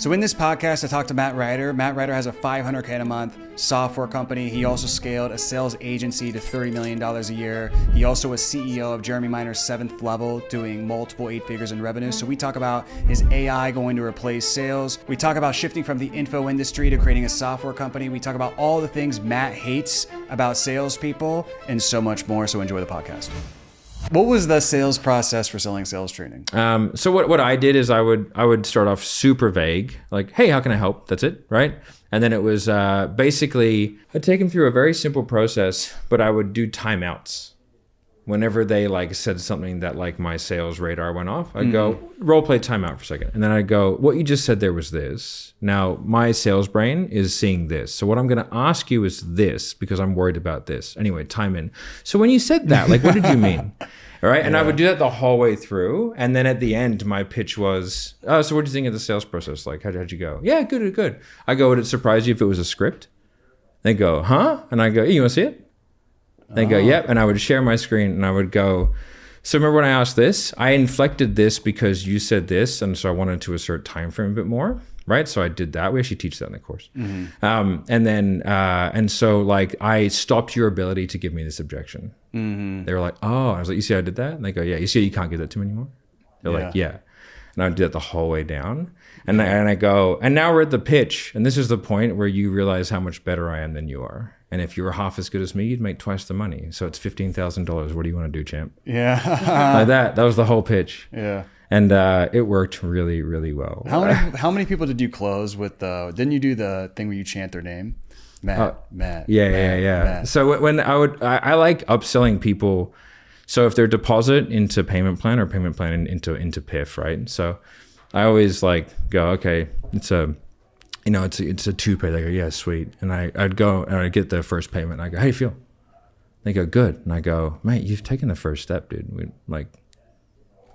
So in this podcast, I talked to Matt Ryder. Matt Ryder has a $500K a month software company. He also scaled a sales agency to $30 million a year. He also was CEO of Jeremy Miner's 7th Level, doing multiple 8 figures in revenue. So we talk about his AI going to replace sales. We talk about shifting from the info industry to creating a software company. We talk about all the things Matt hates about salespeople and so much more. So enjoy the podcast. What was the sales process for selling sales training? So what I did is I would start off super vague, like, hey, how can I help? That's it, right? And then it was basically, I'd take them through a very simple process, but I would do timeouts. Whenever they like said something that like my sales radar went off, I'd go, role play timeout for a second. And then I'd go, what you just said there was this. Now my sales brain is seeing this. So what I'm going to ask you is this because I'm worried about this. Anyway, time in. So when you said that, like, what did you mean? All right. And I would do that the whole way through. And then at the end, my pitch was, oh, so what do you think of the sales process? Like, how'd you go? Yeah, good. I go, would it surprise you if it was a script? They go, huh? And I go, hey, you want to see it? They go, yep. And I would share my screen and I would go, so remember when I asked this, I inflected this because you said this. And so I wanted to assert time frame a bit more. Right. So I did that. We actually teach that in the course. And so like I stopped your ability to give me this objection. They were like, oh, I was like, you see how I did that? And they go, yeah, you see, you can't give that to me anymore. They're like, yeah. And I would do that the whole way down. And I go, and now we're at the pitch. And this is the point where you realize how much better I am than you are. And if you were half as good as me, you'd make twice the money. So it's $15,000. What do you want to do, champ? Yeah. Like that. That was the whole pitch. Yeah. And it worked really, really well. How many people did you close with? Didn't you do the thing where you chant their name? Matt. Yeah. Matt. So when I like upselling people. So if they're deposit into payment plan or payment plan into PIF, right? So I always like go, okay, it's a 2-pay. They go, yeah, sweet. And I'd go and I'd get the first payment. And I go, how do you feel? They go, good. And I go, mate, you've taken the first step, dude.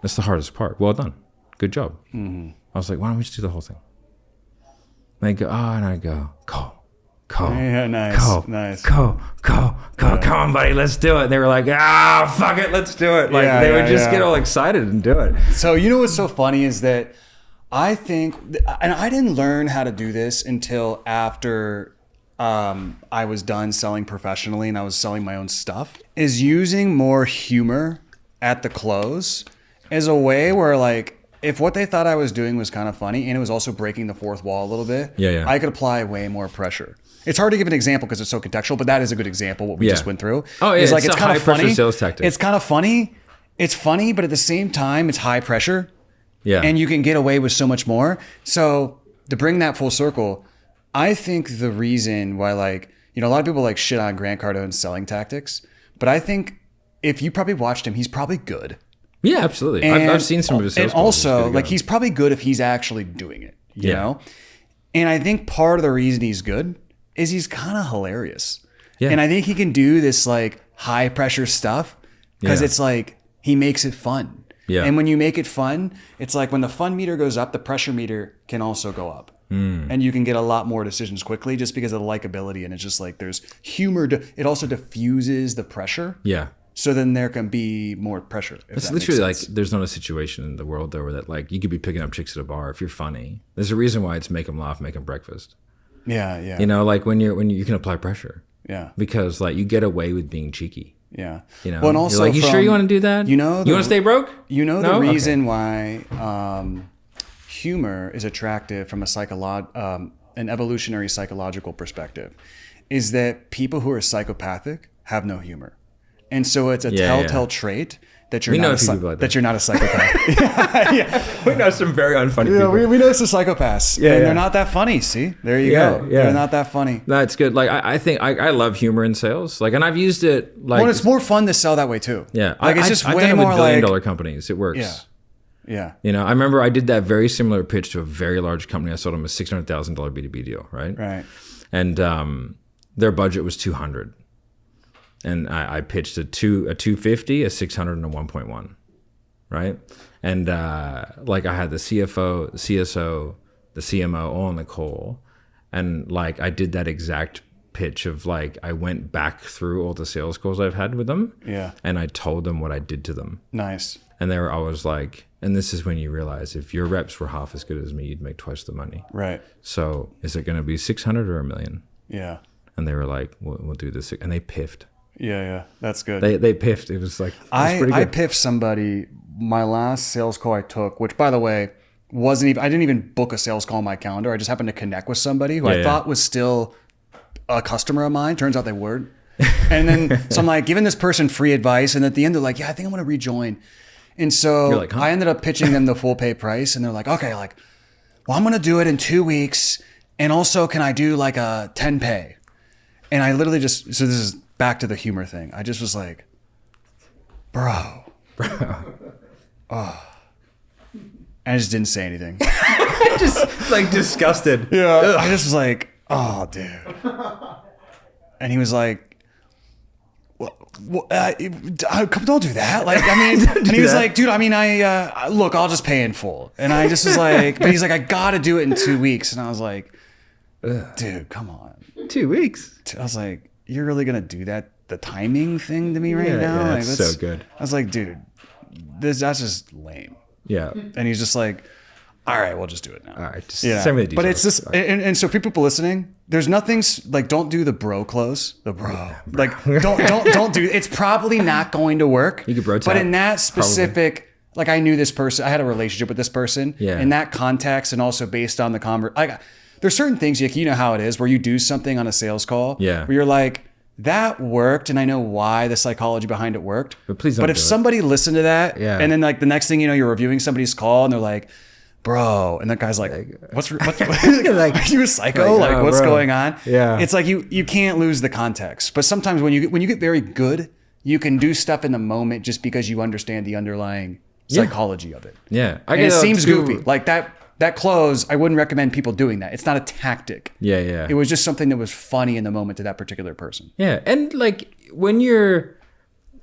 That's the hardest part. Well done. Good job. I was like, why don't we just do the whole thing? And they go, oh, and I go, call. Yeah, nice. Call. Come on, buddy, let's do it. And they were like, fuck it, let's do it. Like they would just get all excited and do it. So you know what's so funny is that I think, and I didn't learn how to do this until after I was done selling professionally and I was selling my own stuff, is using more humor at the close as a way where like, if what they thought I was doing was kind of funny and it was also breaking the fourth wall a little bit, I could apply way more pressure. It's hard to give an example because it's so contextual, but that is a good example, what we just went through. Oh, yeah, it's a kind of funny. Sales tactic. It's kind of funny. It's funny, but at the same time, it's high pressure. Yeah. And you can get away with so much more. So to bring that full circle, I think the reason why a lot of people like shit on Grant Cardone's selling tactics, but I think if you probably watched him, he's probably good. Yeah, absolutely. I've seen some of his sales. And also, he's probably good if he's actually doing it, you know? And I think part of the reason he's good is he's kind of hilarious. Yeah. And I think he can do this like high pressure stuff because it's like he makes it fun. Yeah. And when you make it fun, it's like when the fun meter goes up, the pressure meter can also go up. And you can get a lot more decisions quickly just because of the likability. And it's just like there's humor. It also diffuses the pressure. Yeah. So then there can be more pressure. It's literally like there's not a situation in the world though where that like you could be picking up chicks at a bar if you're funny. There's a reason why it's make them laugh, make them breakfast. Yeah. You know, like when you can apply pressure. Yeah. Because like you get away with being cheeky. Yeah. You know. Well, and also you're like, you sure you want to do that? You know, you want to stay broke? You know the reason why humor is attractive from an evolutionary psychological perspective is that people who are psychopathic have no humor. And so it's a telltale trait that you're not a psychopath. We know some very unfunny people. We know some psychopaths. And they're not that funny. See, there you go. Yeah. They're not that funny. That's good. Like I think I love humor in sales. Like, and I've used it like. Well, it's more fun to sell that way too. Yeah. Like it's just I've way done it more with billion-dollar companies. It works. Yeah. You know, I remember I did that very similar pitch to a very large company. I sold them a $600,000 B2B deal. Right. And their budget was 200. And I pitched a 250, a 600, and a 1.1, right? And like I had the CFO, the CSO, the CMO all on the call, and like I did that exact pitch of like I went back through all the sales calls I've had with them, and I told them what I did to them. Nice. And I was like, And this is when you realize if your reps were half as good as me, you'd make twice the money. Right. So is it going to be 600 or $1 million? Yeah. And they were like, we'll do this. And they piffed. Yeah. That's good. They piffed. It was like, I piffed somebody, my last sales call I took, which by the way, I didn't even book a sales call on my calendar. I just happened to connect with somebody who I thought was still a customer of mine. Turns out they weren't. And then, so I'm like giving this person free advice. And at the end, they're like, yeah, I think I'm going to rejoin. And so You're like, huh? I ended up pitching them the full pay price. And they're like, okay, like, well, I'm going to do it in 2 weeks. And also, can I do like a 10 pay? And I literally so this is back to the humor thing. I just was like, bro. Oh. I just didn't say anything. just like disgusted. Yeah. I just was like, oh, dude. And he was like, don't do that. Like, I mean, and he was like, dude, I mean, look, I'll just pay in full. And I just was like, but he's like, I got to do it in 2 weeks. And I was like, dude, come on. 2 weeks. I was like, you're really going to do that? The timing thing to me right now? Yeah, like, that's so good. I was like, dude, that's just lame. Yeah. And he's just like, all right, we'll just do it now. All right. Just send me the details. But it's just, and so people listening, there's nothing like, don't do the bro close, the bro. Yeah, bro. Like, don't do, it's probably not going to work. You could bro tap. But in that specific, like I knew this person, I had a relationship with this person. Yeah. In that context, and also based on the there's certain things, like, you know how it is, where you do something on a sales call. Yeah. Where you're like, that worked, and I know why the psychology behind it worked. But please don't. But if somebody listened to that, and then like the next thing you know, you're reviewing somebody's call, and they're like, "Bro," and that guy's like, "What's like, are you a psycho? Like, what's going on?" Yeah, it's like you can't lose the context. But sometimes when you get very good, you can do stuff in the moment just because you understand the underlying psychology of it. Yeah, and it seems goofy, like that. That close, I wouldn't recommend people doing that. It's not a tactic. Yeah. It was just something that was funny in the moment to that particular person. Yeah, and like when you're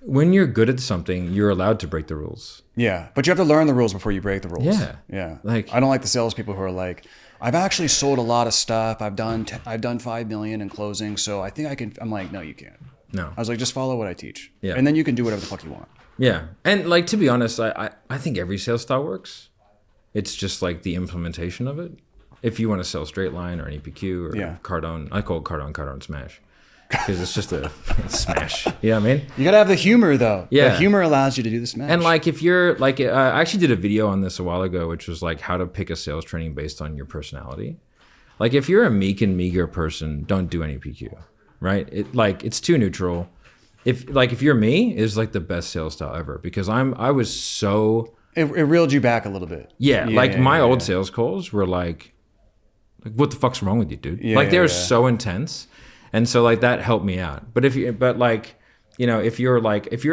good at something, you're allowed to break the rules. Yeah, but you have to learn the rules before you break the rules. Yeah. Like, I don't like the salespeople who are like, I've actually sold a lot of stuff. I've done 5 million in closing, so I think I can. I'm like, no, you can't. No. I was like, just follow what I teach. Yeah. And then you can do whatever the fuck you want. Yeah, and like, to be honest, I think every sales style works. It's just like the implementation of it. If you want to sell straight line or an EPQ or Cardone, I call it Cardone Smash. Because it's just a smash. You know what I mean? You got to have the humor, though. Yeah. The humor allows you to do the smash. And like, if you're like, I actually did a video on this a while ago, which was like how to pick a sales training based on your personality. Like, if you're a meek and meager person, don't do any EPQ, right? It's too neutral. If you're me, it's like the best sales style ever, because I was so... It reeled you back a little bit. Yeah, my old sales calls were like, what the fuck's wrong with you, dude? They're so intense, and so like that helped me out. But if you're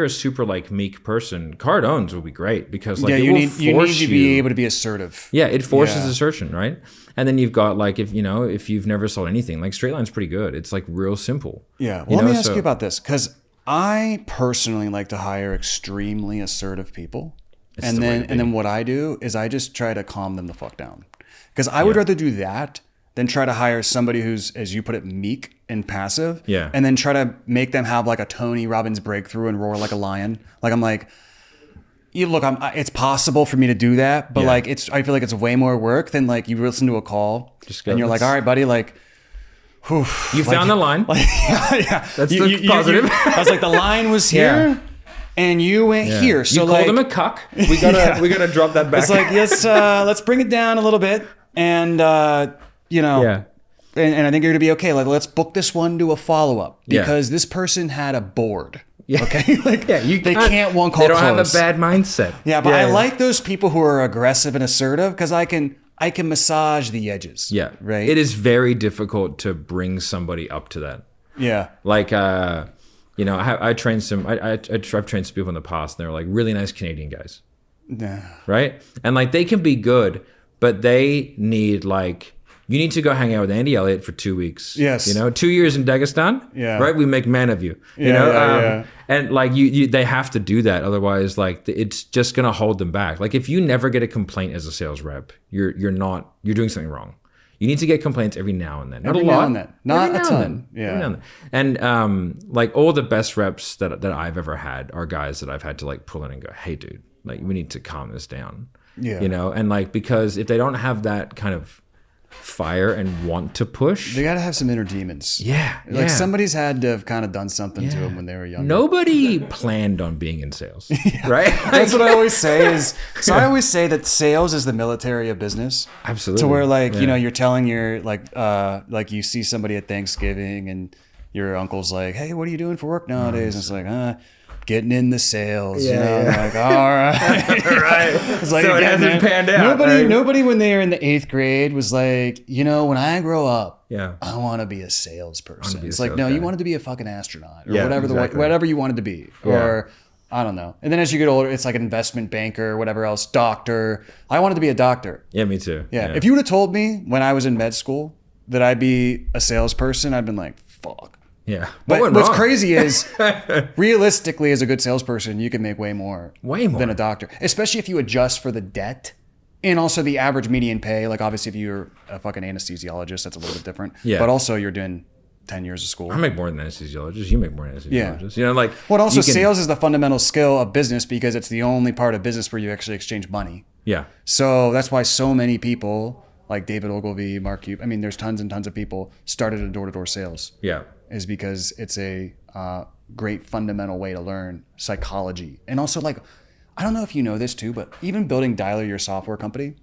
a super like meek person, Cardones would be great, because like you need to be able to be assertive. Yeah, it forces assertion, right? And then you've got like, if you've never sold anything, like straight line's pretty good. It's like real simple. Yeah. Well, let me ask you about this, because I personally like to hire extremely assertive people. And then what I do is I just try to calm them the fuck down, because I would rather do that than try to hire somebody who's, as you put it, meek and passive. Yeah. And then try to make them have like a Tony Robbins breakthrough and roar like a lion. Like, I'm like, it's possible for me to do that, but like I feel like it's way more work than like you listen to a call and you're like, all right, buddy, like. Whew, you found the line. Like, yeah. That's the positive. I was like, the line was here. Yeah. And you went here, so you called him a cuck. We gotta drop that back. It's like, let's bring it down a little bit, and and I think you're gonna be okay. Like, let's book this one to a follow up, because this person had a board. Yeah. Okay. Like, they can't one call. They don't close. have a bad mindset. Yeah, but I like those people who are aggressive and assertive, because I can massage the edges. Yeah. Right. It is very difficult to bring somebody up to that. Yeah. Like. I trained some. I've trained some people in the past, and they're like really nice Canadian guys, right? And like, they can be good, but they need like, you need to go hang out with Andy Elliott for 2 weeks. Yes. 2 years in Dagestan. Yeah. Right. We make man of you. And like they have to do that, otherwise like it's just gonna hold them back. Like, if you never get a complaint as a sales rep, you're doing something wrong. You need to get complaints every now and then. Not a lot. Not a ton. Yeah. And like, all the best reps that I've ever had are guys that I've had to like pull in and go, hey, dude, like, we need to calm this down. Yeah. You know, and like, because if they don't have that kind of fire and want to push, They got to have some inner demons. yeah, Like somebody's had to have kind of done something to them when they were younger. Nobody planned on being in sales, right? That's what I always say is, so I always say that sales is the military of business. Absolutely. To where like, you know, you're telling your like you see somebody at Thanksgiving and your uncle's like, hey, what are you doing for work nowadays? And it's like, getting in the sales, you know, like, all right. Right. It's like, So it hasn't panned out. Nobody when they were in the 8th grade was like, you know, when I grow up, I want to be a salesperson. It's like, no, you wanted to be a fucking astronaut or whatever you wanted to be. Or I don't know. And then as you get older, it's like an investment banker, whatever else, doctor. I wanted to be a doctor. Yeah, me too. Yeah. If you would have told me when I was in med school that I'd be a salesperson, I'd been like, fuck. Yeah. But what's crazy is, realistically, as a good salesperson, you can make way more than a doctor, especially if you adjust for the debt and also the average median pay. Like, obviously, if you're a fucking anesthesiologist, that's a little bit different. Yeah. But also, you're doing 10 years of school. I make more than anesthesiologist. You make more than anesthesiologist. You know, like. Well, also, sales is the fundamental skill of business because it's the only part of business where you actually exchange money. Yeah. So that's why so many people, like David Ogilvy, Mark Cuban, I mean, there's tons and tons of people started in door-to-door sales. Yeah. Is because it's a great fundamental way to learn psychology. And also, like, I don't know if you know this too, but even building Dialer, your software company,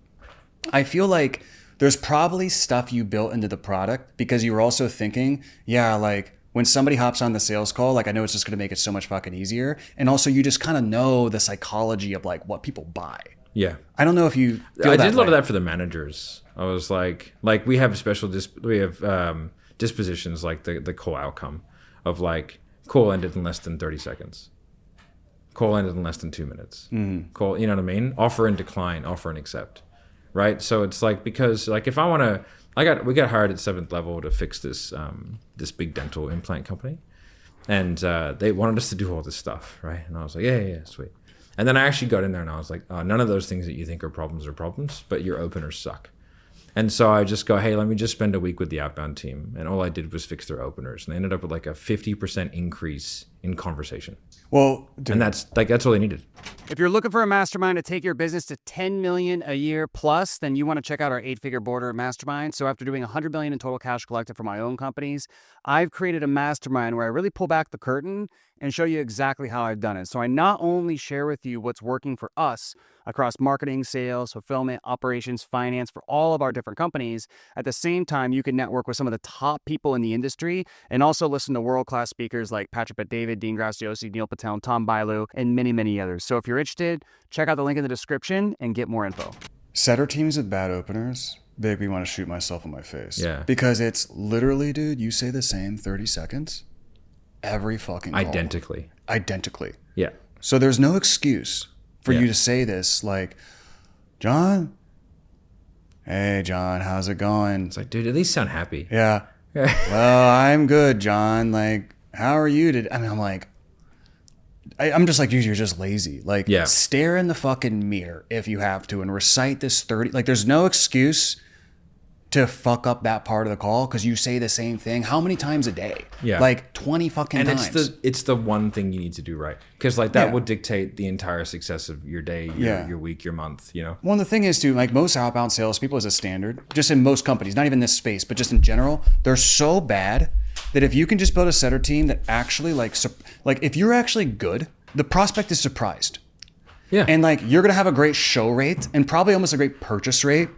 I feel like there's probably stuff you built into the product because you were also thinking, like when somebody hops on the sales call, like I know it's just going to make it so much fucking easier. And also you just kind of know the psychology of like what people buy. Yeah. I don't know if you feel I did a lot of that for the managers. I was like we have dispositions like the call outcome of like call ended in less than 30 seconds. Call ended in less than 2 minutes. Call, you know what I mean? Offer and decline, offer and accept. Right? So it's like, because like if I want to, we got hired at 7th level to fix this this big dental implant company. And they wanted us to do all this stuff, right? And I was like, yeah, sweet. And then I actually got in there and I was like, none of those things that you think are problems, but your openers suck. And so I just go, hey, let me just spend a week with the Outbound team. And all I did was fix their openers. And they ended up with like a 50% increase in conversation. Well, dude, and that's all they needed. If you're looking for a mastermind to take your business to 10 million a year plus, then you want to check out our 8-figure border mastermind. So after doing 100 million in total cash collected for my own companies, I've created a mastermind where I really pull back the curtain and show you exactly how I've done it. So I not only share with you what's working for us across marketing, sales, fulfillment, operations, finance for all of our different companies. At the same time, you can network with some of the top people in the industry and also listen to world-class speakers like Patrick Bet-David, Dean Graziosi, Neil Patel, Tom Bailu, and many, many others. So if you're interested, check out the link in the description and get more info. Setter teams with bad openers make me want to shoot myself in my face. Yeah. Because it's literally, dude, you say the same 30 seconds every fucking call. Identically. Yeah. So there's no excuse for you to say this, like, John, hey, John, how's it going? It's like, dude, at least sound happy. Yeah. Well, I'm good, John. Like, how are you today? I mean, I'm like, I'm just like, dude, you're just lazy. Like, stare in the fucking mirror if you have to and recite this 30. Like, there's no excuse to fuck up that part of the call because you say the same thing how many times a day? Yeah. Like 20 fucking times. And it's the one thing you need to do right. Because like that will dictate the entire success of your day, your week, your month, you know? Well, the thing is too, like most outbound salespeople as a standard, just in most companies, not even this space, but just in general, they're so bad that if you can just build a setter team that actually like if you're actually good, the prospect is surprised. Yeah. And like you're going to have a great show rate and probably almost a great purchase rate.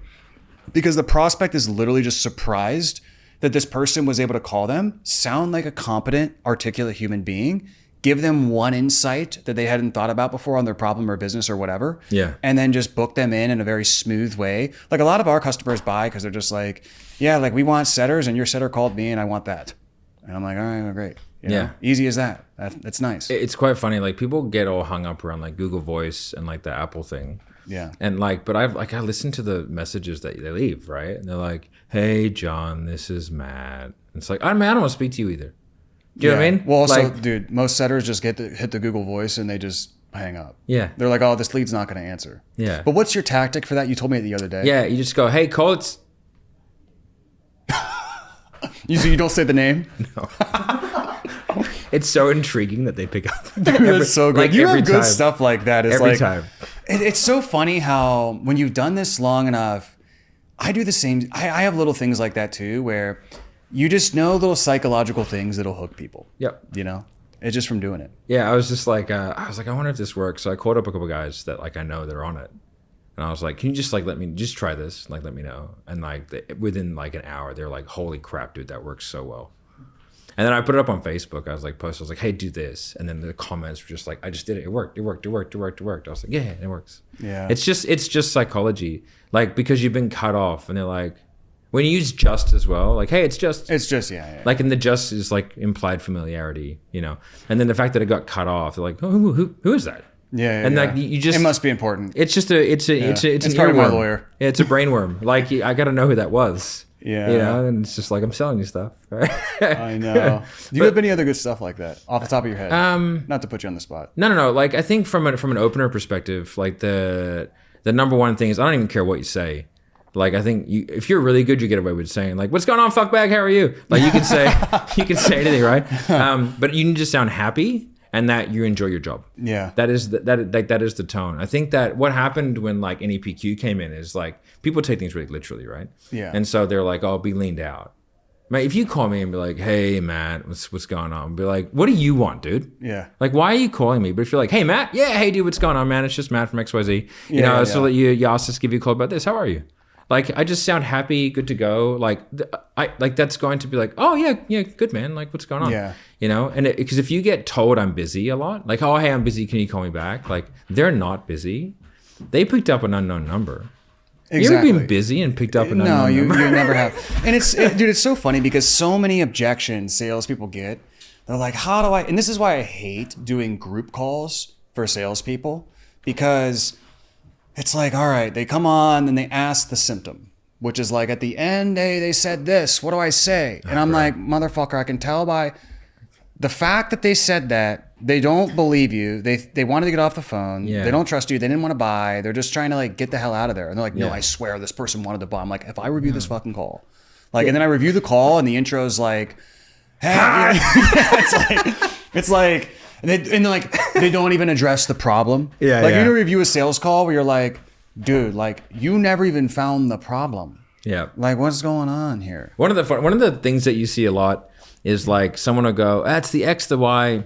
Because the prospect is literally just surprised that this person was able to call them, sound like a competent, articulate human being, give them one insight that they hadn't thought about before on their problem or business or whatever. Yeah. And then just book them in a very smooth way. Like a lot of our customers buy because they're just like, yeah, like we want setters and your setter called me and I want that. And I'm like, all right, well, great. You know, easy as that. That's nice. It's quite funny. Like people get all hung up around like Google Voice and like the Apple thing. Yeah. And like, but I listen to the messages that they leave, right? And they're like, hey, John, this is Matt. It's like, I don't want to speak to you either. Do you know what I mean? Well, also, like, dude, most setters just hit the Google Voice and they just hang up. Yeah. They're like, oh, this lead's not going to answer. Yeah. But what's your tactic for that? You told me the other day. Yeah. You just go, hey, Cole, it's... You don't say the name? No. It's so intriguing that they pick up. Dude, that's so good. Like, you have good stuff like that. It's every like, time. It's so funny how when you've done this long enough, I do the same. I have little things like that too, where you just know little psychological things that'll hook people. Yep. You know, it's just from doing it. Yeah, I was just like, I wonder if this works. So I called up a couple guys that like I know that are on it, and I was like, can you just like let me just try this, like let me know. And like within like an hour, they're like, holy crap, dude, that works so well. And then I put it up on Facebook. I was like, I was like, hey, do this. And then the comments were just like, I just did it. It worked. It worked. It worked. It worked. It worked. I was like, yeah, it works. Yeah. It's just psychology. Like, because you've been cut off and they're like, when you use just as well, like, hey, it's just. Yeah. Like, and the just is like implied familiarity, you know? And then the fact that it got cut off, they're like, oh, who is that? Yeah. And like, you just. It must be important. It's just it's an probably my earworm. lawyer. Yeah, it's a brainworm. Like, I got to know who that was. Yeah. You know, and it's just like, I'm selling you stuff. Right? I know. Do you have any other good stuff like that off the top of your head? Not to put you on the spot. No. Like, I think from an opener perspective, like the number one thing is I don't even care what you say. Like, I think if you're really good, you get away with saying like, "What's going on, fuckbag? How are you?" Like, you can say anything, right? But you need to sound happy and that you enjoy your job. Yeah. That is the tone. I think that what happened when like NEPQ came in is like people take things really literally, right? Yeah. And so they're like, "I'll be leaned out." Mate, if you call me and be like, "Hey, Matt, what's going on?" Be like, "What do you want, dude?" Yeah. Like, why are you calling me? But if you're like, "Hey, Matt, yeah, hey, dude, what's going on, man? It's just Matt from XYZ. You know, so that you asked us to give you a call about this. How are you?" Like, I just sound happy, good to go. Like, that's going to be like, "Oh yeah, good, man. Like, what's going on?" Yeah. You know, and because if you get told I'm busy a lot, like, "Oh, hey, I'm busy. Can you call me back?" Like, they're not busy. They picked up an unknown number. Exactly. You ever been busy and picked up an unknown number? No, you never have. And dude, it's so funny because so many objections salespeople get. They're like, how do I? And this is why I hate doing group calls for salespeople, because it's like, all right, they come on and they ask the symptom, which is like at the end, hey, they said this. What do I say? And I'm like, motherfucker, I can tell by the fact that they said that. They don't believe you. They wanted to get off the phone. Yeah. They don't trust you. They didn't want to buy. They're just trying to like get the hell out of there. And they're like, no, I swear this person wanted to buy. I'm like, if I review this fucking call, like, and then I review the call and the intro is like, hey, it's like, and they don't even address the problem. Yeah. Like, you review a sales call where you're like, dude, like, you never even found the problem. Yeah. Like, what's going on here? One of the things that you see a lot is like someone will go, "That's the X, the Y,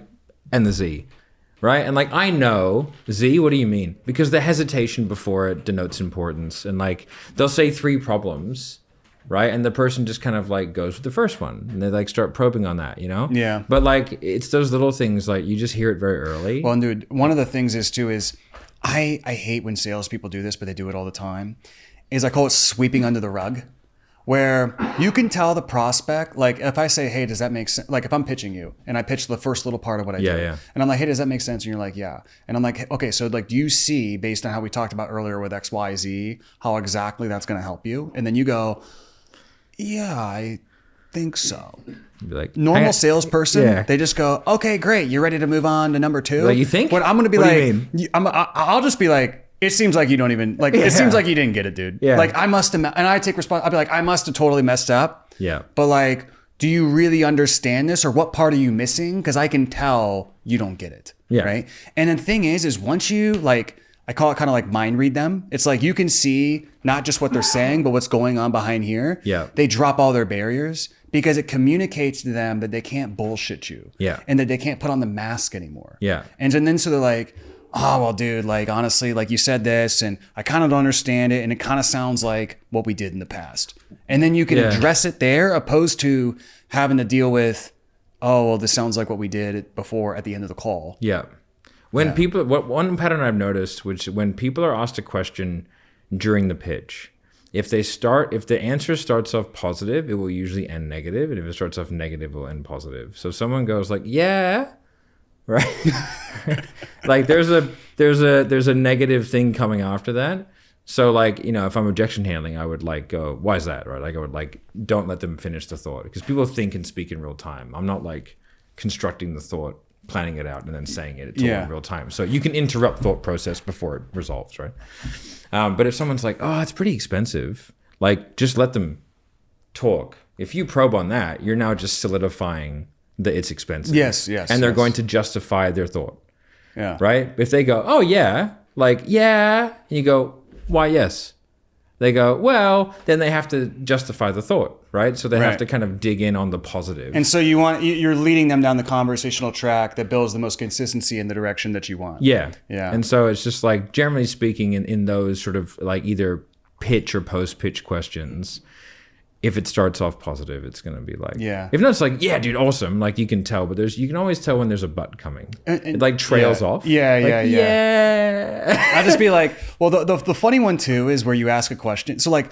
and the Z," right? And like, I know Z, what do you mean? Because the hesitation before it denotes importance. And like, they'll say 3 problems, right? And the person just kind of like goes with the first one and they like start probing on that, you know? Yeah. But like, it's those little things, like you just hear it very early. Well, dude, one of the things is I hate when salespeople do this, but they do it all the time, is I call it sweeping under the rug. Where you can tell the prospect, like if I say, hey, does that make sense? Like if I'm pitching you and I pitch the first little part of what I do. Yeah. And I'm like, hey, does that make sense? And you're like, yeah. And I'm like, okay, so like, do you see, based on how we talked about earlier with X, Y, Z, how exactly that's going to help you? And then you go, yeah, I think so. Be like, Normal salesperson, they yeah. just go, okay, great. You're ready to move on to number 2. Like, you think? What I'm going to be What do like, you mean? I'll just be like, it seems like you don't even like. Yeah. It seems like you didn't get it, dude. Yeah. Like I must have, and I take responsibility. I'll be like, I must have totally messed up. Yeah. But like, do you really understand this, or what part are you missing? Because I can tell you don't get it. Yeah. Right. And the thing is once you like, I call it kind of like mind read them. It's like you can see not just what they're saying, but what's going on behind here. Yeah. They drop all their barriers because it communicates to them that they can't bullshit you. Yeah. And that they can't put on the mask anymore. Yeah. And then so they're like, oh, well, dude, like, honestly, like you said this and I kind of don't understand it. And it kind of sounds like what we did in the past. And then you can address it there opposed to having to deal with, oh, well, this sounds like what we did before at the end of the call. Yeah. When one pattern I've noticed, which when people are asked a question during the pitch, if the answer starts off positive, it will usually end negative. And if it starts off negative, it will end positive. So if someone goes like, yeah, right? Like there's a negative thing coming after that. So like, you know, if I'm objection handling, I would like go, why is that? Right? Like I would like, don't let them finish the thought because people think and speak in real time. I'm not like constructing the thought, planning it out and then saying it. It's all in real time. So you can interrupt thought process before it resolves, right? But if someone's like, oh, it's pretty expensive, like just let them talk. If you probe on that, you're now just solidifying that it's expensive. Yes. And they're going to justify their thought. Yeah. Right? If they go, oh yeah, like, yeah. And you go, why yes? They go, well, then they have to justify the thought, right? So they have to kind of dig in on the positive. And so you're leading them down the conversational track that builds the most consistency in the direction that you want. Yeah. Yeah. And so it's just like, generally speaking, in those sort of like either pitch or post-pitch questions, if it starts off positive, it's going to be like, if not, it's like, yeah, dude, awesome. Like you can tell, but you can always tell when there's a but coming. It like trails off. Yeah. I'll just be like, well, the funny one too is where you ask a question. So like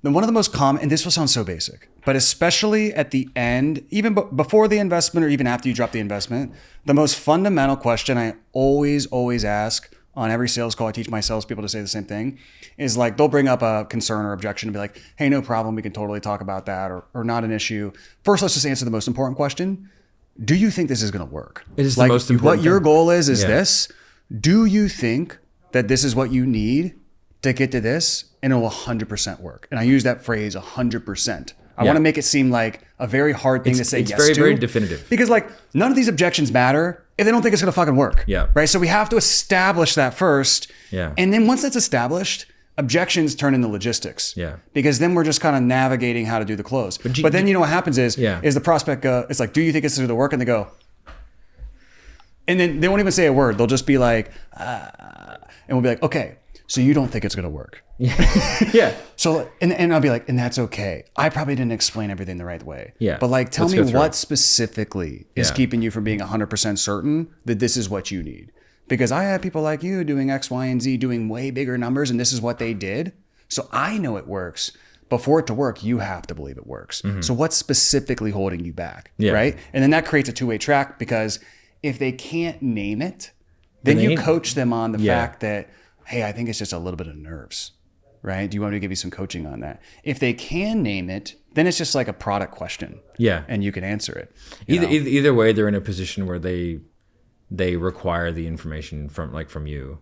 one of the most common, and this will sound so basic, but especially at the end, even before the investment or even after you drop the investment, the most fundamental question I always ask on every sales call, I teach my salespeople to say the same thing, is like they'll bring up a concern or objection and be like, hey, no problem, we can totally talk about that, or not an issue. First, let's just answer the most important question. Do you think this is going to work? It is like, the most important what your thing. goal is this. Do you think that this is what you need to get to this? And it will 100% work. And I use that phrase 100%. I want to make it seem like a very hard thing to say yes to. It's very definitive. Because like none of these objections matter if they don't think it's going to fucking work. Yeah. Right. So we have to establish that first. Yeah. And then once that's established, objections turn into logistics. Yeah. Because then we're just kind of navigating how to do the close. But then you know what happens is the prospect it's like, do you think this is going to work? And they go, and then they won't even say a word. They'll just be like, and we'll be like, okay, so you don't think it's going to work. Yeah. So, and I'll be like, and that's okay. I probably didn't explain everything the right way. Yeah. But like, tell me what specifically is Yeah. keeping you from being 100% certain that this is what you need. Because I have people like you doing X, Y, and Z, doing way bigger numbers, and this is what they did. So I know it works. But for it to work, you have to believe it works. So what's specifically holding you back? Yeah. Right? And then that creates a two-way track, because if they can't name it, then you coach them on the fact that, hey, I think it's just a little bit of nerves, right? Do you want me to give you some coaching on that? If they can name it, then it's just like a product question. Yeah. And you can answer it. Either way, they're in a position where they require the information from you.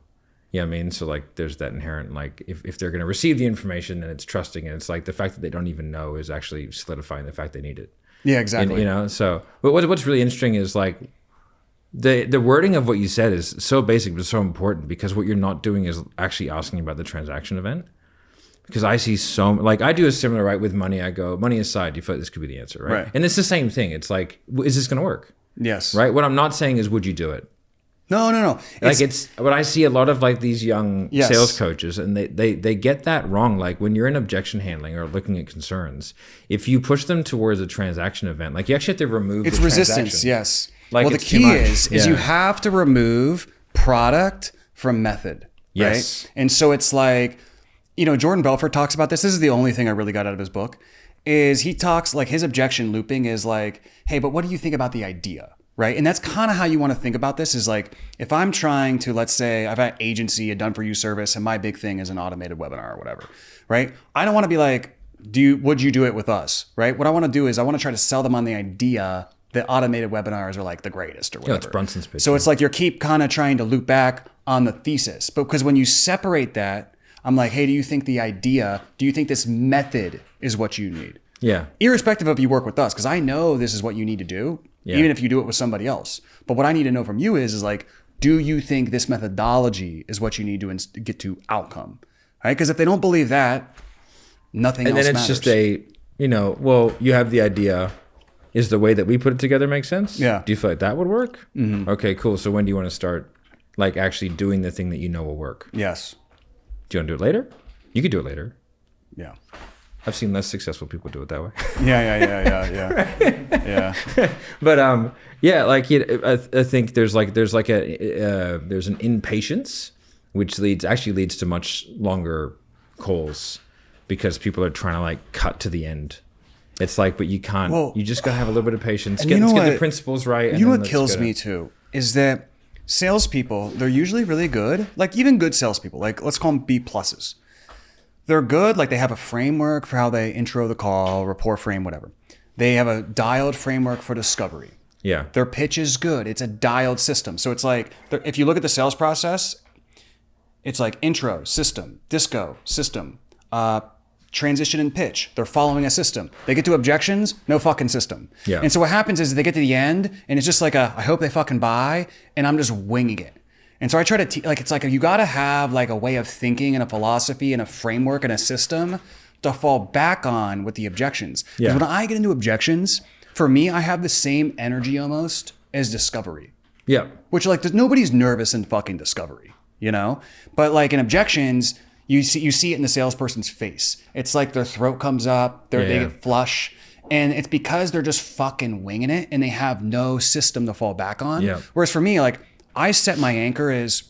You know what I mean? So like there's that inherent, like if they're going to receive the information and it's trusting, and it's like the fact that they don't even know is actually solidifying the fact they need it. Yeah, exactly. And, so, but what's really interesting is like, the wording of what you said is so basic but so important, because what you're not doing is actually asking about the transaction event. Because I see I do a similar, right, with money. I go, money aside, do you feel like this could be the answer, right? And it's the same thing. It's like, is this going to work? Yes. Right? What I'm not saying is, would you do it? No. It's what I see a lot of like these young sales coaches, and they get that wrong. Like when you're in objection handling or looking at concerns, if you push them towards a transaction event, like you actually have to remove it's the resistance. transaction. Yes. Like well, the key is you have to remove product from method. Yes. Right? And so it's like, Jordan Belfort talks about this. This is the only thing I really got out of his book, is he talks like his objection looping is like, hey, but what do you think about the idea? Right. And that's kind of how you want to think about this, is like, if I'm trying to, let's say I've had agency, a done for you service, and my big thing is an automated webinar or whatever. Right. I don't want to be like, would you do it with us? Right. What I want to do is I want to try to sell them on the idea that automated webinars are like the greatest or whatever. Yeah, it's Brunson's pitch. So it's like you keep kind of trying to loop back on the thesis. But because when you separate that, I'm like, hey, do you think this method is what you need? Yeah. Irrespective of if you work with us, because I know this is what you need to do, even if you do it with somebody else. But what I need to know from you is like, do you think this methodology is what you need to get to outcome? Right? Because if they don't believe that, nothing else matters. And then it's just you have the idea. Is the way that we put it together make sense? Yeah. Do you feel like that would work? Mm-hmm. Okay, cool. So when do you want to start like actually doing the thing that you know will work? Yes. Do you want to do it later? You could do it later. Yeah. I've seen less successful people do it that way. Yeah. But I think there's an impatience, which leads to much longer calls, because people are trying to like cut to the end. It's like, but you can't. Well, you just gotta have a little bit of patience. Let's get the principles right. You know what kills me too is that salespeople, they're usually really good. Like even good salespeople, like let's call them B pluses. They're good. Like they have a framework for how they intro the call, rapport frame, whatever. They have a dialed framework for discovery. Yeah. Their pitch is good. It's a dialed system. So it's like, if you look at the sales process, it's like intro, system, disco, system, transition and pitch. They're following a system. They get to objections, no fucking system. Yeah. And so what happens is they get to the end and it's just like I hope they fucking buy, and I'm just winging it. And so I try to like, it's like you got to have like a way of thinking and a philosophy and a framework and a system to fall back on with the objections. Because when I get into objections, for me, I have the same energy almost as discovery. Yeah. Which like nobody's nervous in fucking discovery, you know? But like in objections, you see it in the salesperson's face. It's like their throat comes up, they get flush. And it's because they're just fucking winging it and they have no system to fall back on. Yeah. Whereas for me, like I set my anchor as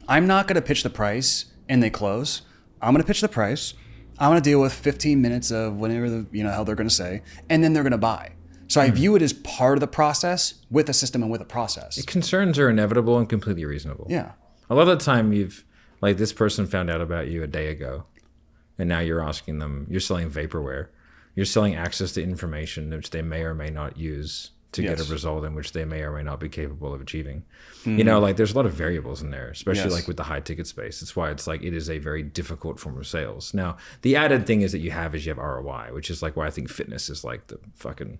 I'm not going to pitch the price and they close. I'm going to pitch the price. I'm going to deal with 15 minutes of whatever the hell they're going to say, and then they're going to buy. So I view it as part of the process with a system and with a process. Concerns are inevitable and completely reasonable. Yeah. A lot of the time like this person found out about you a day ago and now you're asking them, you're selling vaporware. You're selling access to information which they may or may not use to get a result in which they may or may not be capable of achieving. Like there's a lot of variables in there, especially like with the high ticket space. That's why it's like it is a very difficult form of sales. Now, the added thing is that you have ROI, which is like why I think fitness is like the fucking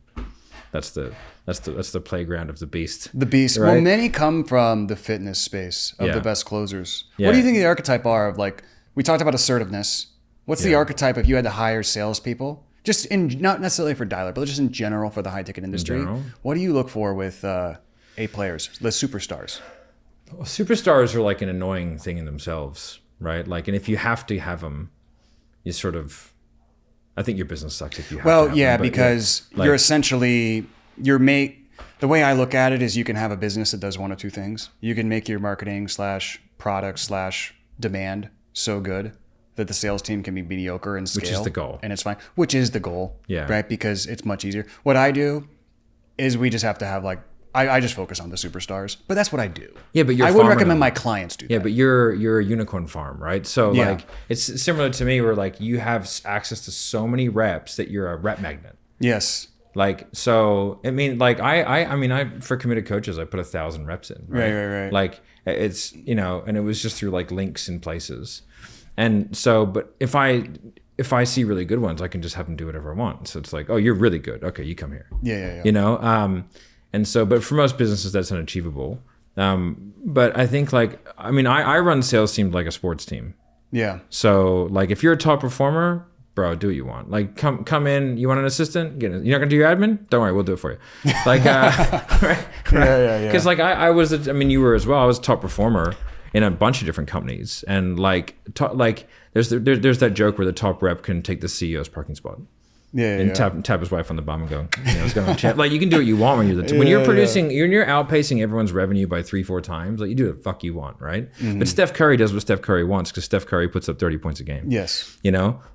that's the playground of the beast. The beast. Right? Well, many come from the fitness space of the best closers. Yeah. What do you think the archetype are of like we talked about assertiveness. What's the archetype if you had to hire salespeople? Just not necessarily for Dialer, but just in general for the high ticket industry. What do you look for with A players, the superstars? Well, superstars are like an annoying thing in themselves, right? Like, and if you have to have them, you sort of, I think your business sucks if you have to have them, because you're essentially, the way I look at it is you can have a business that does one of two things. You can make your marketing / product / demand so good that the sales team can be mediocre and scale. Which is the goal. And it's fine. Which is the goal. Yeah. Right? Because it's much easier. What I do is we just have to have like, I just focus on the superstars. But that's what I do. Yeah, but you're I wouldn't recommend my clients do that. Yeah, but you're a unicorn farm, right? So like it's similar to me where like you have access to so many reps that you're a rep magnet. Yes. Like, so, I mean, like I for committed coaches, I put 1,000 reps in. Right. Like it's, and it was just through like links in places. And so, but if I see really good ones, I can just have them do whatever I want. So it's like, oh, you're really good. Okay, you come here. Yeah. And so, but for most businesses, that's unachievable. But I think like, I run sales teams like a sports team. Yeah. So like, if you're a top performer, bro, do what you want. Like, come in. You want an assistant? You're not gonna do your admin? Don't worry, we'll do it for you. Like, right? Yeah. Because like I was, you were as well. I was a top performer in a bunch of different companies, and like there's that joke where the top rep can take the CEO's parking spot. And tap his wife on the bum and go, let's go and chat. Like you can do what you want when you're when you're producing, you're outpacing everyone's revenue by 3-4 times. Like you do what the fuck you want, right? But Steph Curry does what Steph Curry wants because Steph Curry puts up 30 points a game. Yes.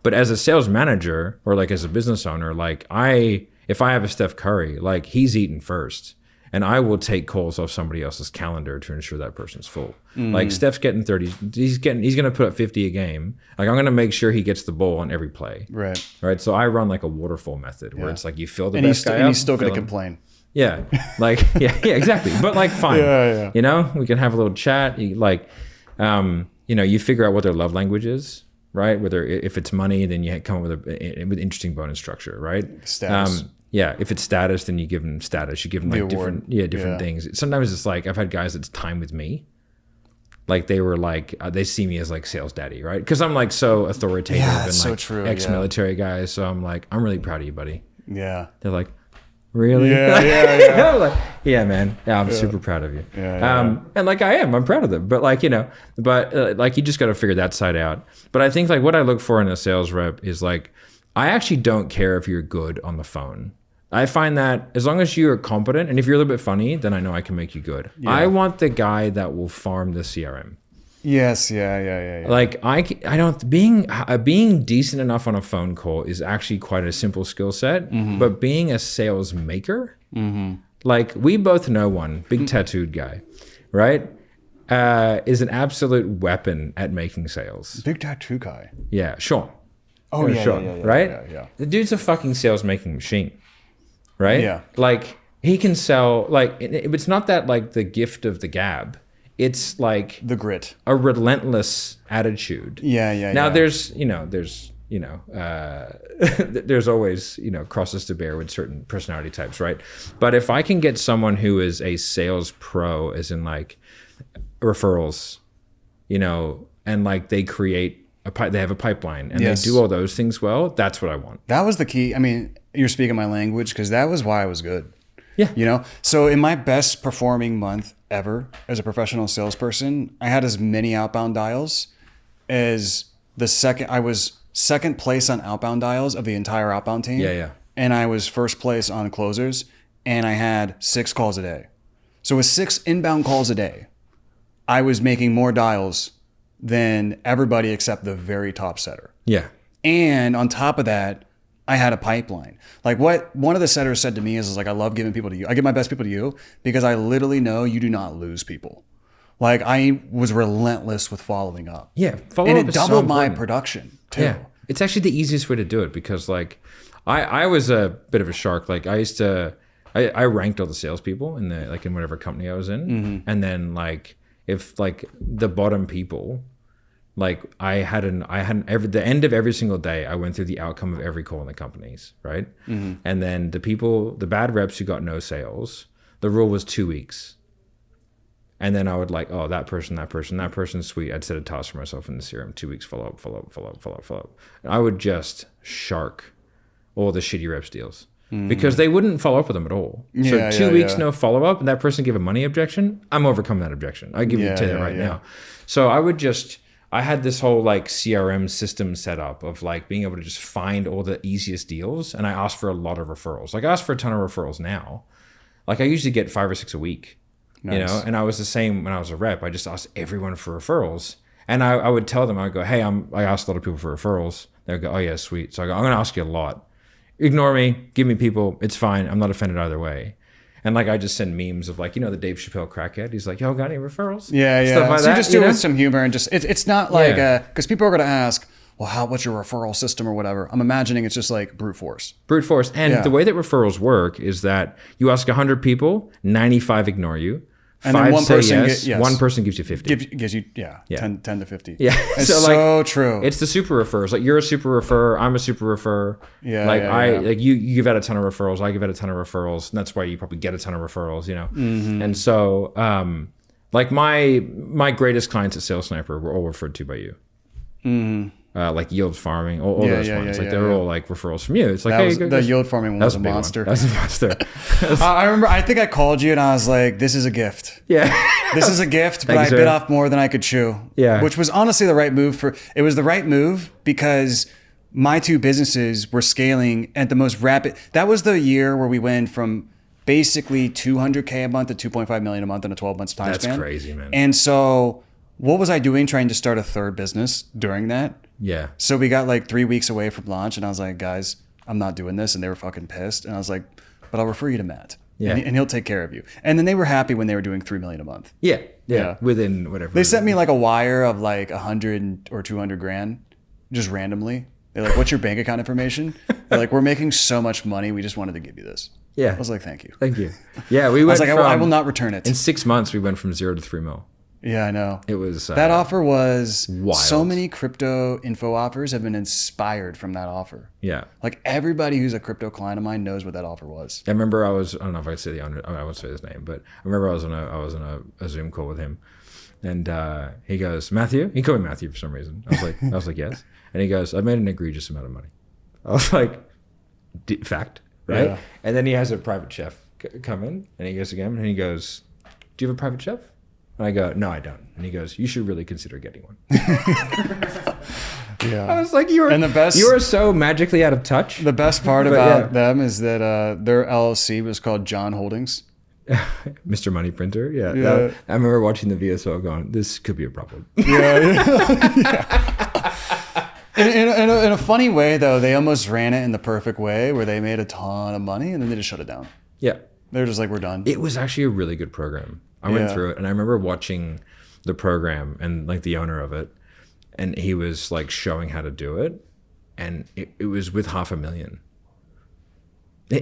But as a sales manager or like as a business owner, like if I have a Steph Curry, like he's eating first. And I will take calls off somebody else's calendar to ensure that person's full. Like Steph's getting 30, he's going to put up 50 a game. Like I'm going to make sure he gets the ball on every play. Right. So I run like a waterfall method where it's like you fill the best guy up. And he's still going to complain. Yeah. Like, yeah, exactly. But like, fine. We can have a little chat. You figure out what their love language is, right? Whether if it's money, then you come up with interesting bonus structure, right? Status. If it's status, then you give them status. You give them like different things. Sometimes it's like I've had guys that's time with me. Like they were like they see me as like sales daddy, right? Because I'm like so authoritative and so like true, ex-military guy. So I'm like, I'm really proud of you, buddy. Yeah. They're like, really? Yeah. Like, yeah, man. Yeah, I'm super proud of you. And like I am, I'm proud of them. But like like you just got to figure that side out. But I think like what I look for in a sales rep is like I actually don't care if you're good on the phone. I find that as long as you're competent and if you're a little bit funny, then I know I can make you good. I want the guy that will farm the CRM. Yes, yeah. Like I don't being decent enough on a phone call is actually quite a simple skill set. But being a sales maker, like we both know one big tattooed guy, right? Is an absolute weapon at making sales. Big tattoo guy. Yeah, Sean. Oh yeah, right? Yeah. The dude's a fucking sales making machine. Right? Yeah. Like he can sell like it's not that like the gift of the gab. It's like the grit. A relentless attitude. Yeah. Now there's always, crosses to bear with certain personality types, right? But if I can get someone who is a sales pro, as in like referrals, you know, and like they create they have a pipeline and Yes. they do all those things well. That's what I want. That was the key. I mean, you're speaking my language because that was why I was good. Yeah. You know, so in my best performing month ever as a professional salesperson, I had as many outbound dials as I was second place on outbound dials of the entire outbound team. Yeah, yeah. And I was first place on closers, and I had 6 calls a day. So with 6 inbound calls a day, I was making more dials than everybody except the very top setter. Yeah. And on top of that, I had a pipeline. Like what one of the setters said to me is like, I love giving people to you. I give my best people to you because I literally know you do not lose people. Like I was relentless with following up. Yeah. And it doubled my production too. Yeah. It's actually the easiest way to do it because like I was a bit of a shark. Like I used to, I ranked all the salespeople in in whatever company I was in. Mm-hmm. And then like, if like the bottom people, like the end of every single day, I went through the outcome of every call in the companies, right? Mm-hmm. And then the bad reps who got no sales, the rule was 2 weeks. And then I would like, oh, that person's sweet. I'd set a task for myself in the CRM, 2 weeks, follow up. And I would just shark all the shitty reps deals because they wouldn't follow up with them at all. Yeah, so 2 weeks, yeah. no follow up, and that person gave a money objection. I'm overcoming that objection. I give you to that right now. So I had this whole like CRM system set up of like being able to just find all the easiest deals. And I asked for a lot of referrals. Like I ask for a ton of referrals now. Like I usually get 5 or 6 a week, Nice. you know, and I was the same when I was a rep. I just asked everyone for referrals. And I would tell them, I would go, hey, I asked a lot of people for referrals. They would go, oh yeah, sweet. So I go, I'm going to ask you a lot. Ignore me, give me people. It's fine. I'm not offended either way. And like I just send memes of like, you know, the Dave Chappelle crackhead. He's like, yo, got any referrals? Yeah. Stuff like So that, you just do it know? with some humor and just, it's not like, because people are going to ask, well, what's your referral system or whatever? I'm imagining it's just like brute force. Brute force. And the way that referrals work is that you ask 100 people, 95 ignore you. And 5 then one say person yes, one person gives you 50. Gives you 10 to 50. Yeah. It's So, so like, true. It's the super refers. Like you're a super referrer, I'm a super referrer. Yeah, Like yeah. like you give out a ton of referrals, I give out a ton of referrals, and that's why you probably get a ton of referrals, you know. Mm-hmm. And so like my greatest clients at Sales Sniper were all referred to by you. Mm-hmm. Like yield farming, all those ones. Like they were all like referrals from you. It's like, the yield farming one was a monster. That was a monster. I remember, I think I called you and I was like, this is a gift. Yeah. This is a gift, but I Thanks, bit sir. off more than I could chew. Yeah. Which was honestly the right move it was the right move because my 2 businesses were scaling at the most rapid. That was the year where we went from basically 200K a month to 2.5 million a month in a 12 months time span. That's crazy, man. And so what was I doing trying to start a third business during that? Yeah. So we got like 3 weeks away from launch and I was like, guys, I'm not doing this. And they were fucking pissed. And I was like, but I'll refer you to Matt. Yeah. And he'll take care of you. And then they were happy when they were doing 3 million a month. Yeah. Within whatever. They sent me like a wire of like 100 or 200 grand just randomly. They're like, what's your bank account information? They're like, we're making so much money. We just wanted to give you this. Yeah. I was like, thank you. Thank you. Yeah. We I went was like, I will not return it. In 6 months, we went from 0 to 3 mil. Yeah, I know. It was that offer was wild. So many crypto info offers have been inspired from that offer. Yeah. Like everybody who's a crypto client of mine knows what that offer was. I remember I don't know if I say the owner, I won't say his name, but I remember I was on a Zoom call with him and he goes, Matthew? He called me Matthew for some reason. I was like, yes. And he goes, I made an egregious amount of money. I was like, fact, right? Yeah. And then he has a private chef come in and he goes again and he goes, do you have a private chef? And I go, no, I don't. And he goes, you should really consider getting one. Yeah. I was like, you are so magically out of touch. The best part about them is that their LLC was called John Holdings. Mr. Money Printer. Yeah. I remember watching the VSO going, this could be a problem. In a funny way, though, they almost ran it in the perfect way where they made a ton of money and then they just shut it down. Yeah. They're just like, we're done. It was actually a really good program. I went through it and I remember watching the program and like the owner of it and he was like showing how to do it and it was with $500,000.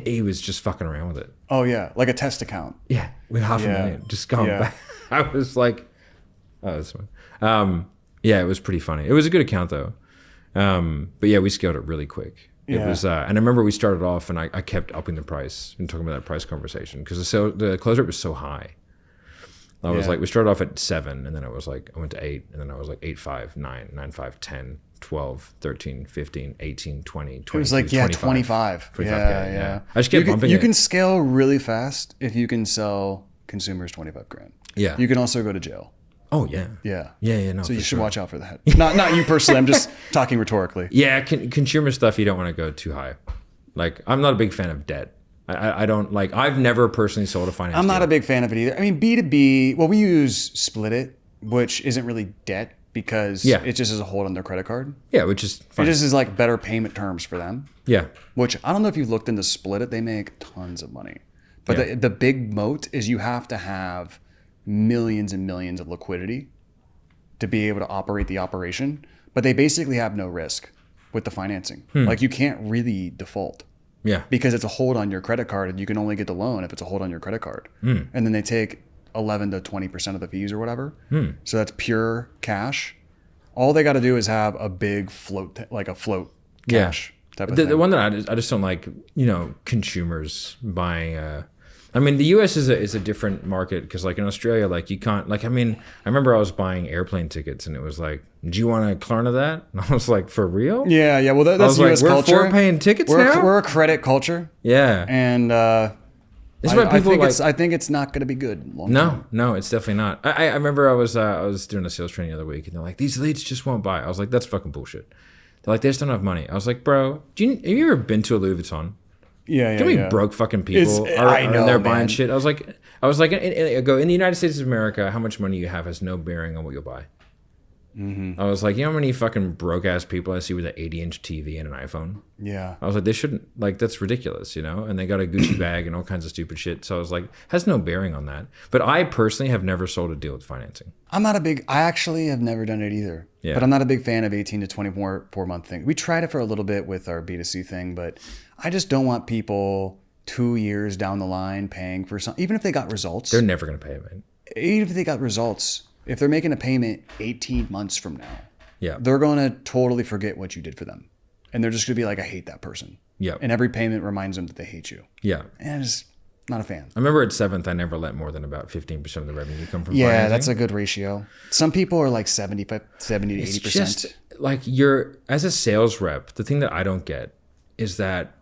He was just fucking around with it. Oh yeah, like a test account. Yeah, with $500,000 just going back. I was like, oh, that's fun. Yeah, it was pretty funny. It was a good account though. But yeah, we scaled it really quick. It was, and I remember we started off and I kept upping the price and talking about that price conversation because the close rate was so high. I was like, we started off at 7, and then I was like, I went to 8, and then I was like 8, 5, 9, 9, 5, 10, 12, 13, 15, 18, 20, 22, It was like 25. 25K, Yeah. I just kept bumping You it. can scale really fast if you can sell consumers 25 grand. Yeah. You can also go to jail. Oh, yeah. Yeah. Yeah, no, So you for should sure. watch out for that. Not you personally. I'm just talking rhetorically. Yeah, consumer stuff, you don't want to go too high. Like, I'm not a big fan of debt. I don't like, I've never personally sold a finance I'm not deal. a big fan of it either. I mean, B2B, well, we use Split It, which isn't really debt because it just is a hold on their credit card. Yeah, which is fine. It just is like better payment terms for them. Yeah. Which I don't know if you've looked into Split It. They make tons of money. But the big moat is you have to have millions and millions of liquidity to be able to operate the operation. But they basically have no risk with the financing. Like you can't really default. Yeah. Because it's a hold on your credit card and you can only get the loan if it's a hold on your credit card. And then they take 11 to 20% of the fees or whatever. So that's pure cash. All they got to do is have a big float, like a float cash type of thing. The one that I just don't like, consumers buying. I mean, the U.S. is a different market because, like in Australia, like you can't. Like, I mean, I remember I was buying airplane tickets and it was like, "Do you want to Klarna that?" And I was like, "For real?" Yeah. Well, I that's was U.S. like, culture. We're paying tickets we're, now. We're a credit culture. Yeah. And This is why people I think it's not going to be good long term. No, it's definitely not. I remember I was doing a sales training the other week, and they're like, "These leads just won't buy." I was like, "That's fucking bullshit." They're like, "They just don't have money." I was like, "Bro, have you ever been to a Louis Vuitton? Yeah. Do you know how many broke fucking people are in there buying shit?" I was like, I go, in the United States of America, how much money you have has no bearing on what you'll buy. I was like, you know how many fucking broke ass people I see with an 80-inch TV and an iPhone? Yeah. I was like, they shouldn't, like, that's ridiculous, and they got a Gucci bag and all kinds of stupid shit. So I was like, has no bearing on that. But I personally have never sold a deal with financing. I actually have never done it either. Yeah. But I'm not a big fan of 18 to 24 month thing. We tried it for a little bit with our B2C thing, but I just don't want people 2 years down the line paying for something, even if they got results. They're never going to pay it, man. Even if they got results, if they're making a payment 18 months from now, Yeah. they're going to totally forget what you did for them. And they're just going to be like, I hate that person. Yeah. And every payment reminds them that they hate you. Yeah. And I'm just not a fan. I remember at 7th, I never let more than about 15% of the revenue come from Yeah, financing. that's a good ratio. Some people are like 70 to 80%. It's just like as a sales rep, the thing that I don't get is that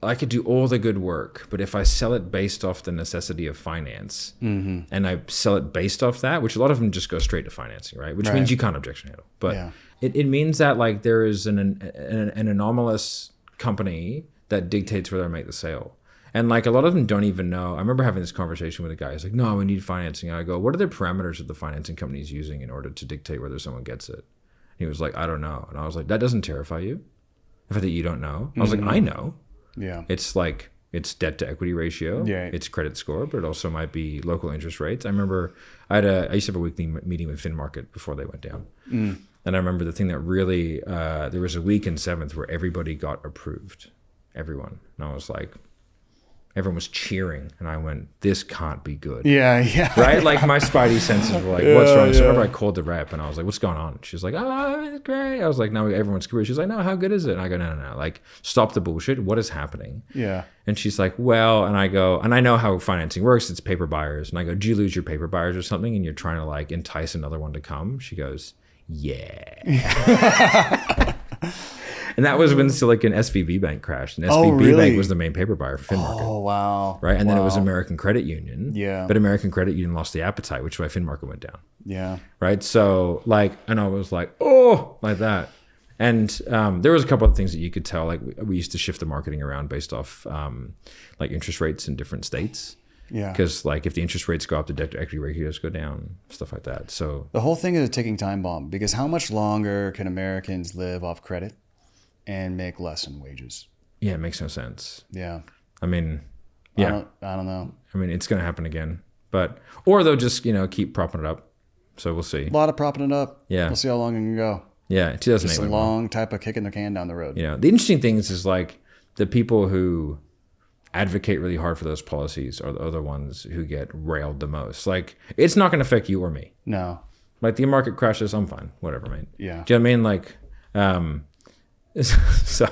I could do all the good work, but if I sell it based off the necessity of finance and I sell it based off that, which a lot of them just go straight to financing, right? Which means you can't objection handle. But it means that like there is an anomalous company that dictates whether I make the sale. And like a lot of them don't even know. I remember having this conversation with a guy. He's like, "No, we need financing." And I go, "What are the parameters that the financing company is using in order to dictate whether someone gets it?" He was like, "I don't know." And I was like, "That doesn't terrify you? The fact that you don't know?" I was like, "I know." Yeah. It's like it's debt to equity ratio. Yeah. It's credit score, but it also might be local interest rates. I remember I used to have a weekly meeting with FinMarket before they went down. And I remember the thing that really there was a week in 7th where everybody got approved, everyone. And I was like, everyone was cheering, and I went, "This can't be good." Yeah. Right? Like my spidey senses were like, "What's wrong?" So I remember I called the rep and I was like, "What's going on?" She was like, "Oh, it's great." I was like, "No, everyone's screwed." She's like, "No, how good is it?" And I go, No. Like, stop the bullshit. What is happening? Yeah. And she's like, "Well," and I go, and I know how financing works. It's paper buyers. And I go, "Do you lose your paper buyers or something? And you're trying to like entice another one to come?" She goes, "Yeah." And that was when Silicon SVB Bank crashed. And SVB Bank was the main paper buyer for FinMarket. Oh, wow. Right. And then it was American Credit Union. Yeah. But American Credit Union lost the appetite, which is why FinMarket went down. Yeah. Right. So like, and I was like, oh, like that. And there was a couple of things that you could tell. Like we used to shift the marketing around based off like interest rates in different states. Yeah. Because like if the interest rates go up, the debt to equity ratios go down, stuff like that. So the whole thing is a ticking time bomb because how much longer can Americans live off credit and make less in wages? Yeah, it makes no sense. Yeah. I mean, yeah. I don't know. I mean, it's going to happen again. Or they'll just, keep propping it up. So we'll see. A lot of propping it up. Yeah. We'll see how long it can go. Yeah, 2008. Just a long type of kicking the can down the road. The interesting thing is like the people who advocate really hard for those policies are the ones who get railed the most. Like, it's not going to affect you or me. No. Like, the market crashes, I'm fine. Whatever, mate. Yeah. Do you know what I mean? Like, so,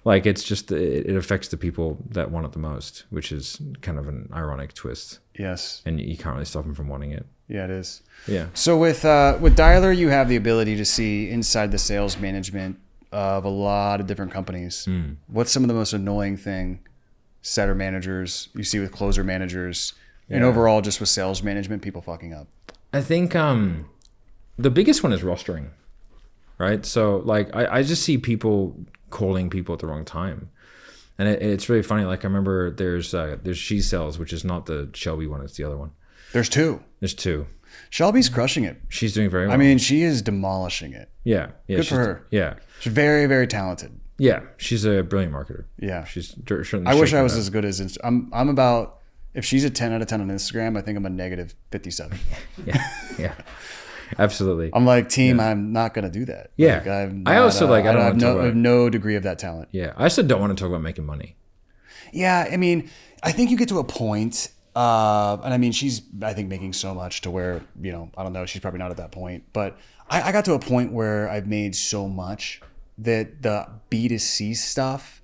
like, it's just, it affects the people that want it the most, which is kind of an ironic twist. Yes. And you can't really stop them from wanting it. Yeah, it is. Yeah. So with Dialer, you have the ability to see inside the sales management of a lot of different companies. What's some of the most annoying thing setter managers you see with closer managers and overall just with sales management, people fucking up? I think the biggest one is rostering, right? So like I just see people calling people at the wrong time. And it's really funny. Like I remember there's She Sells, which is not the Shelby one, it's the other one. There's two. Shelby's crushing it. She's doing very well. I mean, she is demolishing it. Yeah. Good for her. Yeah. She's very, very talented. Yeah. She's a brilliant marketer. Yeah. She's certainly. I wish I was as good as I'm about, if she's a 10 out of 10 on Instagram, I think I'm a negative 57. Yeah. Absolutely. I'm like, team, I'm not going to do that. Yeah. Like, I also like, I don't want to talk I about have no degree of that talent. Yeah. I also don't want to talk about making money. Yeah. I mean, I think you get to a point, and I mean, she's, I think, making so much to where, you know, I don't know, she's probably not at that point. But I got to a point where I've made so much that the B2C stuff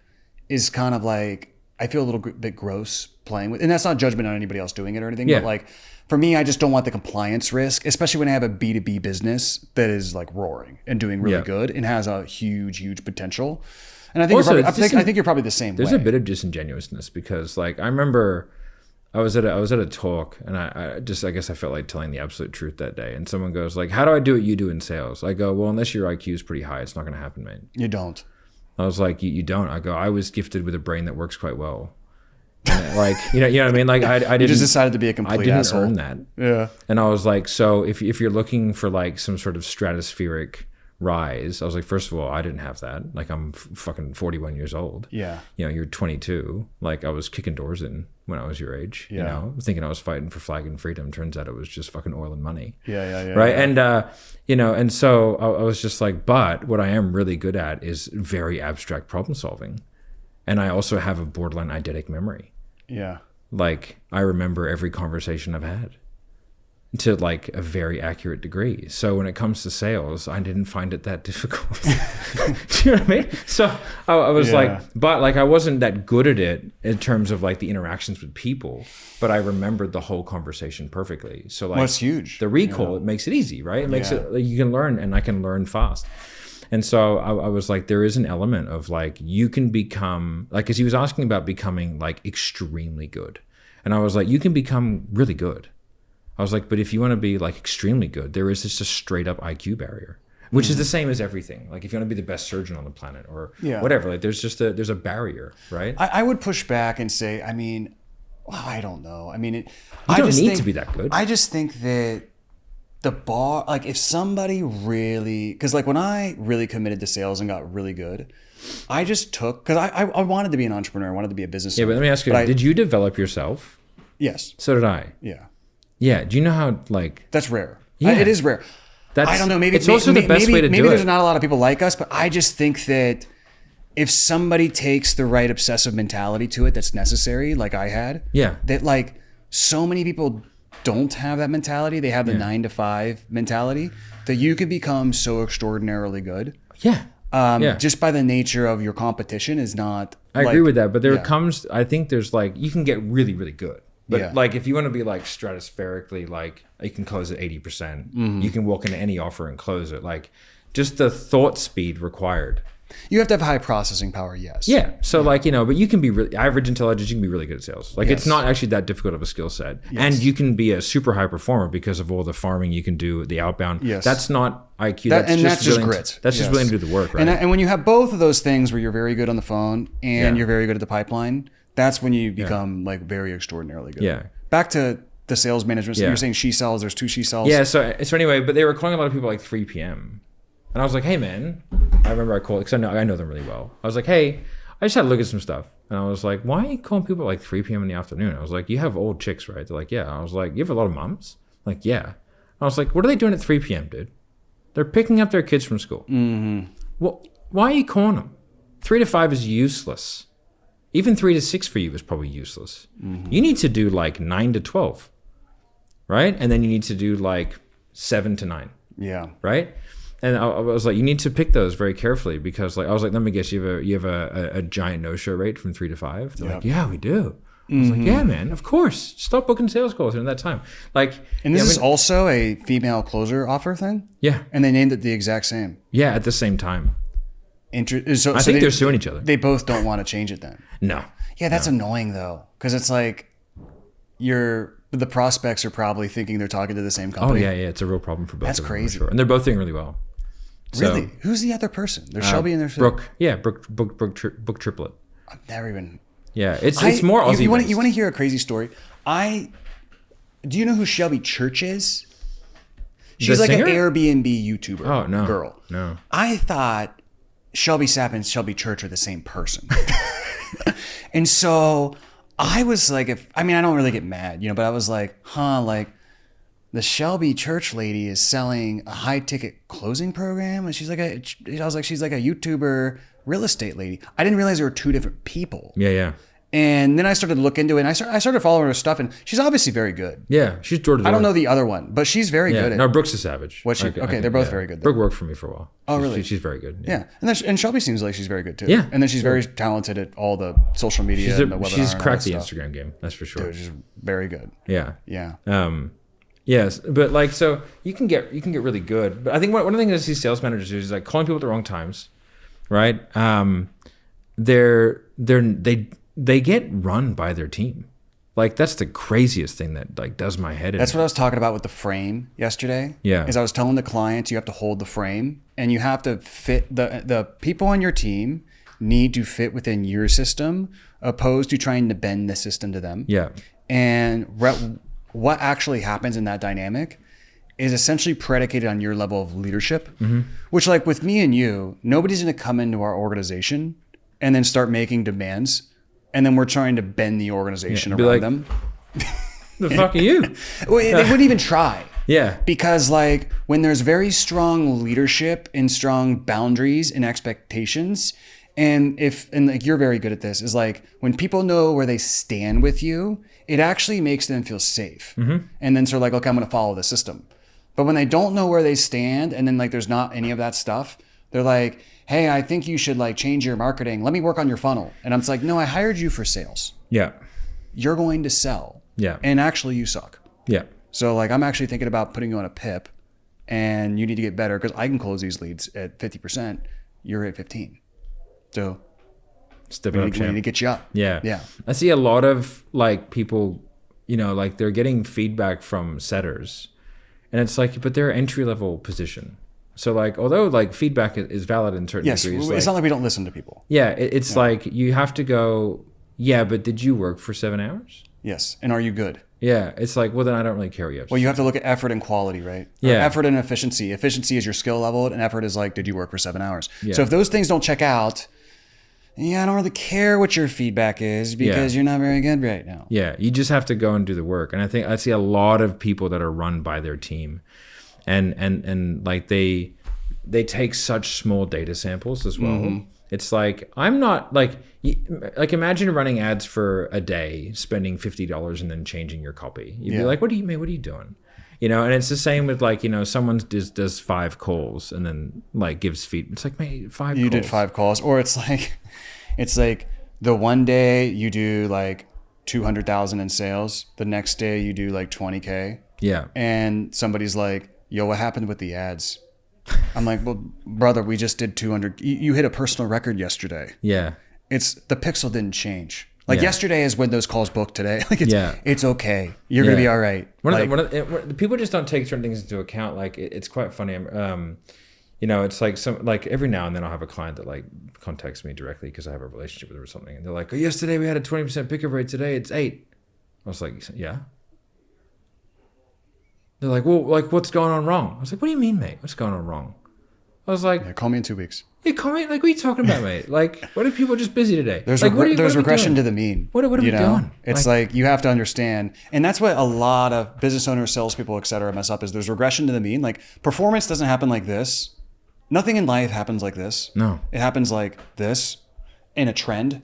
is kind of like, I feel a little bit gross playing with, and that's not judgment on anybody else doing it or anything, but like, for me, I just don't want the compliance risk, especially when I have a B2B business that is like roaring and doing really good and has a huge, huge potential. And I think Also, I think you're probably the same There's way. a bit of disingenuousness because like I remember I was at a talk and I guess I felt like telling the absolute truth that day. And someone goes like, how do I do what you do in sales? I go, well, unless your IQ is pretty high, it's not going to happen, mate. You don't. I was like, you don't. I go, I was gifted with a brain that works quite well. And like, you know what I mean? Like I didn't. You just decided to be a complete asshole. I didn't earn that. Yeah. And I was like, so if you're looking for like some sort of stratospheric rise, I was like, first of all, I didn't have that. Like I'm fucking 41 years old. Yeah. You know, you're 22. Like I was kicking doors in when I was your age. Yeah. You know, thinking I was fighting for flag and freedom. Turns out it was just fucking oil and money. Yeah. Right. Yeah. And you know, and so I was just like, but what I am really good at is very abstract problem solving, and I also have a borderline eidetic memory. Yeah. Like I remember every conversation I've had to like a very accurate degree. So when it comes to sales, I didn't find it that difficult. Do you know what I mean? So I was like, but like I wasn't that good at it in terms of like the interactions with people, but I remembered the whole conversation perfectly. So like that's huge. The recall, it makes it easy, right? It makes it, like, you can learn, and I can learn fast. And so I was like, there is an element of like, you can become, like, because he was asking about becoming like extremely good. And I was like, you can become really good. I was like, but if you want to be like extremely good, there is just a straight up IQ barrier, which is the same as everything. Like if you want to be the best surgeon on the planet or whatever, like there's a barrier, right? I would push back and say, I mean, well, I don't know. I mean, you don't need to be that good. I just think that the bar, like if somebody really, because like when I really committed to sales and got really good, I just took, because I wanted to be an entrepreneur, I wanted to be a business owner. But let me ask you, did you develop yourself? Yes. So did I. Yeah. Yeah. Do you know how like... That's rare. Yeah. It is rare. I don't know. Maybe it's also the best way to do it. Maybe there's not a lot of people like us, but I just think that if somebody takes the right obsessive mentality to it that's necessary, like I had, that like so many people don't have that mentality. They have the 9-to-5 mentality that you can become so extraordinarily good. Just by the nature of your competition is not. I agree with that, but there comes, I think there's like, you can get really, really good. But like, if you want to be like stratospherically, like you can close at 80%, you can walk into any offer and close it. Like just the thought speed required. You have to have high processing power, yes. Yeah. So like, you know, but you can be really average intelligence, you can be really good at sales. Like it's not actually that difficult of a skill set. And you can be a super high performer because of all the farming you can do, the outbound. That's not IQ. That's just grit. That's just willing to do the work, right? And when you have both of those things where you're very good on the phone and you're very good at the pipeline, that's when you become like very extraordinarily good. Yeah. Back to the sales management. So you're saying She Sells, there's 2 She Sells. Yeah. So anyway, but they were calling a lot of people like 3 p.m. And I was like, hey man, I remember I called, because I know them really well. I was like, hey, I just had to look at some stuff. And I was like, why are you calling people at like 3 p.m. in the afternoon? I was like, you have old chicks, right? They're like, yeah. I was like, you have a lot of moms? Like, yeah. I was like, what are they doing at 3 p.m., dude? They're picking up their kids from school. Well, why are you calling them? 3 to 5 is useless. Even 3 to 6 for you is probably useless. You need to do like 9 to 12, right? And then you need to do like 7 to 9. Yeah. Right? And I was like, you need to pick those very carefully because like, I was like, let me guess, you have a giant no-show rate from 3 to 5? They're like, yeah, we do. I was like, yeah, man, of course. Stop booking sales calls during that time. Like, And this is also a female closer offer thing? yeah, And they named it the exact same. yeah, at the same time. So I think they're suing each other. They both don't want to change it then. No. Yeah, that's annoying though. Because it's like the prospects are probably thinking they're talking to the same Oh company. yeah, it's a real problem for both. That's of them, for crazy. sure. And they're both doing really well. Really? Who's the other person? There's Shelby and there's Brooke. Yeah, Brooke Triplet. I've never even. Yeah, it's more Aussie. You want to hear a crazy story? Do you know who Shelby Church is? She's like singer? an Airbnb YouTuber. Oh no, girl. No. I thought Shelby Sapp and Shelby Church are the same person. And so I was like, I don't really get mad, but I was like, like the Shelby Church lady is selling a high ticket closing program. And she's like she's like a YouTuber real estate lady. I didn't realize there were two different people. Yeah. And then I started to look into it, and I started following her stuff, and she's obviously very good. Yeah, she's door to door. I don't know the other one, but she's very good at No, Brooks is savage. they're both very good, though. Brooke worked for me for a while. Oh, really? She's very good. Yeah. And Shelby seems like she's very good too. Yeah. And then she's very talented at all the social media and the webinar. She's and all cracked that the stuff. Instagram game. That's for sure. Dude, she's very good. Yeah. Yeah. Yes, but like, so you can get really good. But I think one of the things I see sales managers do is like calling people at the wrong times, right? They get run by their team. Like that's the craziest thing that like does my head in. That's what I was talking about with the frame yesterday. Yeah. Is I was telling the clients you have to hold the frame and you have to fit the people on your team need to fit within your system opposed to trying to bend the system to them. Yeah. And what actually happens in that dynamic is essentially predicated on your level of leadership, which like with me and you, nobody's going to come into our organization and then start making demands. And then we're trying to bend the organization around like, them. The fuck are you? Well, they wouldn't even try. Yeah. Because like when there's very strong leadership and strong boundaries and expectations, and like you're very good at this, is like when people know where they stand with you, it actually makes them feel safe. And then sort of like, okay, I'm going to follow the system. But when they don't know where they stand and then like there's not any of that stuff, they're like, hey, I think you should like change your marketing. Let me work on your funnel. And I'm just like, no, I hired you for sales. Yeah. You're going to sell. Yeah. And actually you suck. Yeah. So like I'm actually thinking about putting you on a PIP and you need to get better because I can close these leads at 50%. You're at 15. So Step it up, we need to get you up. Yeah. Yeah. I see a lot of like people, like they're getting feedback from setters and it's like, but they're entry level position. So like, although like feedback is valid in certain degrees. It's not like we don't listen to people. Yeah. It's like you have to go, yeah, but did you work for 7 hours? Yes. And are you good? Yeah. It's like, well, then I don't really care what you have to Well, you say. have to look at effort and quality, right? Yeah. Or effort and efficiency. Efficiency is your skill level and effort is like, did you work for 7 hours? Yeah. So if those things don't check out, I don't really care what your feedback is because you're not very good right now. Yeah, you just have to go and do the work. And I think I see a lot of people that are run by their team, and like they take such small data samples as well. It's like I'm not like imagine running ads for a day, spending $50 and then changing your copy. You'd be like, what are you doing? And it's the same with like, someone does 5 calls and then like gives feedback. It's like, mate, 5 calls. You did 5 calls, or it's like the one day you do like 200,000 in sales, the next day you do like 20K. Yeah. And somebody's like, yo, what happened with the ads? I'm like, well, brother, we just did 200. You hit a personal record yesterday. Yeah. It's the pixel didn't change. Like yesterday is when those calls booked today. Like it's okay. You're gonna be all right. People just don't take certain things into account. Like it's quite funny. It's like every now and then I'll have a client that like contacts me directly because I have a relationship with them or something, and they're like, oh, yesterday we had a 20% pickup rate. Today it's 8. I was like, yeah. They're like, well, like what's going on wrong? I was like, what do you mean, mate? What's going on wrong? I was like, call me in 2 weeks. Yeah, call me. Like, what are you talking about, mate? Like, what if people are just busy today? There's like, there's regression to the mean. What are we doing? It's like you have to understand, and that's what a lot of business owners, salespeople, et cetera, mess up is there's regression to the mean. Like performance doesn't happen like this. Nothing in life happens like this. No. It happens like this in a trend.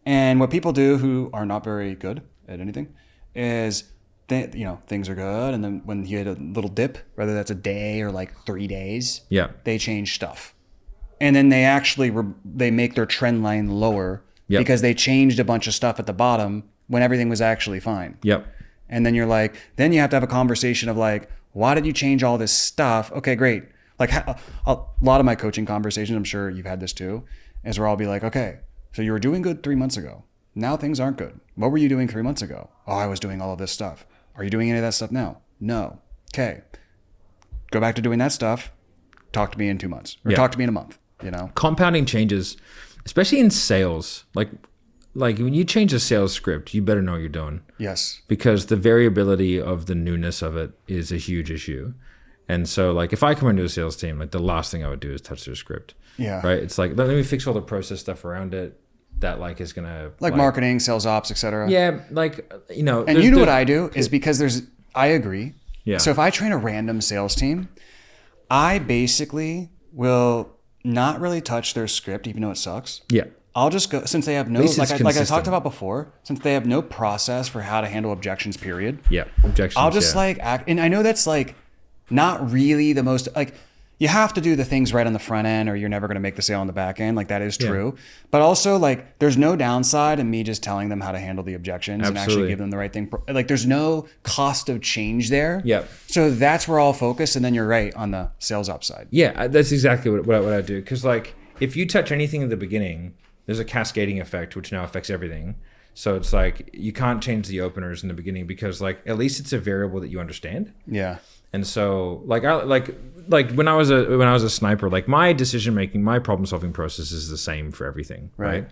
And what people do who are not very good at anything is things are good. And then when you hit a little dip, whether that's a day or like 3 days, they change stuff. And then they actually, they make their trend line lower because they changed a bunch of stuff at the bottom when everything was actually fine. Yep. And then you're like, then you have to have a conversation of like, why did you change all this stuff? Okay, great. Like a lot of my coaching conversations, I'm sure you've had this too, is where I'll be like, okay, so you were doing good 3 months ago. Now things aren't good. What were you doing 3 months ago? Oh, I was doing all of this stuff. Are you doing any of that stuff now? No. Okay. Go back to doing that stuff. Talk to me in 2 months or talk to me in a month, you know? Compounding changes, especially in sales. Like when you change a sales script, you better know what you're doing. Yes. Because the variability of the newness of it is a huge issue. And so like if I come into a sales team, like the last thing I would do is touch their script. Yeah. Right. It's like, let me fix all the process stuff around it that like is going to like marketing, sales ops, etc. Yeah. Like, you know, and you know what I do is because I agree. Yeah. So if I train a random sales team, I basically will not really touch their script, even though it sucks. Yeah. I'll just go, since they have no, like I talked about before, since they have no process for how to handle objections, period. Yeah. Objections. I'll just like act, and I know that's like not really the most, like you have to do the things right on the front end or you're never going to make the sale on the back end. Like that is true. But also like there's no downside in me just telling them how to handle the objections and actually give them the right thing. Like there's no cost of change there. Yep. So that's where I'll focus. And then you're right on the sales upside. Yeah. That's exactly what I do. Cause like if you touch anything at the beginning, there's a cascading effect, which now affects everything. So it's like you can't change the openers in the beginning because like at least it's a variable that you understand. Yeah. And so like when I was a sniper, like my decision making, my problem solving process is the same for everything, right?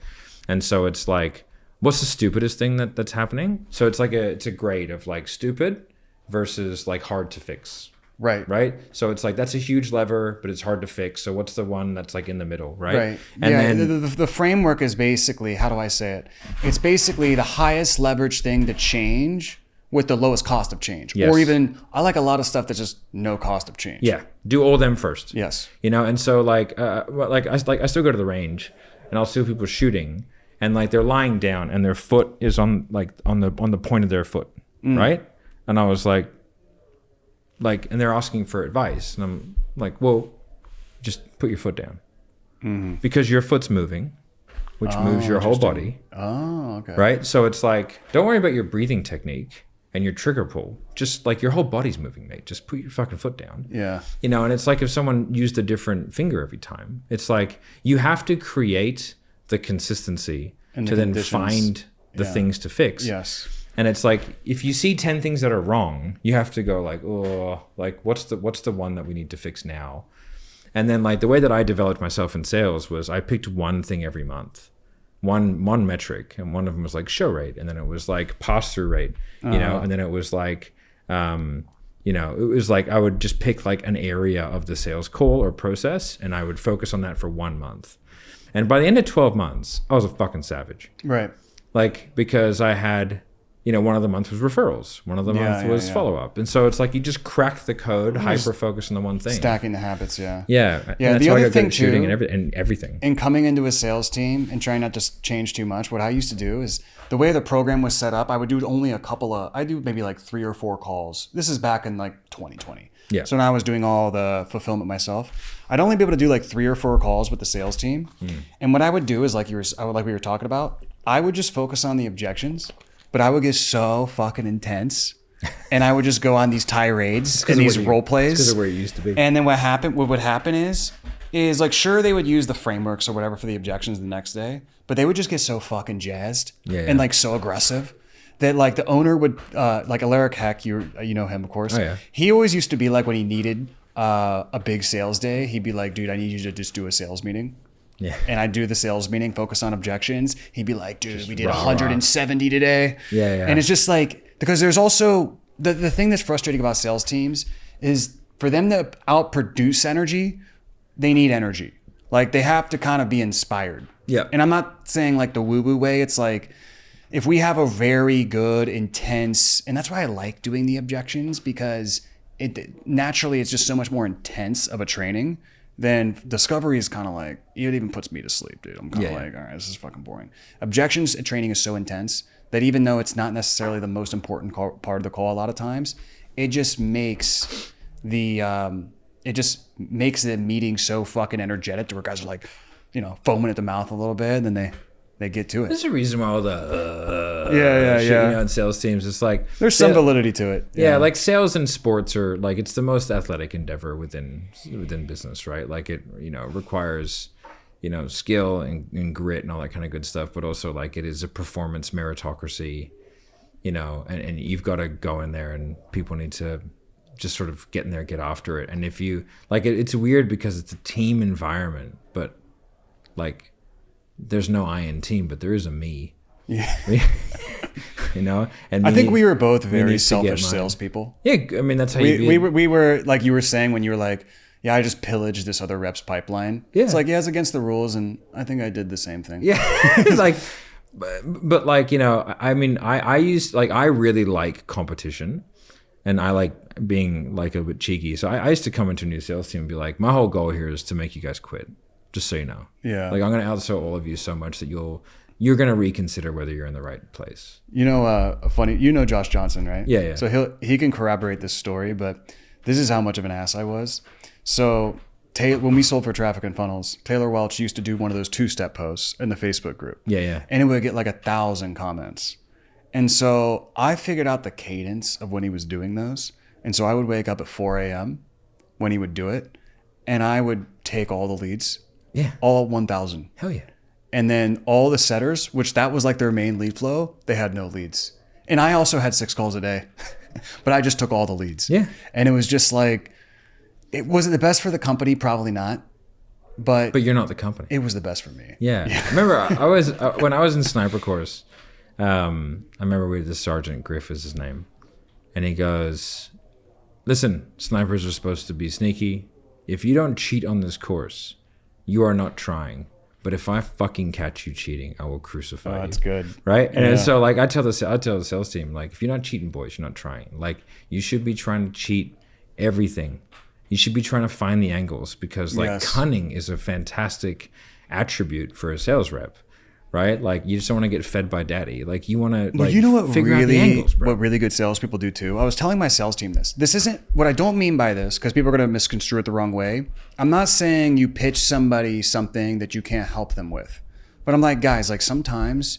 And so it's like, what's the stupidest thing that's happening? So it's like it's a grade of like stupid versus like hard to fix. Right. So it's like that's a huge lever, but it's hard to fix. So what's the one that's like in the middle, right? Right. And yeah. then The framework is basically, how do I say it? It's basically the highest leverage thing to change with the lowest cost of change. Yes. Or even, I like a lot of stuff that's just no cost of change. Yeah. Do all them first. Yes. You know, and so I still go to the range and I'll see people shooting and like they're lying down and their foot is on the point of their foot, right? And I was like, and they're asking for advice. And I'm like, well, just put your foot down. Because your foot's moving, which moves your whole body. Oh, okay. Right? So it's like, don't worry about your breathing technique and your trigger pull. Just like your whole body's moving, mate. Just put your fucking foot down. Yeah. You know, and it's like if someone used a different finger every time. It's like you have to create the consistency to then find the things to fix. Yes. And it's like if you see 10 things that are wrong, you have to go like, oh, like what's the one that we need to fix now? And then like the way that I developed myself in sales was I picked one thing every month, one metric, and one of them was like show rate, and then it was like pass through rate, you know, and then it was like, you know, it was like I would just pick like an area of the sales call or process, and I would focus on that for 1 month. And by the end of 12 months, I was a fucking savage. Right. Like because I had, you know, one of the months was referrals. One of the month was follow-up. And so it's like you just crack the code, hyper-focus on the one thing. Stacking the habits, yeah. Yeah. Yeah, the other thing too, shooting and everything. And coming into a sales team and trying not to change too much, what I used to do is the way the program was set up, I would do only I do maybe like 3 or 4 calls. This is back in like 2020. Yeah. So when I was doing all the fulfillment myself, I'd only be able to do like 3 or 4 calls with the sales team. And what I would do is like we were talking about, I would just focus on the objections. But I would get so fucking intense, and I would just go on these tirades and these role plays. Because of where it used to be. And then what would happen is like, sure, they would use the frameworks or whatever for the objections the next day, but they would just get so fucking jazzed and like so aggressive that like the owner would, like Alaric Heck, you know him, of course. Oh, yeah. He always used to be like when he needed a big sales day, he'd be like, dude, I need you to just do a sales meeting. Yeah. And I'd do the sales meeting, focus on objections. He'd be like, dude, we did 170 today. Yeah. And it's just like, because there's also, the thing that's frustrating about sales teams is for them to outproduce energy, they need energy. Like they have to kind of be inspired. Yeah. And I'm not saying like the woo-woo way. It's like, if we have a very good, intense, and that's why I like doing the objections, because naturally it's just so much more intense of a training. Then discovery is kind of like, it even puts me to sleep, dude. I'm kind of like, all right, this is fucking boring. Objections training is so intense that even though it's not necessarily the most important part of the call a lot of times, it just makes the meeting so fucking energetic to where guys are like, you know, foaming at the mouth a little bit. And then they get to it. There's a reason why all the yeah. on sales teams. It's like There's some validity to it. Yeah, like sales and sports are like it's the most athletic endeavor within business, right? Like it requires skill and grit and all that kind of good stuff, but also like it is a performance meritocracy, and you've got to go in there and people need to just sort of get in there, get after it. And if you like it's weird because it's a team environment, but like there's no I in team, but there is a me. Yeah. And I think we were both very selfish salespeople. Yeah, I mean that's how we were like you were saying when you were like, yeah, I just pillaged this other rep's pipeline. Yeah. It's like, yeah, it's against the rules, and I think I did the same thing. Yeah, it's like, but like I mean, I really like competition, and I like being like a bit cheeky. So I used to come into a new sales team and be like, my whole goal here is to make you guys quit, just so you know. Yeah. Like I'm gonna outsell all of you so much that you're gonna reconsider whether you're in the right place. Funny, Josh Johnson, right? Yeah. So he can corroborate this story, but this is how much of an ass I was. So when we sold for Traffic and Funnels, Taylor Welch used to do one of those 2-step posts in the Facebook group. Yeah. And it would get like 1,000 comments. And so I figured out the cadence of when he was doing those. And so I would wake up at 4 a.m. when he would do it, and I would take all the leads. Yeah. All 1,000. Hell yeah. And then all the setters, which that was like their main lead flow, they had no leads. And I also had 6 calls a day, but I just took all the leads. Yeah. And it was just like, was it the best for the company? Probably not. But you're not the company. It was the best for me. Yeah. I remember I was when I was in sniper course, I remember we had this sergeant, Griff is his name. And he goes, listen, snipers are supposed to be sneaky. If you don't cheat on this course, you are not trying. But if I fucking catch you cheating, I will crucify you. That's good. Right? And so like I tell the sales team, like, if you're not cheating, boys, you're not trying. Like you should be trying to cheat everything. You should be trying to find the angles, because like cunning is a fantastic attribute for a sales rep, right? Like you just don't want to get fed by daddy. Like you want to figure out the angles, bro. What really good salespeople do too. I was telling my sales team this. This isn't what I don't mean by this, because people are going to misconstrue it the wrong way. I'm not saying you pitch somebody something that you can't help them with, but I'm like, guys, like sometimes,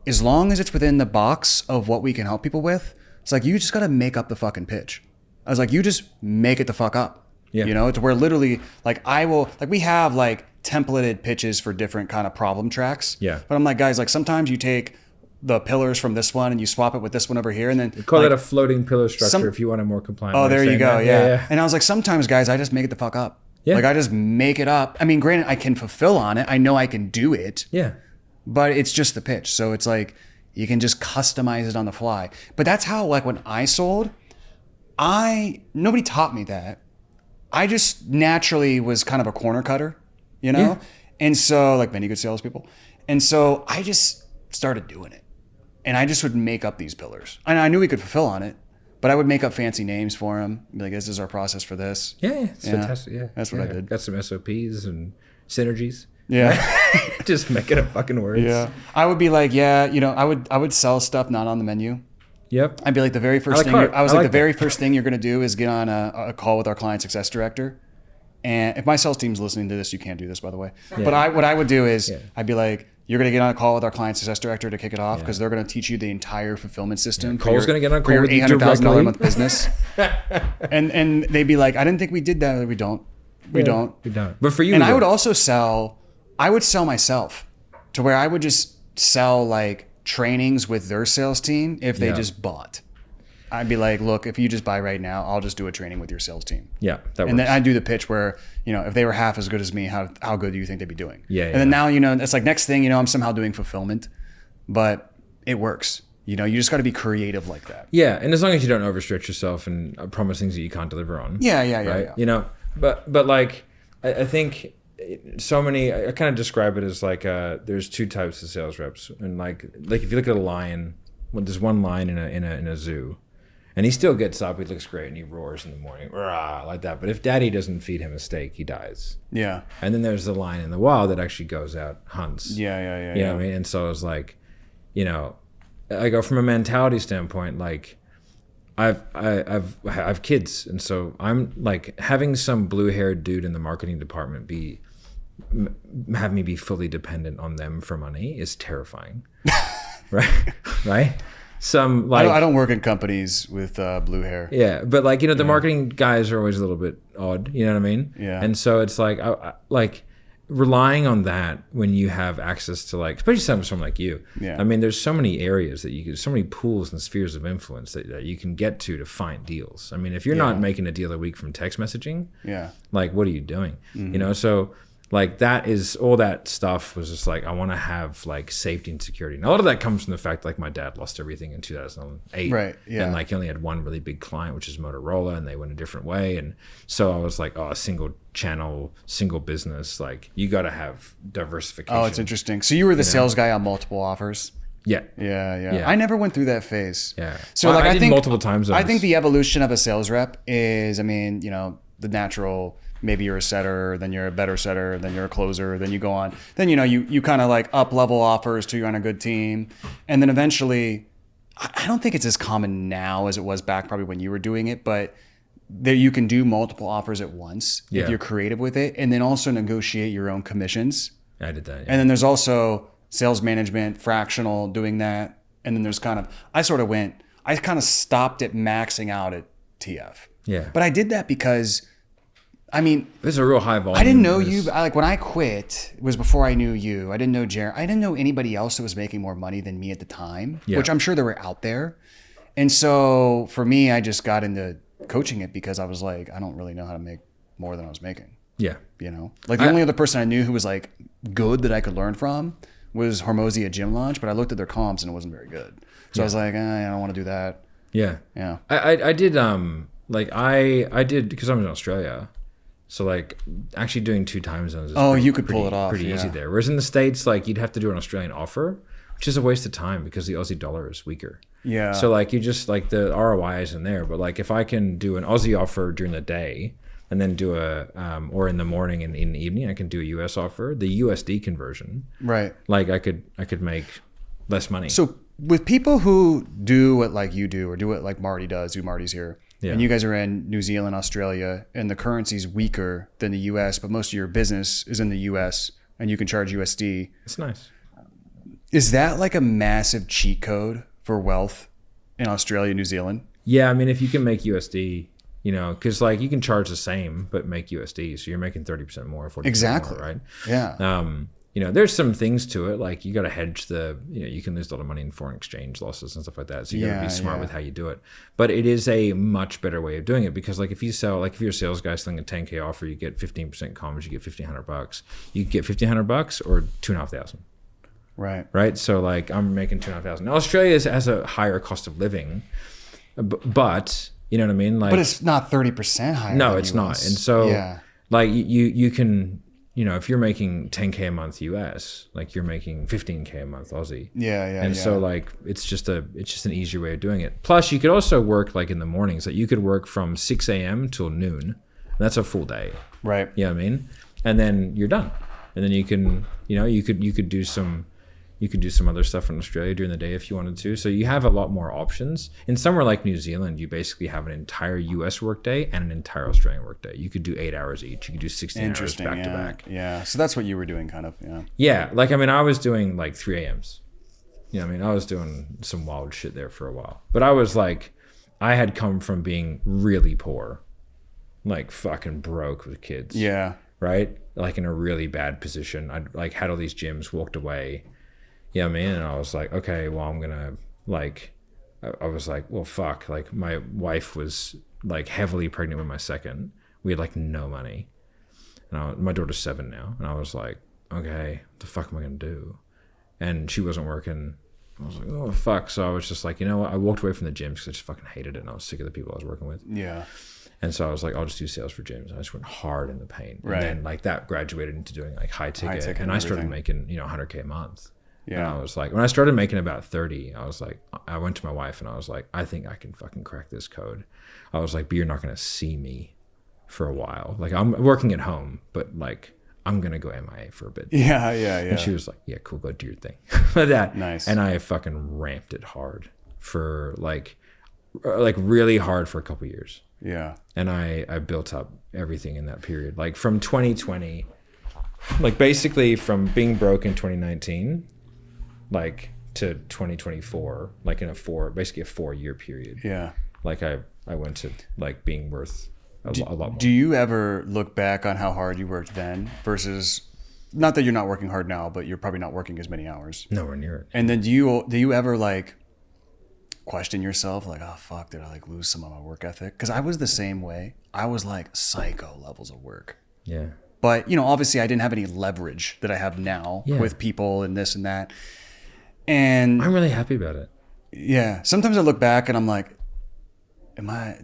as long as it's within the box of what we can help people with, it's like you just got to make up the fucking pitch. I was like, you just make it the fuck up. Yeah. It's where literally like we have like templated pitches for different kind of problem tracks. Yeah. But I'm like, guys, like sometimes you take the pillars from this one and you swap it with this one over here, and then we call it a floating pillar structure if you want a more compliant. Oh, there you go. Yeah. And I was like, sometimes guys, I just make it the fuck up. Yeah. Like I just make it up. I mean, granted, I can fulfill on it. I know I can do it. Yeah. But it's just the pitch. So it's like you can just customize it on the fly. But that's how like when I sold, nobody taught me that. I just naturally was kind of a corner cutter, Yeah. And so like many good salespeople. And so I just started doing it. And I just would make up these pillars. And I knew we could fulfill on it, but I would make up fancy names for them. Be like, this is our process for this. Yeah, it's fantastic. Yeah. That's what I did. Got some SOPs and synergies. Yeah. Just making up fucking words. Yeah. I would be like, I would sell stuff not on the menu. Yep. I'd be like, the very first thing the first thing you're going to do is get on a call with our client success director. And if my sales team's listening to this, you can't do this, by the way. Yeah. But what I would do is I'd be like, you're going to get on a call with our client success director to kick it off, because they're going to teach you the entire fulfillment system. Yeah. Cole's going to get on a call with you $800,000 a month business. and they'd be like, I didn't think we did that. We don't. We don't. But for you, and I would also sell myself to where I would just sell like trainings with their sales team if they just bought. I'd be like, look, if you just buy right now, I'll just do a training with your sales team. Yeah, that works. And then I'd do the pitch where, if they were half as good as me, how good do you think they'd be doing? Yeah. And then now, it's like next thing, I'm somehow doing fulfillment, but it works. You just got to be creative like that. Yeah, and as long as you don't overstretch yourself and promise things that you can't deliver on. Yeah. But like, I think so many, I kind of describe it as like there's two types of sales reps, and like if you look at a lion, there's one lion in a zoo, and he still gets up, he looks great, and he roars in the morning, rah, like that. But if daddy doesn't feed him a steak, he dies. Yeah. And then there's the lion in the wild that actually goes out, hunts. Yeah. You know what I mean? And so it's like, I go from a mentality standpoint, like I've kids, and so I'm like having some blue-haired dude in the marketing department be have me be fully dependent on them for money is terrifying. right? Some like I don't work in companies with blue hair. Yeah, but like, you know, the marketing guys are always a little bit odd. You know what I mean? Yeah. And so it's like, like relying on that when you have access to like, especially someone like you. Yeah. I mean, there's so many areas that you can, so many pools and spheres of influence that you can get to find deals. I mean, if you're not making a deal a week from text messaging, like, what are you doing? You know, so like that is all that stuff was just like, I want to have like safety and security. And a lot of that comes from the fact like my dad lost everything in 2008. Right. Yeah. And like he only had one really big client, which is Motorola, and they went a different way. And so I was like, oh, a single channel, single business, like you got to have diversification. Oh, it's interesting. So you were the sales guy on multiple offers? Yeah. Yeah. I never went through that phase. Yeah. So well, like I did multiple time zones. I think the evolution of a sales rep is, I mean, you know, the natural, maybe you're a setter, then you're a better setter, then you're a closer, then you go on. Then, you know, you kind of like up level offers till you're on a good team. And then eventually, I don't think it's as common now as it was back probably when you were doing it, but there you can do multiple offers at once if you're creative with it, and then also negotiate your own commissions. I did that. Yeah. And then there's also sales management, fractional, doing that. And then there's kind of, I kind of stopped at maxing out at TF. Yeah. But I did that because, I mean, there's a real high volume. I didn't know you. Like when I quit, it was before I knew you. I didn't know Jared. I didn't know anybody else that was making more money than me at the time, which I'm sure they were out there. And so for me, I just got into coaching it because I was like, I don't really know how to make more than I was making. Yeah. You know, like the only other person I knew who was like good that I could learn from was Hormozy at Gym Launch, but I looked at their comps and it wasn't very good. So I was like, I don't want to do that. Yeah. Yeah. I did, like I did, because I'm in Australia. So like actually doing 2 time zones is you could pull it off. Pretty easy there. Whereas in the States, like you'd have to do an Australian offer, which is a waste of time because the Aussie dollar is weaker. Yeah. So like you just like the ROI isn't there. But like if I can do an Aussie offer during the day and then do a or in the morning and in the evening, I can do a US offer, the USD conversion. Right. Like I could make less money. So with people who do what like you do or do what like Marty does, who Marty's here, and you guys are in New Zealand, Australia, and the currency's weaker than the US, but most of your business is in the US and you can charge USD. It's nice. Is that like a massive cheat code for wealth in Australia, New Zealand? Yeah, I mean, if you can make USD, you know, because like you can charge the same but make USD, so you're making 30% more, 40% more, right? Yeah. You know, there's some things to it, like you got to hedge you can lose a lot of money in foreign exchange losses and stuff like that. So you got to be smart with how you do it. But it is a much better way of doing it because, like, if you're a sales guy selling a 10K offer, you get 15% comms, you get $1,500. You get $1,500 or $2,500. Right. So like I'm making $2,500. Now Australia has a higher cost of living, but you know what I mean. Like, but it's not 30% higher. No, it's not. And so like you can. You know, if you're making 10K a month US, like you're making 15K a month Aussie. Yeah. So like it's just an easier way of doing it. Plus you could also work like in the mornings. Like you could work from 6 a.m. till noon. And that's a full day. Right. You know what I mean? And then you're done. And then you can, you know, you could do some other stuff in Australia during the day if you wanted to. So you have a lot more options. In somewhere like New Zealand, you basically have an entire US workday and an entire Australian workday. You could do 8 hours each. You could do 16 hours back to back. Yeah. So that's what you were doing kind of. Yeah. Yeah. Like, I mean, I was doing like 3 a.m.s. You know what I mean? I was doing some wild shit there for a while. But I was like, I had come from being really poor, like fucking broke with kids. Yeah. Right? Like in a really bad position. I like had all these gyms, walked away. You know what I mean? And I was like, okay, well, I'm going to like, I was like, well, fuck. Like my wife was like heavily pregnant with my second. We had like no money. And my daughter's 7 now. And I was like, okay, what the fuck am I going to do? And she wasn't working. I was like, oh, fuck. So I was just like, you know what? I walked away from the gyms because I just fucking hated it. And I was sick of the people I was working with. Yeah. And so I was like, I'll just do sales for gyms. I just went hard in the paint. Right. And then like that graduated into doing like high ticket and I started making, you know, 100K a month. Yeah. And I was like, when I started making about 30, I was like, I went to my wife and I was like, I think I can fucking crack this code. I was like, but you're not going to see me for a while. Like I'm working at home, but like I'm going to go MIA for a bit. Yeah. And she was like, yeah, cool, go do your thing. Like that. Nice. And I fucking ramped it hard for like really hard for a couple of years. Yeah. And I built up everything in that period. Like from 2020 Like basically from being broke in 2019, like to 2024, like in basically a 4-year period. Yeah. Like I went to like being worth a lot more. Do you ever look back on how hard you worked then versus, not that you're not working hard now, but you're probably not working as many hours? Nowhere near it. And then do you ever like question yourself like, oh fuck, did I like lose some of my work ethic? Because I was the same way. I was like psycho levels of work. Yeah. But obviously I didn't have any leverage that I have now with people and this and that. And I'm really happy about it. Yeah. Sometimes I look back and I'm like, am I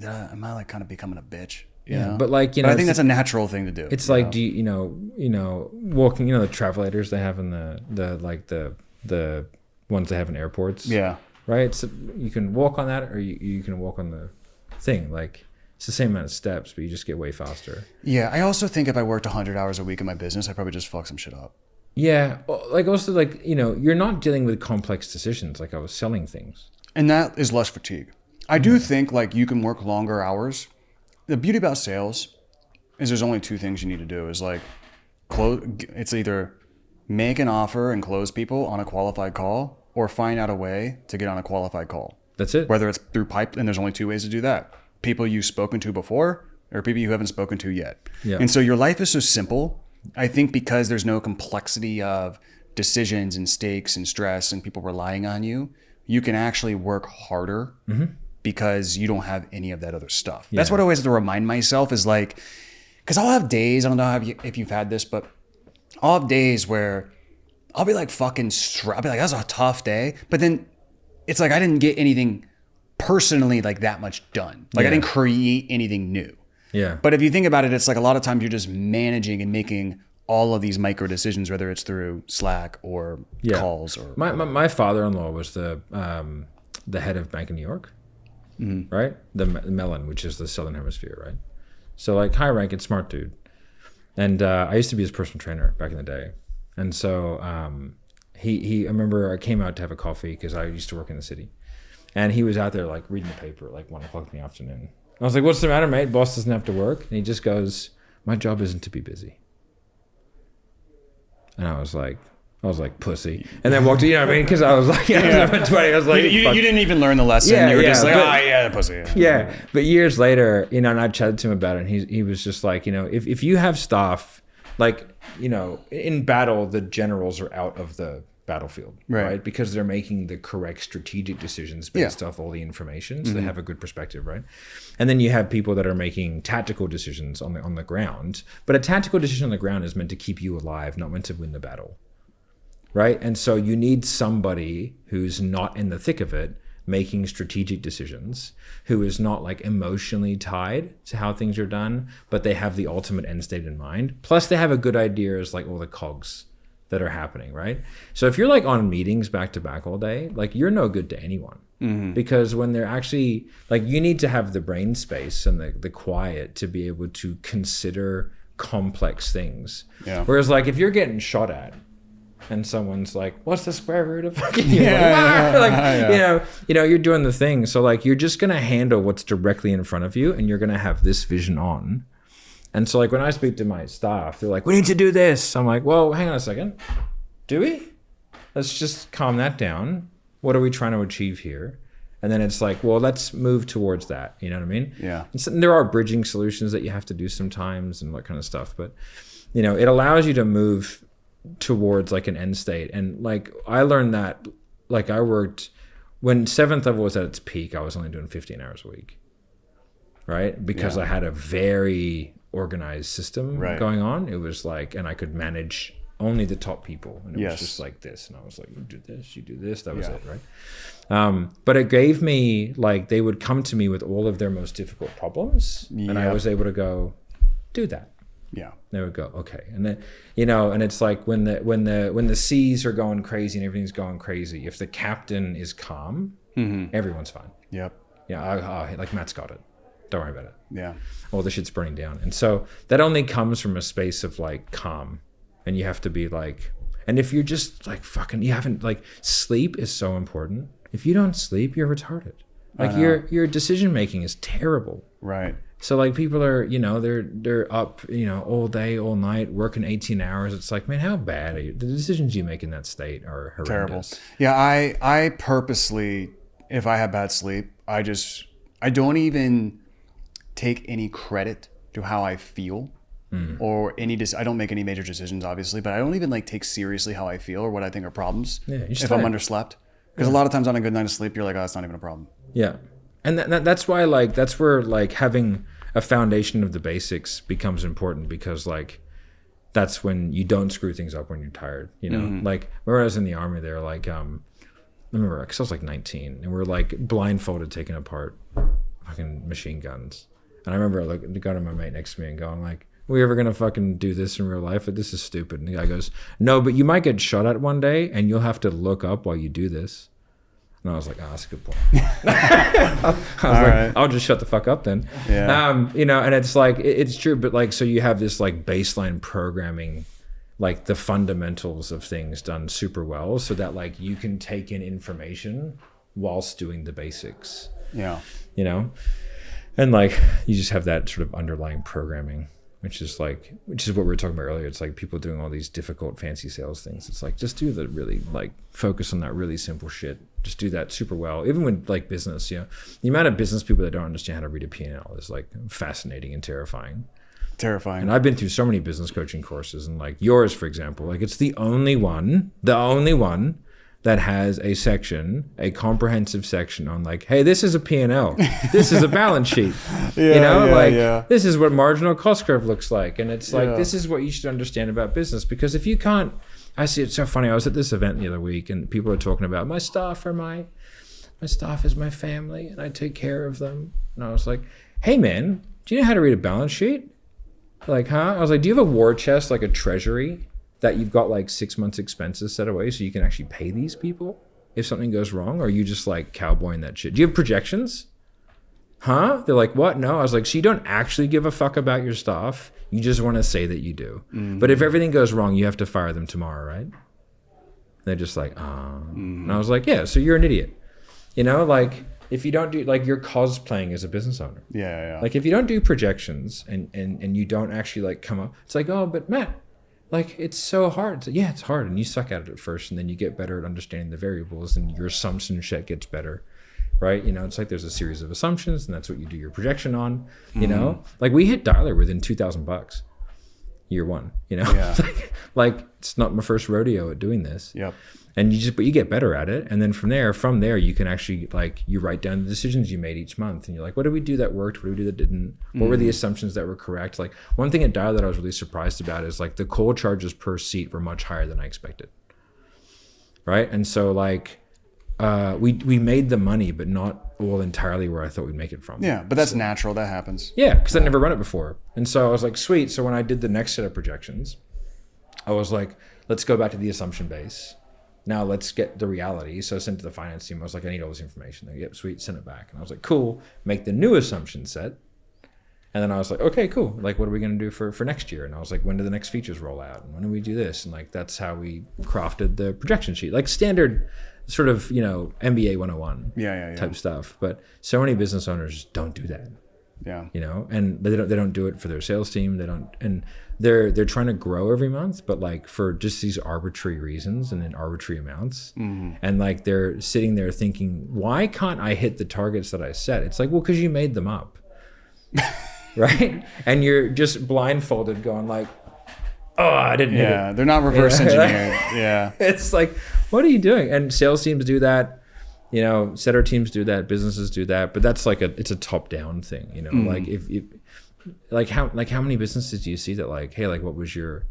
like kind of becoming a bitch? You know? But like, but I think that's a natural thing to do. It's like, do you walking, the travelators they have in the ones they have in airports. Yeah. Right. So you can walk on that, or you can walk on the thing. Like it's the same amount of steps, but you just get way faster. Yeah. I also think if I worked 100 hours a week in my business, I'd probably just fuck some shit up. Yeah. Like also like, you're not dealing with complex decisions. Like I was selling things. And that is less fatigue. I do think like you can work longer hours. The beauty about sales is there's only 2 things you need to do is like it's either make an offer and close people on a qualified call or find out a way to get on a qualified call. That's it. Whether it's through pipe, and there's only 2 ways to do that. People you've spoken to before or people you haven't spoken to yet. Yeah. And so your life is so simple. I think because there's no complexity of decisions and stakes and stress and people relying on you, you can actually work harder because you don't have any of that other stuff. Yeah. That's what I always have to remind myself is like, because I'll have days, I don't know if you've had this, but I'll have days where I'll be like fucking I'll be like, that's a tough day. But then it's like I didn't get anything personally like that much done. Like I didn't create anything new. Yeah. But if you think about it, it's like a lot of times you're just managing and making all of these micro decisions, whether it's through Slack or calls or my father-in-law was the head of Bank of New York, right? The Mellon, which is the Southern Hemisphere, right? So like high ranking, smart dude. And I used to be his personal trainer back in the day. And so I remember I came out to have a coffee because I used to work in the city. And he was out there like reading the paper at like 1 o'clock in the afternoon. I was like, what's the matter, mate? Boss doesn't have to work. And he just goes, my job isn't to be busy. And I was like, pussy. And then walked, you know what I mean? Because I was like, I was 20. I was like, you didn't even learn the lesson. You were just like, pussy. Yeah. But years later, and I chatted to him about it. And he was just like, if you have staff, like, in battle, the generals are out of the battlefield, right? Because they're making the correct strategic decisions based off all the information. So they have a good perspective, right? And then you have people that are making tactical decisions on the ground. But a tactical decision on the ground is meant to keep you alive, not meant to win the battle, right? And so you need somebody who's not in the thick of it, making strategic decisions, who is not like emotionally tied to how things are done, but they have the ultimate end state in mind. Plus they have a good idea as like all the cogs that are happening, right? So if you're like on meetings back to back all day, like you're no good to anyone. Because when they're actually like, you need to have the brain space and the quiet to be able to consider complex things. Yeah. Whereas like if you're getting shot at and someone's like, what's the square root of fucking you're doing the thing. So like you're just gonna handle what's directly in front of you and you're gonna have this vision on. And so like when I speak to my staff, they're like, we need to do this. I'm like, well, hang on a second. Do we? Let's just calm that down. What are we trying to achieve here? And then it's like, well, let's move towards that. You know what I mean? Yeah. And so there are bridging solutions that you have to do sometimes and that kind of stuff. But, it allows you to move towards like an end state. And like, I learned that like I worked, when 7th level was at its peak, I was only doing 15 hours a week. Right? Because I had a very organized system going on. It was like, and I could manage only the top people, and it was just like this, and I was like, you do this, that was it, right? But it gave me like, they would come to me with all of their most difficult problems, and I was able to go do that. They would go, okay. And then and it's like when the seas are going crazy and everything's going crazy, if the captain is calm, everyone's fine. Like Matt's got it, don't worry about it. All the shit's burning down. And so that only comes from a space of like calm. And you have to be like, and if you're just like fucking, you haven't like, sleep is so important. If you don't sleep, you're retarded. Like your decision making is terrible. Right. So like people are, they're up, all day, all night, working 18 hours. It's like, man, how bad are you? The decisions you make in that state are horrendous. Terrible. Yeah, I purposely, if I have bad sleep, I don't even take any credit to how I feel or I don't make any major decisions, obviously, but I don't even like take seriously how I feel or what I think are problems if I'm underslept. Because a lot of times on a good night of sleep, you're like, oh, that's not even a problem. Yeah. And that's why, like, that's where, like, having a foundation of the basics becomes important, because, like, that's when you don't screw things up when you're tired, Like, remember I was in the Army there, like, I remember, because I was, like, 19, and we're, like, blindfolded taking apart fucking machine guns. And I remember looking at my mate next to me and going, like, are we ever going to fucking do this in real life? This is stupid. And the guy goes, no, but you might get shot at one day, and you'll have to look up while you do this. And I was like, oh, that's a good point. I'll just shut the fuck up then. Yeah. And it's like, it's true. But like, so you have this like baseline programming, like the fundamentals of things done super well, so that like you can take in information whilst doing the basics. Yeah. And like, you just have that sort of underlying programming, which is what we were talking about earlier. It's like people doing all these difficult, fancy sales things. It's like, just do the really, like, focus on that really simple shit. Just do that super well. Even when, like, business, the amount of business people that don't understand how to read a P&L is, like, fascinating and terrifying. And I've been through so many business coaching courses, and, like, yours, for example, like, it's the only one that has a comprehensive section on, like, hey, this is a P&L. This is a balance sheet. This is what marginal cost curve looks like. And it's like, this is what you should understand about business. Because if you can't, I see it's so funny. I was at this event the other week, and people are talking about my staff is my family, and I take care of them. And I was like, hey man, do you know how to read a balance sheet? Like, huh? I was like, do you have a war chest, like a treasury, that you've got like 6 months expenses set away so you can actually pay these people if something goes wrong? Or are you just like cowboying that shit? Do you have projections? Huh? They're like, what? No. I was like, so you don't actually give a fuck about your staff. You just want to say that you do. Mm-hmm. But if everything goes wrong, you have to fire them tomorrow, right? They're just like, And I was like, yeah, so you're an idiot. Like, if you don't do, like, you're cosplaying as a business owner. Yeah. Like, if you don't do projections and you don't actually like come up, it's like, oh, but Matt, like, it's so hard. Yeah, it's hard, and you suck at it at first, and then you get better at understanding the variables, and your assumption set gets better, right? It's like there's a series of assumptions, and that's what you do your projection on. Like, we hit Dialer within $2,000 year one. Yeah. like it's not my first rodeo at doing this. Yep. And you get better at it, and then from there you can actually, like, you write down the decisions you made each month, and you're like, what did we do that worked? What did we do that didn't? What were the assumptions that were correct? Like, one thing at Dial that I was really surprised about is, like, the call charges per seat were much higher than I expected. Right? And so, like, we made the money, but not all entirely where I thought we'd make it from. Yeah, but that's natural. That happens. Yeah, because I'd never run it before. And so I was like, sweet. So when I did the next set of projections, I was like, let's go back to the assumption base. Now let's get the reality. So I sent it to the finance team. I was like, I need all this information. They yep, sweet, send it back. And I was like, cool, make the new assumption set. And then I was like, okay, cool. Like, what are we going to do for next year? And I was like, when do the next features roll out? And when do we do this? And like, that's how we crafted the projection sheet, like standard sort of, MBA 101 type stuff. But so many business owners don't do that. Yeah. And they don't do it for their sales team. They don't, and they're trying to grow every month, but like for just these arbitrary reasons and in arbitrary amounts. Mm-hmm. And like, they're sitting there thinking, why can't I hit the targets that I set? It's like, well, because you made them up. Right? And you're just blindfolded going like, oh, I didn't hit it. Yeah, they're not reverse engineered. Yeah. It's like, what are you doing? And sales teams do that. Setter teams do that, businesses do that, but that's like it's a top down thing, like if how many businesses do you see that like, hey, like what was your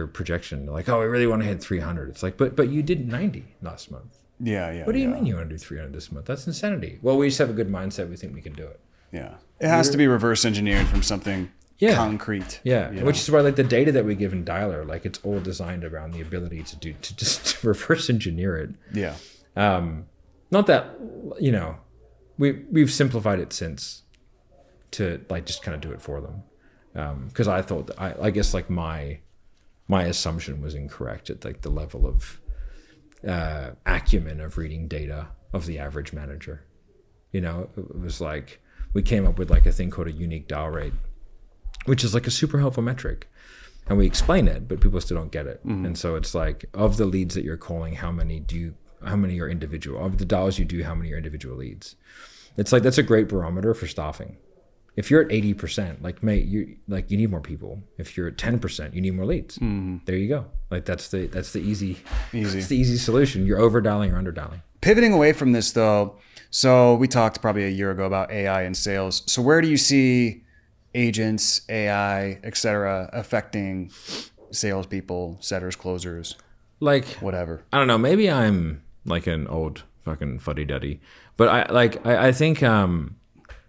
projection? Like, oh, I really want to hit 300. It's like, but you did 90 last month. Yeah. What do you mean you want to do 300 this month? That's insanity. Well, we just have a good mindset. We think we can do it. Yeah. It has to be reverse engineered from something concrete. Yeah. Which is why like the data that we give in Dialer, like it's all designed around the ability to just reverse engineer it. Yeah. Not that, we've simplified it since to like just kind of do it for them. Because I thought that I guess like my assumption was incorrect at like the level of acumen of reading data of the average manager. It was like we came up with like a thing called a unique dial rate, which is like a super helpful metric. And we explain it, but people still don't get it. And so it's like, of the leads that you're calling, how many are individual? Of the dials you do, how many are individual leads? It's like, that's a great barometer for staffing. If you're at 80%, like, mate, you need more people. If you're at 10%, you need more leads. There you go. Like that's the easy. It's the easy solution. You're over dialing or under dialing. Pivoting away from this though, so we talked probably a year ago about AI in sales. So where do you see agents, AI, et cetera, affecting salespeople, setters, closers, like whatever? I don't know. Maybe I'm like an old fucking fuddy-duddy, but I think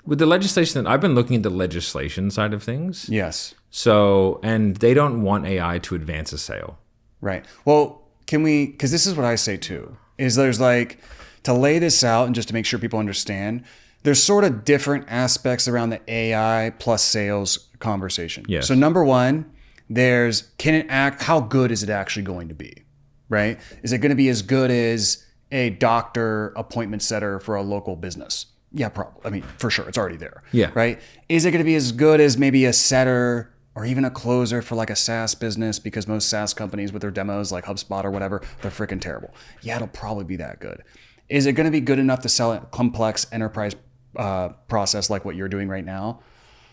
with the legislation, that I've been looking at the legislation side of things. Yes. So, and they don't want AI to advance a sale. Right. Well, because this is what I say too, is there's like, to lay this out and just to make sure people understand, there's sort of different aspects around the AI plus sales conversation. Yes. So number one, how good is it actually going to be, right? Is it going to be as good as a doctor appointment setter for a local business? Yeah, probably. I mean, for sure, it's already there. Yeah. Right? Is it going to be as good as maybe a setter or even a closer for like a SaaS business? Because most SaaS companies with their demos like HubSpot or whatever, they're freaking terrible. Yeah, it'll probably be that good. Is it going to be good enough to sell a complex enterprise process like what you're doing right now?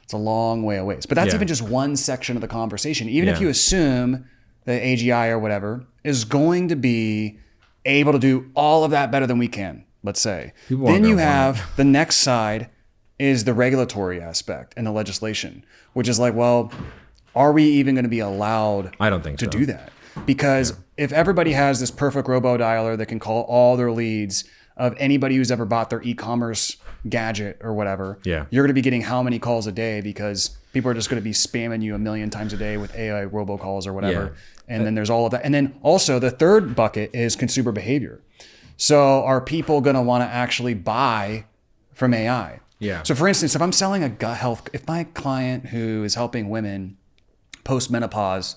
It's a long way away. But that's even just one section of the conversation. Even if you assume that AGI or whatever is going to be able to do all of that better than we can, let's say. Then you have the next side is the regulatory aspect and the legislation, which is like, well, are we even going to be allowed I don't think to so. do that? Because if everybody has this perfect robo-dialer that can call all their leads of anybody who's ever bought their e-commerce gadget or whatever, you're going to be getting how many calls a day because people are just going to be spamming you a million times a day with AI robocalls or whatever. And then there's all of that. And then also the third bucket is consumer behavior. So are people going to want to actually buy from AI? Yeah. So for instance, if I'm selling a gut health, if my client who is helping women post-menopause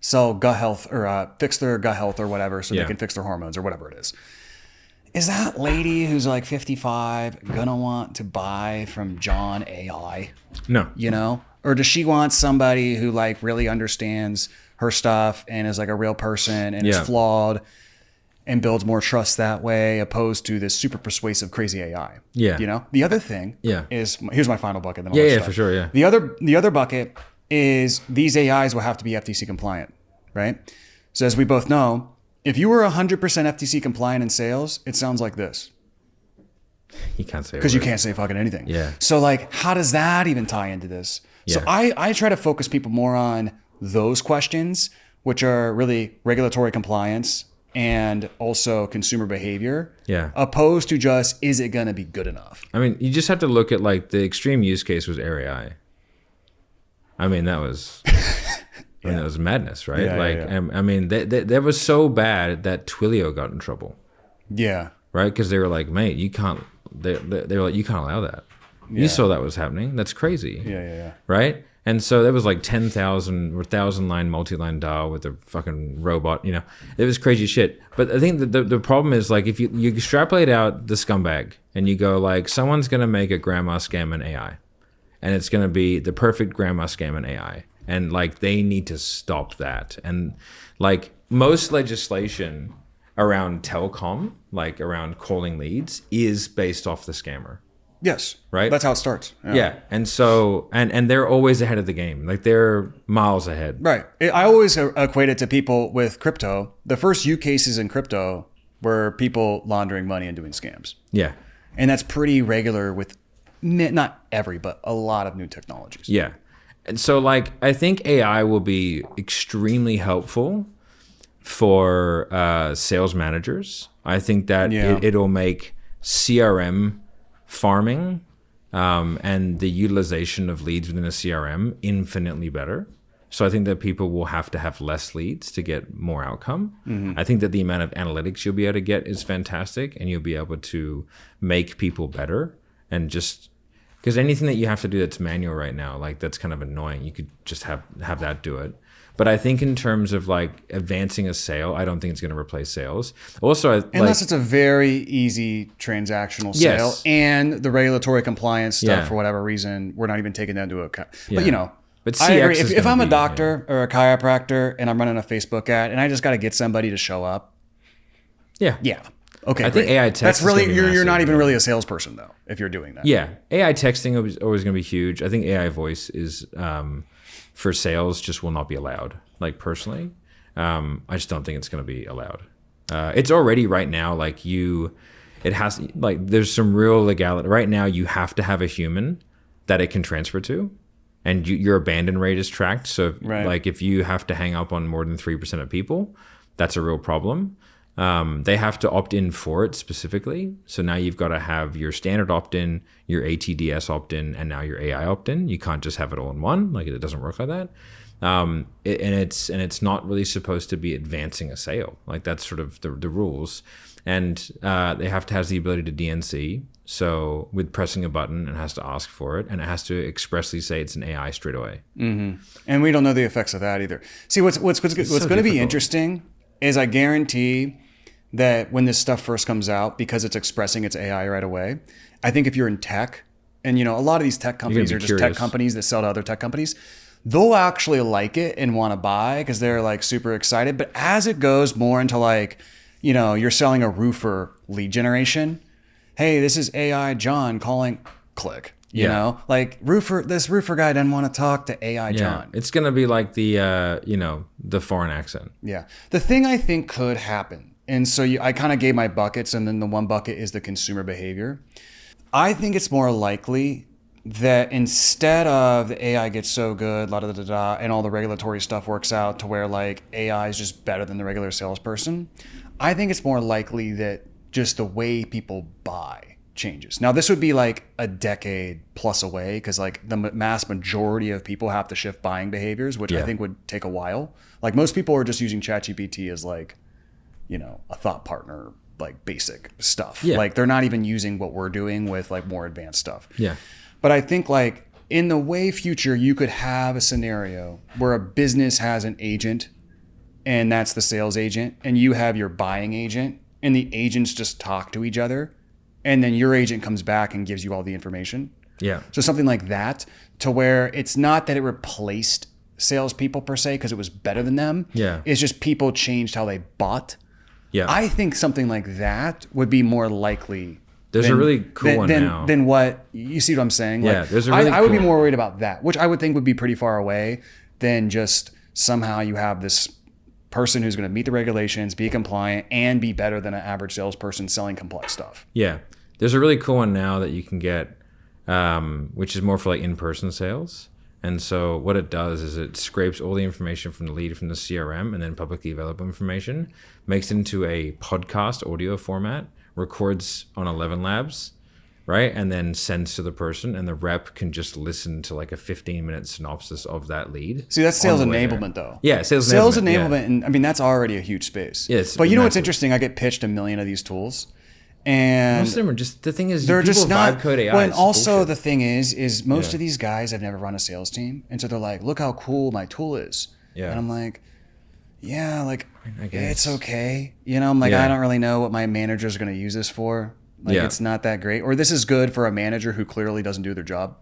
sell gut health or fix their gut health or whatever so they can fix their hormones or whatever it is that lady who's like 55 gonna want to buy from John AI? No. Or does she want somebody who like really understands her stuff and is like a real person and is flawed and builds more trust that way opposed to this super persuasive crazy AI? The other thing is, here's my final bucket. Then I'll let you for sure. Yeah. The other bucket is these AIs will have to be FTC compliant, right? So as we both know, if you were 100% FTC compliant in sales, it sounds like this. You can't say because you can't say fucking anything. Yeah. So like, how does that even tie into this? So I try to focus people more on those questions, which are really regulatory compliance and also consumer behavior. Yeah. Opposed to just, is it going to be good enough? I mean, you just have to look at like the extreme use case was Air AI. I mean, that was... I mean, that was madness, right? I mean, that was so bad that Twilio got in trouble. Yeah. Right? Because they were like, mate, you can't, they were like, you can't allow that. You saw that was happening. That's crazy. Yeah. Right? And so there was like 10,000 or 1,000-line multi-line dial with a fucking robot, It was crazy shit. But I think the problem is like, if you extrapolate out the scumbag and you go like, someone's going to make a grandma scam in AI. And it's going to be the perfect grandma scam in AI. And like they need to stop that. And like most legislation around telecom, like around calling leads, is based off the scammer. Yes. Right? That's how it starts. Yeah. And so, and they're always ahead of the game. Like they're miles ahead. Right. I always equate it to people with crypto. The first use cases in crypto were people laundering money and doing scams. Yeah. And that's pretty regular with not every, but a lot of new technologies. Yeah. And so like, I think AI will be extremely helpful for sales managers. I think that it'll make CRM farming and the utilization of leads within a CRM infinitely better. So I think that people will have to have less leads to get more outcome. Mm-hmm. I think that the amount of analytics you'll be able to get is fantastic, and you'll be able to make people better. And just because anything that you have to do that's manual right now, like that's kind of annoying, you could just have that do it. But I think in terms of like advancing a sale, I don't think it's going to replace sales. Also, unless it's a very easy transactional sale and the regulatory compliance stuff, for whatever reason, we're not even taking that into account. But But I agree. CX If I'm a doctor or a chiropractor and I'm running a Facebook ad and I just got to get somebody to show up. Yeah. Okay. I think AI text. That's really is gonna be you're massive. not even really a salesperson though if you're doing that. Yeah, AI texting is always going to be huge. I think AI voice is for sales just will not be allowed. Like personally, I just don't think it's going to be allowed. It's already right now like it has like there's some real legality right now. You have to have a human that it can transfer to, and your abandon rate is tracked. So like if you have to hang up on more than 3% of people, that's a real problem. They have to opt in for it specifically. So now you've got to have your standard opt-in, your ATDS opt-in, and now your AI opt-in. You can't just have it all in one. Like it doesn't work like that. And it's not really supposed to be advancing a sale. Like that's sort of the rules. And they have to have the ability to DNC. So with pressing a button, it has to ask for it, and it has to expressly say it's an AI straight away. Mm-hmm. And we don't know the effects of that either. See, what's going to be interesting is I guarantee that when this stuff first comes out, because it's expressing its AI right away, I think if you're in tech, and a lot of these tech companies are just tech companies that sell to other tech companies, they'll actually like it and want to buy because they're like super excited. But as it goes more into like, you're selling a roofer lead generation. Hey, this is AI John calling, click. Like this roofer guy doesn't want to talk to AI John. It's going to be like the foreign accent. Yeah. The thing I think could happen, and so I kind of gave my buckets, and then the one bucket is the consumer behavior. I think it's more likely that instead of the AI gets so good, and all the regulatory stuff works out to where like AI is just better than the regular salesperson, I think it's more likely that just the way people buy changes. Now, this would be like a decade plus away because like the mass majority of people have to shift buying behaviors, which I think would take a while. Like most people are just using ChatGPT as like, a thought partner, like basic stuff. Yeah. Like they're not even using what we're doing with like more advanced stuff. Yeah. But I think like in the way future, you could have a scenario where a business has an agent and that's the sales agent, and you have your buying agent, and the agents just talk to each other. And then your agent comes back and gives you all the information. Yeah. So something like that, to where it's not that it replaced salespeople per se because it was better than them. Yeah. It's just people changed how they bought. Yeah. I think something like that would be more likely. There's a really cool one now. Than what, you see what I'm saying? Yeah, like, there's a really I would be cool- more worried about that, which I would think would be pretty far away than just somehow you have this person who's going to meet the regulations, be compliant, and be better than an average salesperson selling complex stuff. Yeah. There's a really cool one now that you can get, which is more for like in-person sales. And so what it does is it scrapes all the information from the lead from the CRM and then publicly available information, makes it into a podcast audio format, records on 11 Labs, right? And then sends to the person, and the rep can just listen to like a 15-minute synopsis of that lead. See, that's sales enablement though. Yeah, sales enablement. Yeah. And I mean, that's already a huge space. Yes, but you know what's massive. interesting? I get pitched a million of these tools. And Most of them are just, the thing is, they're people just not. vibe code AI. Well, and It's also bullshit. the thing is most of these guys have never run a sales team, and so they're like, "Look how cool my tool is." Yeah. And I'm like, "Yeah, like I guess. it's okay." I'm like, Yeah. I don't really know what my manager's going to use this for. Like, Yeah. it's not that great. Or this is good for a manager who clearly doesn't do their job.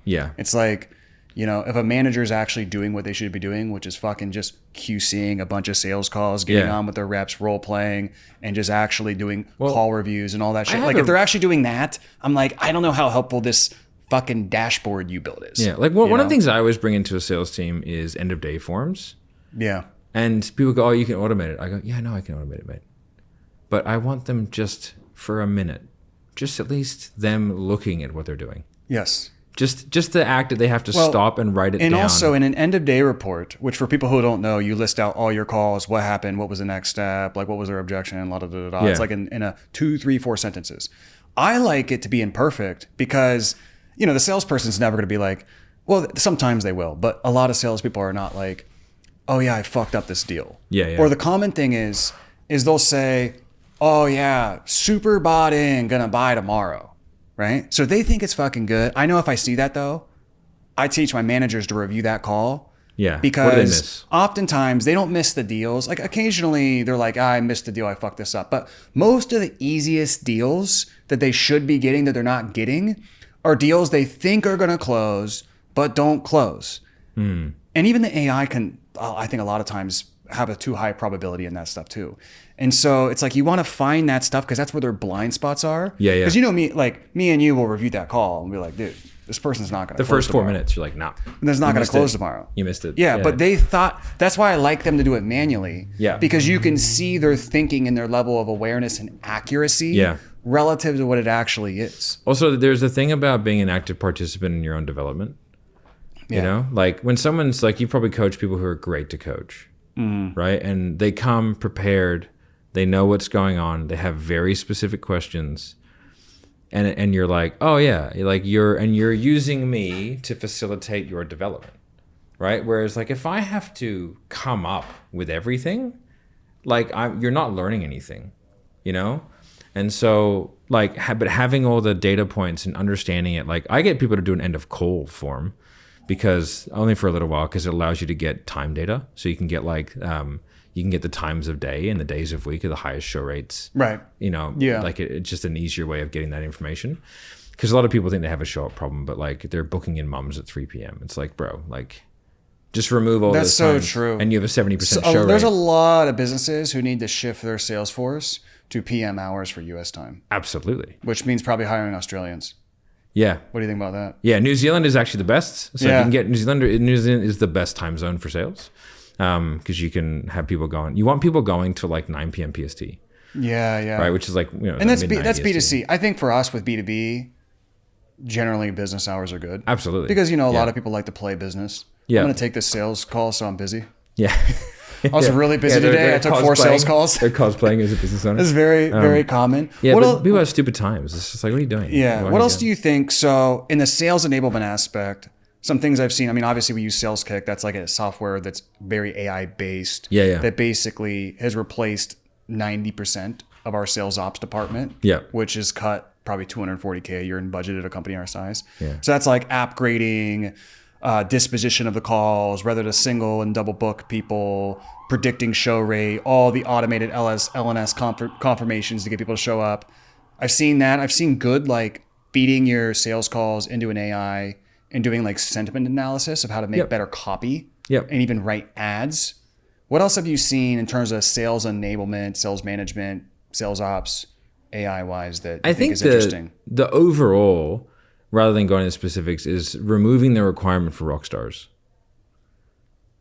Yeah. It's like, if a manager is actually doing what they should be doing, which is fucking just QCing a bunch of sales calls, getting on with their reps, role playing, and just actually doing call reviews and all that shit. Like if they're actually doing that, I'm like, I don't know how helpful this fucking dashboard you built is. Yeah. Like one of the things I always bring into a sales team is end of day forms. Yeah. And people go, "Oh, you can automate it." I go, "Yeah, I know I can automate it, mate. But I want them just for a minute, just at least them looking at what they're doing. Yes. Just the act that they have to stop and write it down. And also in an end of day report, which for people who don't know, you list out all your calls, what happened, what was the next step, like what was their objection, la da da da. It's like in a 2, 3, 4 sentences. I like it to be imperfect because, the salesperson's never going to be like, well, sometimes they will, but a lot of salespeople are not like, oh yeah, I fucked up this deal. Yeah. Or the common thing is they'll say, oh yeah, super bought in, gonna buy tomorrow. Right? So they think it's fucking good. I know if I see that though, I teach my managers to review that call Yeah. What do they Because miss? oftentimes they don't miss the deals. Like occasionally they're like, I missed the deal, I fucked this up. But most of the easiest deals that they should be getting that they're not getting are deals they think are going to close, but don't close. And even the AI can, I think a lot of times have a too high probability in that stuff too. And so it's like you want to find that stuff because that's where their blind spots are. Yeah, yeah. Because you know me and you will review that call and be like, dude, this person's not going to The first 4 minutes, you're like, nah. And it's not You going to missed close it. tomorrow. You missed it. Yeah, but they thought, that's why I like them to do it manually. Yeah. Because you can see their thinking and their level of awareness and accuracy Yeah. relative to what it actually is. Also, there's a thing about being an active participant in your own development. You Yeah. know, like when someone's like, you probably coach people who are great to coach, right? And they come prepared, they know what's going on, they have very specific questions, and you're like, oh yeah, you're using me to facilitate your development, right? Whereas like if I have to come up with everything, like you're not learning anything, you know. And so like, but having all the data points and understanding it, like I get people to do an end of call form. Because only for a little while, because it allows you to get time data, so you can get like you can get the times of day and the days of week of the highest show rates. Right. You know, Yeah. like it's just an easier way of getting that information. Because a lot of people think they have a show up problem, but like they're booking in mums at 3 p.m. It's like, bro, like just remove all That's this so time, true. and you have a 70% So, show there's rate. a lot of businesses who need to shift their sales force to PM hours for US time, Absolutely. which means probably hiring Australians. Yeah. What do you think about that? Yeah, New Zealand is actually the best. So if Yeah. you can get New Zealand is the best time zone for sales, because you can have people going. You want people going to like 9 p.m. PST, Yeah. right? Which is like, you know, And that's midnight that's EST. B2C. I think for us with B2B, generally business hours are good. Absolutely. Because, you know, a Yeah. lot of people like to play business. Yeah. I'm going to take this sales call, so I'm busy. Yeah. I was really busy today. I took 4 sales calls. They're cosplaying as a business owner. It's very, very common. Yeah, What but el- people have stupid times. It's just like, what are you doing? Yeah. What else do you think? So in the sales enablement aspect, some things I've seen, I mean, obviously we use Saleskick. That's like a software that's very AI based. Yeah. That basically has replaced 90% of our sales ops department. Yeah. Which is cut probably $240K a year in budget at a company our size. Yeah. So that's like app grading, disposition of the calls, whether to single and double book people, predicting show rate, all the automated LNS confirmations to get people to show up. I've seen that. I've seen good like feeding your sales calls into an AI and doing like sentiment analysis of how to make Yep. better copy Yep. and even write ads. What else have you seen in terms of sales enablement, sales management, sales ops, AI wise that you I think is interesting? the overall, rather than going into specifics, is removing the requirement for rock stars.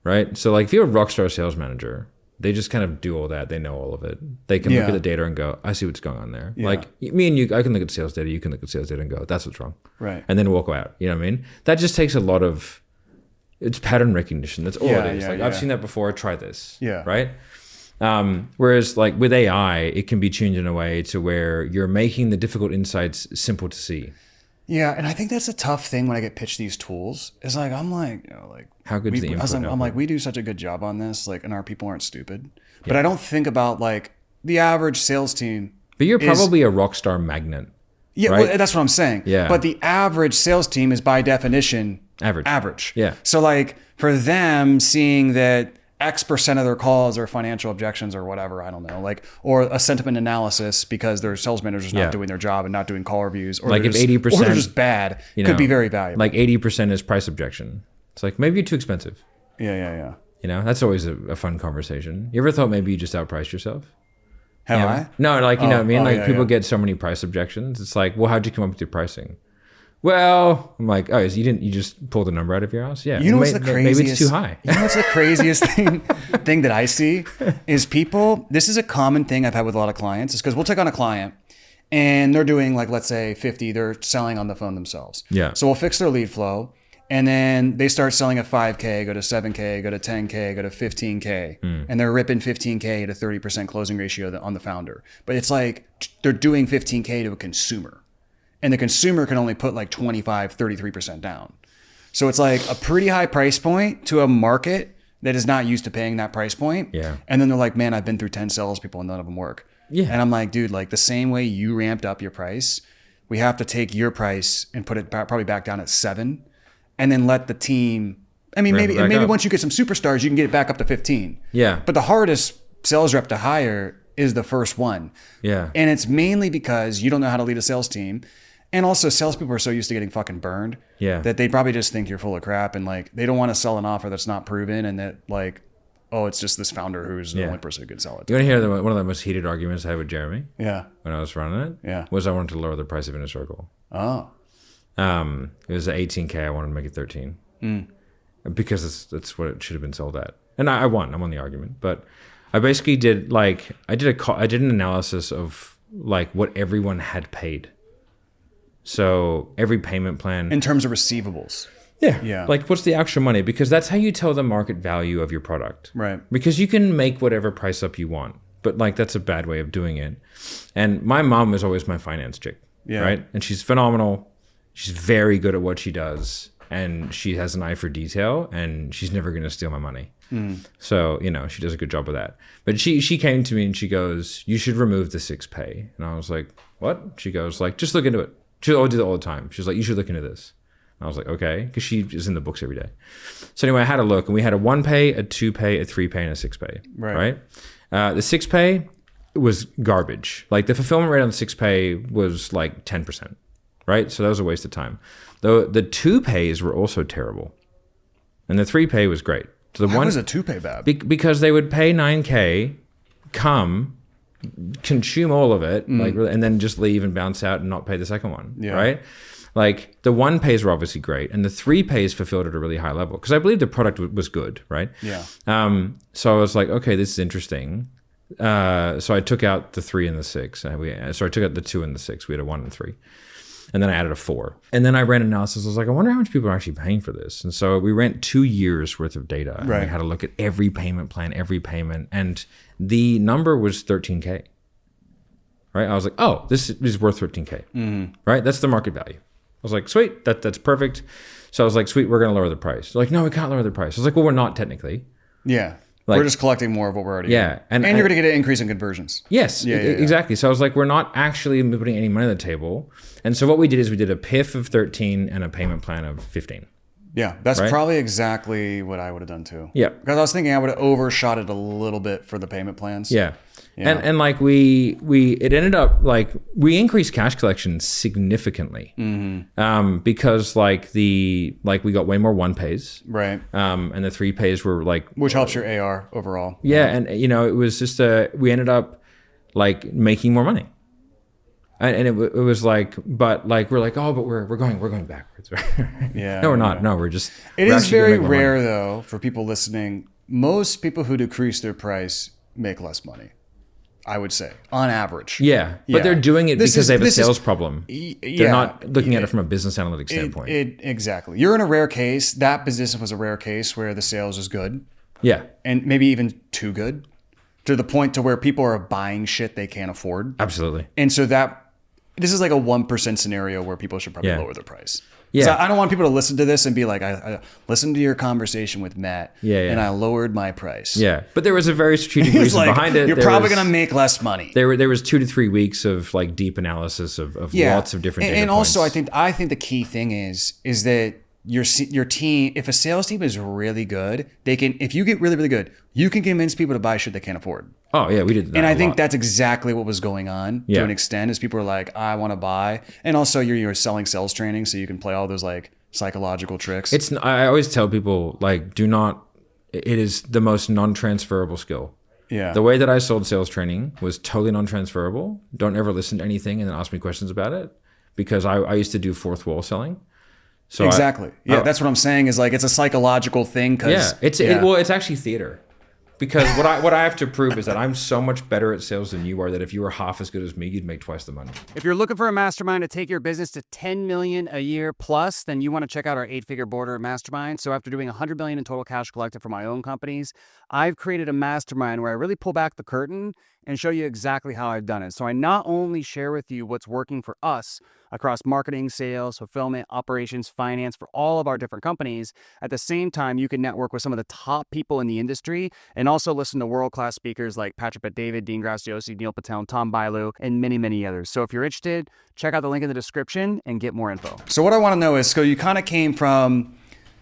Right? So like if you're a Rockstar sales manager, they just kind of do all that. They know all of it. They can look Yeah. at the data and go, I see what's going on there. Yeah. Like me and you, I can look at sales data, you can look at sales data and go, that's what's wrong. Right. And then walk out. You know what I mean? That just takes a lot of, it's pattern recognition. That's all Yeah, it is. yeah, Like yeah. I've seen that before, try this. Yeah. Right? Whereas like with AI, it can be changed in a way to where you're making the difficult insights simple to see. Yeah, and I think that's a tough thing when I get pitched these tools. Is like I'm like, you know, like How good's the input I'm output? like, we do such a good job on this, like, and our people aren't stupid. But I don't think about like the average sales team. But you're is- probably a Rockstar magnet. Yeah, right? well, that's what I'm saying. Yeah. But the average sales team is by definition Average. Yeah. So like for them seeing that X% of their calls are financial objections or whatever, I don't know, like, or a sentiment analysis because their sales manager's not Yeah. doing their job and not doing call reviews, or Like they're if just, 80%, or they're just bad, You could know, be very valuable. Like 80% is price objection. It's like maybe you're too expensive. Yeah. You know, that's always a fun conversation. You ever thought maybe you just outpriced yourself? Have Yeah. I? No, like, you know what I mean? Like yeah, people yeah. get so many price objections. It's like, well, how'd you come up with your pricing? Well, I'm like, oh, so you just pulled the number out of your house? Yeah. You know what's the craziest? Maybe it's too high. You know what's the craziest thing that I see is people. This is a common thing I've had with a lot of clients. Is because we'll take on a client and they're doing like, let's say 50. They're selling on the phone themselves. Yeah. So we'll fix their lead flow, and then they start selling at 5K, go to 7K, go to 10K, go to 15K, and they're ripping 15K at a 30% closing ratio on the founder. But it's like they're doing 15K to a consumer. And the consumer can only put like 25, 33% down. So it's like a pretty high price point to a market that is not used to paying that price point. Yeah. And then they're like, man, I've been through 10 salespeople and none of them work. Yeah. And I'm like, dude, like the same way you ramped up your price, we have to take your price and put it probably back down at 7 and then let the team I mean, ramp it back maybe up. once you get some superstars, you can get it back up to 15. Yeah. But the hardest sales rep to hire is the first one. Yeah. And it's mainly because you don't know how to lead a sales team. And also salespeople are so used to getting fucking burned that they probably just think you're full of crap, and like they don't want to sell an offer that's not proven, and that like, oh, it's just this founder who's the only person who can sell it. You want to hear one of the most heated arguments I had with Jeremy? Yeah. When I was running it? Yeah. Was I wanted to lower the price of Inner Circle. Oh. It was 18K. I wanted to make it 13. Because that's what it should have been sold at. And I won. I won the argument. But I basically did I did an analysis of like what everyone had paid. So every payment plan In terms of receivables. Yeah. Like, what's the actual money? Because that's how you tell the market value of your product. Right. Because you can make whatever price up you want, but like that's a bad way of doing it. And my mom was always my finance chick. Yeah. Right. And she's phenomenal. She's very good at what she does, and she has an eye for detail, and she's never going to steal my money. So, she does a good job of that. But she came to me and she goes, "You should remove the 6 pay." And I was like, "What?" She goes like, "Just look into it." She always do that all the time. She's like, "You should look into this." And I was like, "Okay," because she is in the books every day. So anyway, I had a look, and we had a 1 pay, a 2 pay, a 3 pay, and a 6 pay. Right. The 6 pay was garbage. Like the fulfillment rate on the 6 pay was like 10%. Right. So that was a waste of time. Though the 2 pays were also terrible, and the 3 pay was great. So Why was a 2 pay bad? Because they would pay 9K, consume all of it, and then just leave and bounce out and not pay the second one. Yeah. Right. Like the 1 pays were obviously great, and the 3 pays fulfilled at a really high level because I believe the product was good. Right. Yeah. So I was like, okay, this is interesting. So I took out the 3 and the 6. So I took out the 2 and the 6. We had a 1 and 3. And then I added a 4. And then I ran analysis. I was like, I wonder how much people are actually paying for this. And so we ran 2 years worth of data. And we had to look at every payment plan, every payment. And the number was 13K. Right? I was like, oh, this is worth 13K. Right? That's the market value. I was like, sweet, that's perfect. So I was like, sweet, we're going to lower the price. They're like, no, we can't lower the price. I was like, well, we're not technically. Yeah. Like, we're just collecting more of what we're already getting. And you're going to get an increase in conversions. Yes, exactly. So I was like, we're not actually putting any money on the table. And so what we did is we did a PIF of 13 and a payment plan of 15. Yeah, that's probably exactly what I would have done too. Yeah. Because I was thinking I would have overshot it a little bit for the payment plans. Yeah. And like it ended up like we increased cash collection significantly because we got way more 1 pays. Right. And the 3 pays were like. Which helps your AR overall. Yeah. And it was just we ended up like making more money. And it was like, but like, we're like, oh, but we're going backwards. No, we're not. No, we're just. It is very rare though for people listening. Most people who decrease their price make less money. I would say, on average. Yeah. But they're doing it because they have a sales problem. They're not looking at it from a business analytics standpoint. Exactly. You're in a rare case. That position was a rare case where the sales is good. Yeah. And maybe even too good to the point to where people are buying shit they can't afford. Absolutely. And so this is like a 1% scenario where people should probably lower their price. Yeah. I don't want people to listen to this and be like, I listened to your conversation with Matt and I lowered my price. Yeah. But there was a very strategic reason behind it. You're probably going to make less money. There was 2 to 3 weeks of like deep analysis of lots of different data points. Also, I think the key thing is that your team, if a sales team is really good, if you get really, really good, you can convince people to buy shit they can't afford. Oh yeah, we did that. And I think that's exactly what was going on to an extent, is people were like, I want to buy. And also you're selling sales training, so you can play all those like psychological tricks. I always tell people like, it is the most non-transferable skill. Yeah. The way that I sold sales training was totally non-transferable. Don't ever listen to anything and then ask me questions about it, because I used to do fourth wall selling. So exactly. That's what I'm saying is like, it's a psychological thing. It's actually theater. Because what I have to prove is that I'm so much better at sales than you are, that if you were half as good as me, you'd make twice the money. If you're looking for a mastermind to take your business to 10 million a year plus, then you want to check out our 8-figure border mastermind. So after doing 100 million in total cash collected for my own companies, I've created a mastermind where I really pull back the curtain and show you exactly how I've done it. So I not only share with you what's working for us across marketing, sales, fulfillment, operations, finance for all of our different companies. At the same time, you can network with some of the top people in the industry and also listen to world-class speakers like Patrick Bet-David, Dean Graziosi, Neil Patel, Tom Bailu, and many, many others. So if you're interested, check out the link in the description and get more info. So what I want to know is, so you kind of came from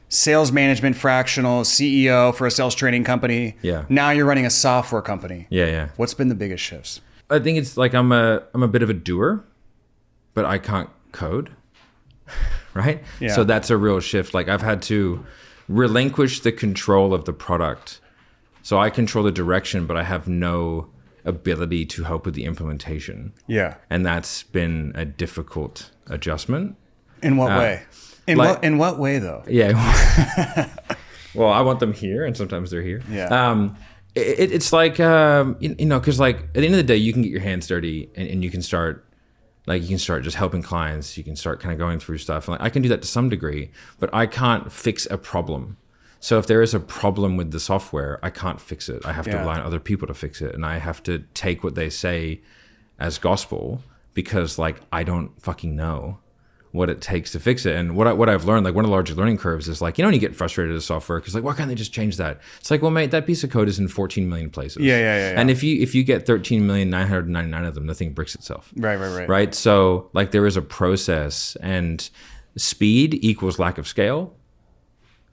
sales management fractional, CEO for a sales training company. Yeah. Now you're running a software company. Yeah. What's been the biggest shifts? I think it's like I'm a bit of a doer, but I can't code. Right? Yeah. So that's a real shift. Like I've had to relinquish the control of the product. So I control the direction, but I have no ability to help with the implementation. Yeah. And that's been a difficult adjustment. In what way? In what way though? Yeah. Well, I want them here, and sometimes they're here. Yeah. It's like because like at the end of the day, you can get your hands dirty, and you can start just helping clients. You can start kind of going through stuff. And like I can do that to some degree, but I can't fix a problem. So if there is a problem with the software, I can't fix it. I have to rely on other people to fix it, and I have to take what they say as gospel because like I don't fucking know what it takes to fix it. And what I've learned, like one of the larger learning curves is like, when you get frustrated with software, because like, why can't they just change that? It's like, well, mate, that piece of code is in 14 million places. Yeah. And if you get 13,999 of them, the thing bricks itself. Right. So like there is a process, and speed equals lack of scale,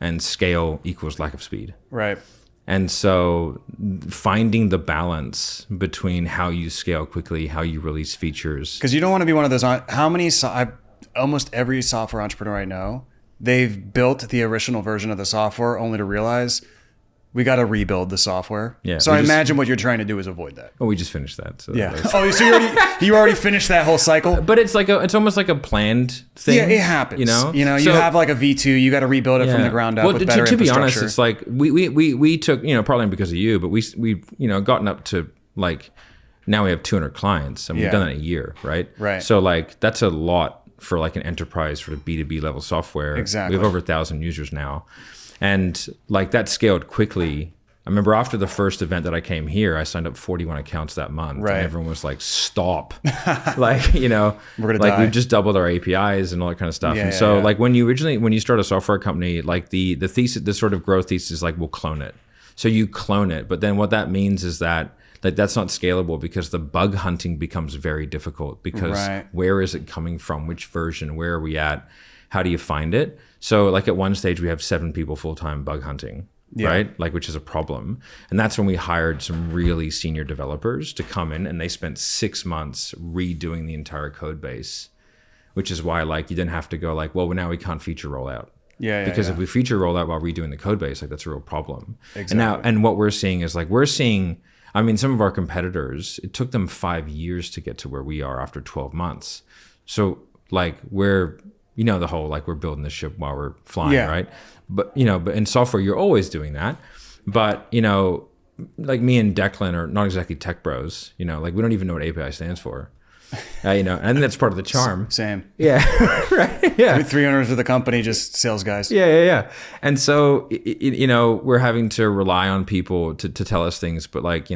and scale equals lack of speed. Right. And so finding the balance between how you scale quickly, how you release features. Because you don't want to be one of those, almost every software entrepreneur I know, they've built the original version of the software only to realize we got to rebuild the software. Yeah, so I imagine what you're trying to do is avoid that. Oh, we just finished that. So yeah. Oh, so you already finished that whole cycle? But it's like it's almost like a planned thing. Yeah, it happens. So, you have like a V2, you got to rebuild it from the ground up with better to be honest, infrastructure. it's like we took, partly because of you, but we gotten up to like, now we have 200 clients, and we've done that in a year, right? Right. So like that's a lot for like an enterprise sort of B2B level software. Exactly. We have over 1,000 users now. And like that scaled quickly. I remember after the first event that I came here, I signed up 41 accounts that month. Right. And everyone was like, stop. Like, we're gonna like die. we've just doubled our APIs and all that kind of stuff. And so like when you start a software company, like the thesis, the sort of growth thesis is like, we'll clone it. So you clone it. But then what that means is that like that's not scalable, because the bug hunting becomes very difficult, because where is it coming from? Which version? Where are we at? How do you find it? So like at one stage we have 7 people full-time bug hunting, right? Like, which is a problem. And that's when we hired some really senior developers to come in, and they spent 6 months redoing the entire code base, which is why like you didn't have to go like, well, now we can't feature rollout. Because if we feature rollout while redoing the code base, like that's a real problem. Exactly. And what we're seeing is like, some of our competitors, it took them 5 years to get to where we are after 12 months. So like we're, the whole, like we're building the ship while we're flying, right? But in software, you're always doing that. But, like me and Declan are not exactly tech bros, like we don't even know what API stands for. And that's part of the charm. Same. Yeah. Right. Yeah. 3 owners of the company, just sales guys. Yeah. And so, we're having to rely on people to tell us things. But like,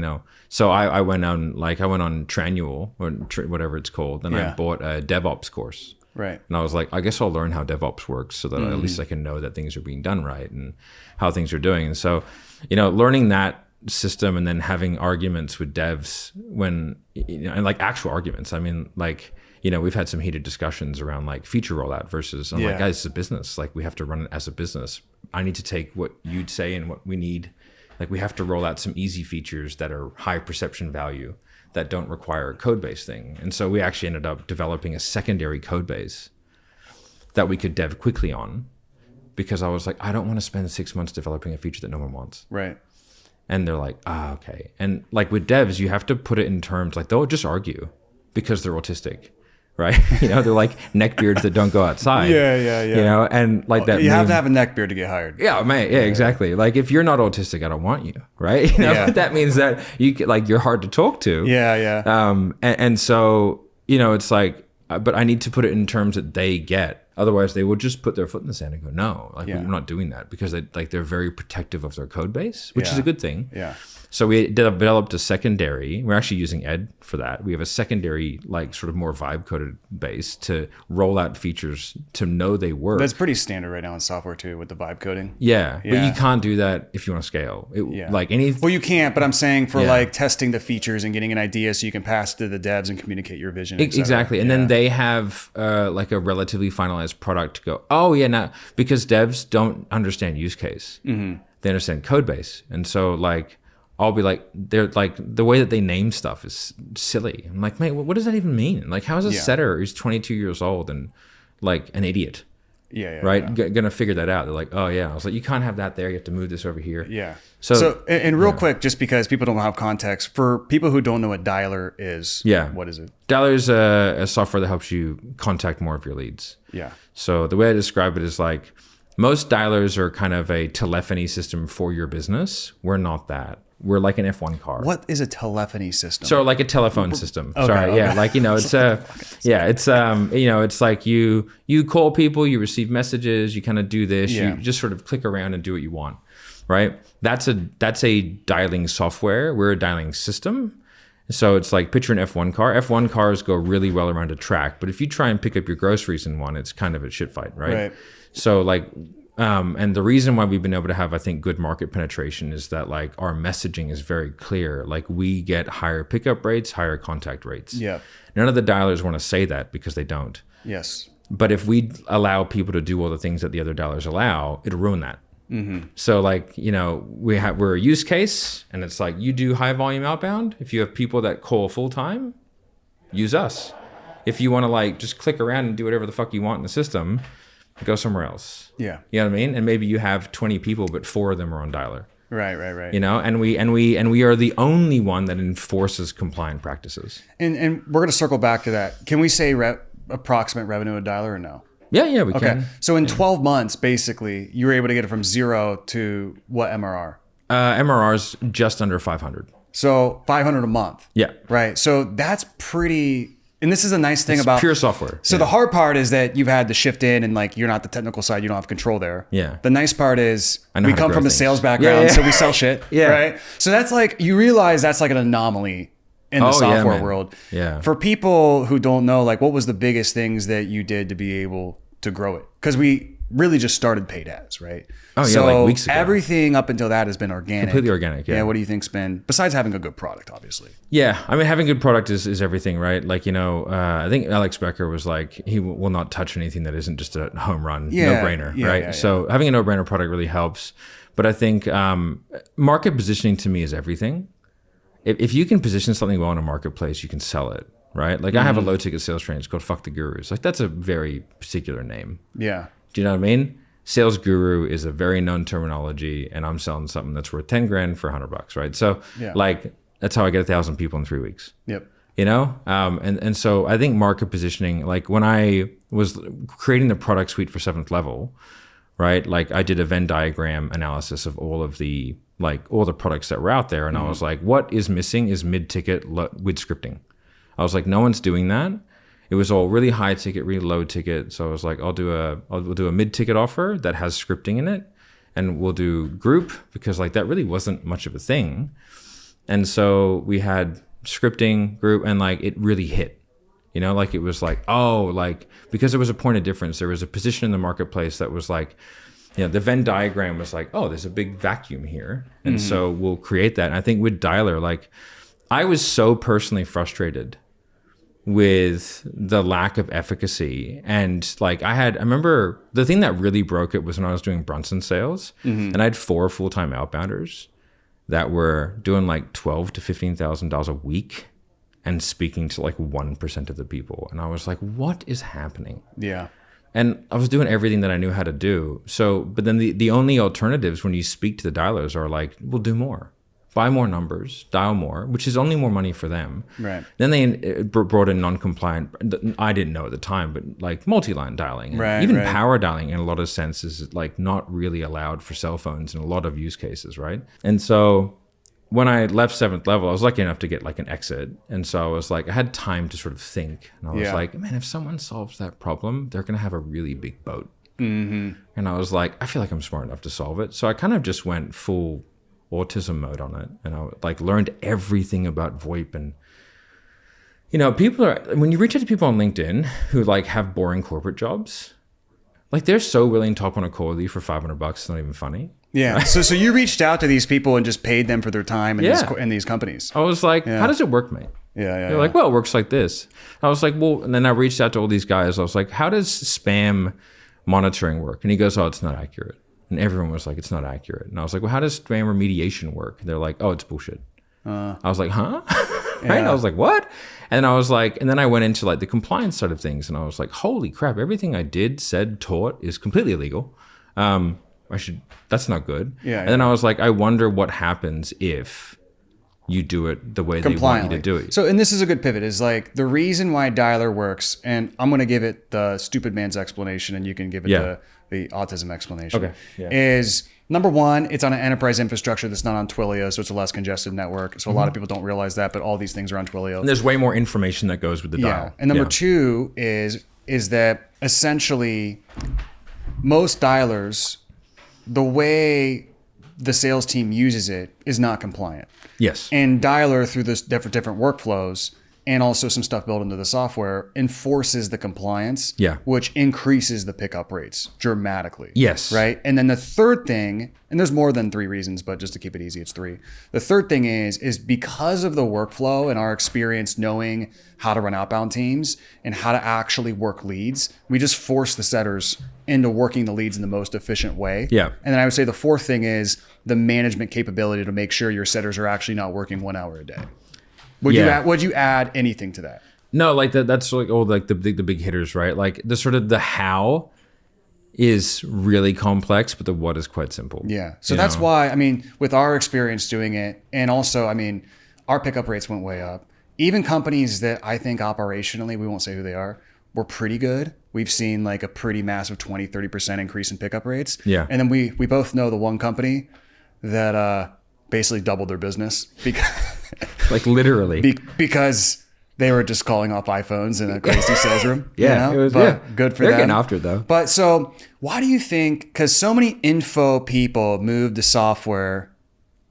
so I went on Tranual or whatever it's called. And I bought a DevOps course. Right. And I was like, I guess I'll learn how DevOps works so that at least I can know that things are being done right and how things are doing. And so, learning that system and then having arguments with devs and like actual arguments. I mean, like, we've had some heated discussions around like feature rollout versus, I'm like, guys, it's a business. Like we have to run it as a business. I need to take what you'd say and what we need. Like we have to roll out some easy features that are high perception value that don't require a code base thing. And so we actually ended up developing a secondary code base that we could dev quickly on, because I was like, I don't want to spend 6 months developing a feature that no one wants. Right. And they're like, okay. And like with devs, you have to put it in terms like they'll just argue because they're autistic, right? They're like neckbeards that don't go outside. Yeah. And like that. You have to have a neckbeard to get hired. Yeah, man. Yeah, exactly. Like if you're not autistic, I don't want you, right? But that means that you're hard to talk to. Yeah. And so, it's like, but I need to put it in terms that they get. Otherwise, they will just put their foot in the sand and go, no, like we're not doing that, because they're very protective of their code base, which is a good thing. Yeah. So we developed a secondary. We're actually using Ed for that. We have a secondary, like sort of more vibe coded base to roll out features to know they work. That's pretty standard right now in software too, with the vibe coding. Yeah. But you can't do that if you want to scale. Well, you can't, but I'm saying for like testing the features and getting an idea so you can pass it to the devs and communicate your vision. Exactly. And then they have like a relatively finalized as product to go, oh yeah, now because devs don't understand use case. They understand code base. And so like, I'll be like, they're like, the way that they name stuff is silly. I'm like, mate, what does that even mean? Like, how is a setter who's 22 years old and like an idiot? Right? Gonna figure that out. They're like, oh yeah. I was like, you can't have that there. You have to move this over here. Yeah. So and real quick, just because people don't have context, for people who don't know what Dialer is, what is it? Dialer is a software that helps you contact more of your leads. Yeah. So the way I describe it is like, most dialers are kind of a telephony system for your business. We're not that. We're like an F1 car. What is a telephony system? So like a telephone system. Okay, Sorry, yeah, like it's it's like you call people, you receive messages, you kind of do this, you just sort of click around and do what you want, right? That's a dialing software. We're a dialing system. So it's like picture an F1 car. F1 cars go really well around a track, but if you try and pick up your groceries in one, it's kind of a shit fight, right? So like. And the reason why we've been able to have, I think, good market penetration is that like our messaging is very clear. Like we get higher pickup rates, higher contact rates. Yeah. None of the dialers want to say that because they don't. Yes. But if we allow people to do all the things that the other dialers allow, it'll ruin that. So like, we're a use case and it's like you do high volume outbound. If you have people that call full time, use us. If you want to like just click around and do whatever the fuck you want in the system, go somewhere else. Yeah. You know what I mean? And maybe you have 20 people, but 4 of them are on Dialer. Right. And we are the only one that enforces compliant practices. And we're gonna circle back to that. Can we say approximate revenue of Dialer or no? Yeah, we can. So in 12 months, basically, you were able to get it from 0 to what MRR? MRR's just under 500. So 500 a month. Yeah. Right. So that's pretty. And this is a nice thing it's about pure software. So the hard part is that you've had to shift in and like you're not the technical side, you don't have control there. Yeah. The nice part is we come from a sales background, Yeah. so we sell shit. Right. So that's like you realize that's like an anomaly in the software world. Yeah. For people who don't know, like what was the biggest things that you did to be able to grow it? Because we really just started paid ads, right? Oh yeah, so like weeks ago. Everything up until that has been organic. Completely organic, yeah. What do you think's been, besides having a good product, obviously? Yeah, I mean, having a good product is everything, right? Like, I think Alex Becker was like, he will not touch anything that isn't just a home run, no-brainer, right? So having a no-brainer product really helps. But I think market positioning to me is everything. If you can position something well in a marketplace, you can sell it, right? Like I have a low-ticket sales training. It's called Fuck the Gurus. Like that's a very particular name. Yeah. Do you know what I mean? Sales guru is a very known terminology, and I'm selling something that's worth 10 grand for $100, right? So like that's how I get 1,000 people in 3 weeks. Yep. And so I think market positioning, like when I was creating the product suite for 7th Level, right? Like I did a Venn diagram analysis of all the products that were out there, and I was like, what is missing is mid-ticket with scripting. I was like, no one's doing that. It was all really high ticket, really low ticket. So I was like, we'll do a mid-ticket offer that has scripting in it, and we'll do group because like that really wasn't much of a thing. And so we had scripting, group, and like it really hit. Like it was like, because there was a point of difference. There was a position in the marketplace that was like, the Venn diagram was like, oh, there's a big vacuum here. And so we'll create that. And I think with Dialer, like I was so personally frustrated with the lack of efficacy. And like I remember the thing that really broke it was when I was doing Brunson sales, and I had 4 full-time outbounders that were doing like $12,000 to $15,000 a week and speaking to like 1% of the people. And I was like, what is happening? Yeah. And I was doing everything that I knew how to do. So, but then the only alternatives when you speak to the dialers are like, we'll do more. Buy more numbers, dial more, which is only more money for them. Right. Then they brought in non-compliant, I didn't know at the time, but like multi-line dialing. Right, even power dialing in a lot of senses is like not really allowed for cell phones in a lot of use cases, right? And so when I left 7th Level, I was lucky enough to get like an exit. And so I was like, I had time to sort of think. And I was like, man, if someone solves that problem, they're going to have a really big boat. And I was like, I feel like I'm smart enough to solve it. So I kind of just went full autism mode on it, and I like learned everything about VoIP. And people are, when you reach out to people on LinkedIn who like have boring corporate jobs, like they're so willing to hop on a call with you for $500. It's not even funny. Yeah. So you reached out to these people and just paid them for their time Yeah. in these companies. I was like, how does it work, mate? Yeah. They're like, well, it works like this. I was like, well, and then I reached out to all these guys. I was like, how does spam monitoring work? And he goes, oh, it's not accurate. And everyone was like, it's not accurate. And I was like, well, how does spam remediation work? And they're like, oh, it's bullshit. I was like, huh? Right? I was like, what? And I was like, and then I went into like the compliance side of things, and I was like, holy crap, everything I did, said, taught is completely illegal. That's not good. Yeah. And then I was like, I wonder what happens if you do it the way they want you to do it. So, and this is a good pivot, is like the reason why Dialer works, and I'm going to give it the stupid man's explanation and you can give it the autism explanation, Okay. Yeah. is number one, it's on an enterprise infrastructure that's not on Twilio, so it's a less congested network. So a lot of people don't realize that, but all these things are on Twilio. And there's way more information that goes with the dial. And number two is that essentially most dialers, the way the sales team uses it is not compliant. Yes. And Dialer, through this different workflows and also some stuff built into the software, enforces the compliance, which increases the pickup rates dramatically. Yes. Right? And then the third thing, and there's more than three reasons, but just to keep it easy, it's three. The third thing is because of the workflow and our experience knowing how to run outbound teams and how to actually work leads, we just force the setters into working the leads in the most efficient way. Yeah. And then I would say the fourth thing is the management capability to make sure your setters are actually not working 1 hour a day. Would you add anything to that? No, like that's like all like the big hitters, right? Like the sort of the how is really complex, but the what is quite simple. Yeah. So that's why, I mean, with our experience doing it, and also, I mean, our pickup rates went way up. Even companies that I think operationally, we won't say who they are, were pretty good. We've seen like a pretty massive 20, 30% increase in pickup rates. Yeah. And then we both know the one company that basically doubled their business because like literally because they were just calling off iPhones in a crazy sales room. Yeah, you know? it was good for They're them. getting after it though. But so why do you think, because so many info people moved to software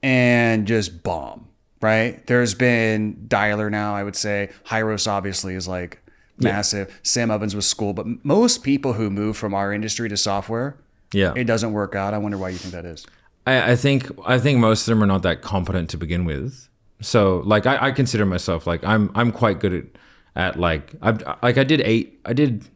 and just bomb, right? There's been Dialer now, I would say. Hyros obviously is like massive. Sam Ovens was school, but most people who move from our industry to software, it doesn't work out. I wonder why you think that is. I think most of them are not that competent to begin with. So like I consider myself like I'm quite good at like I did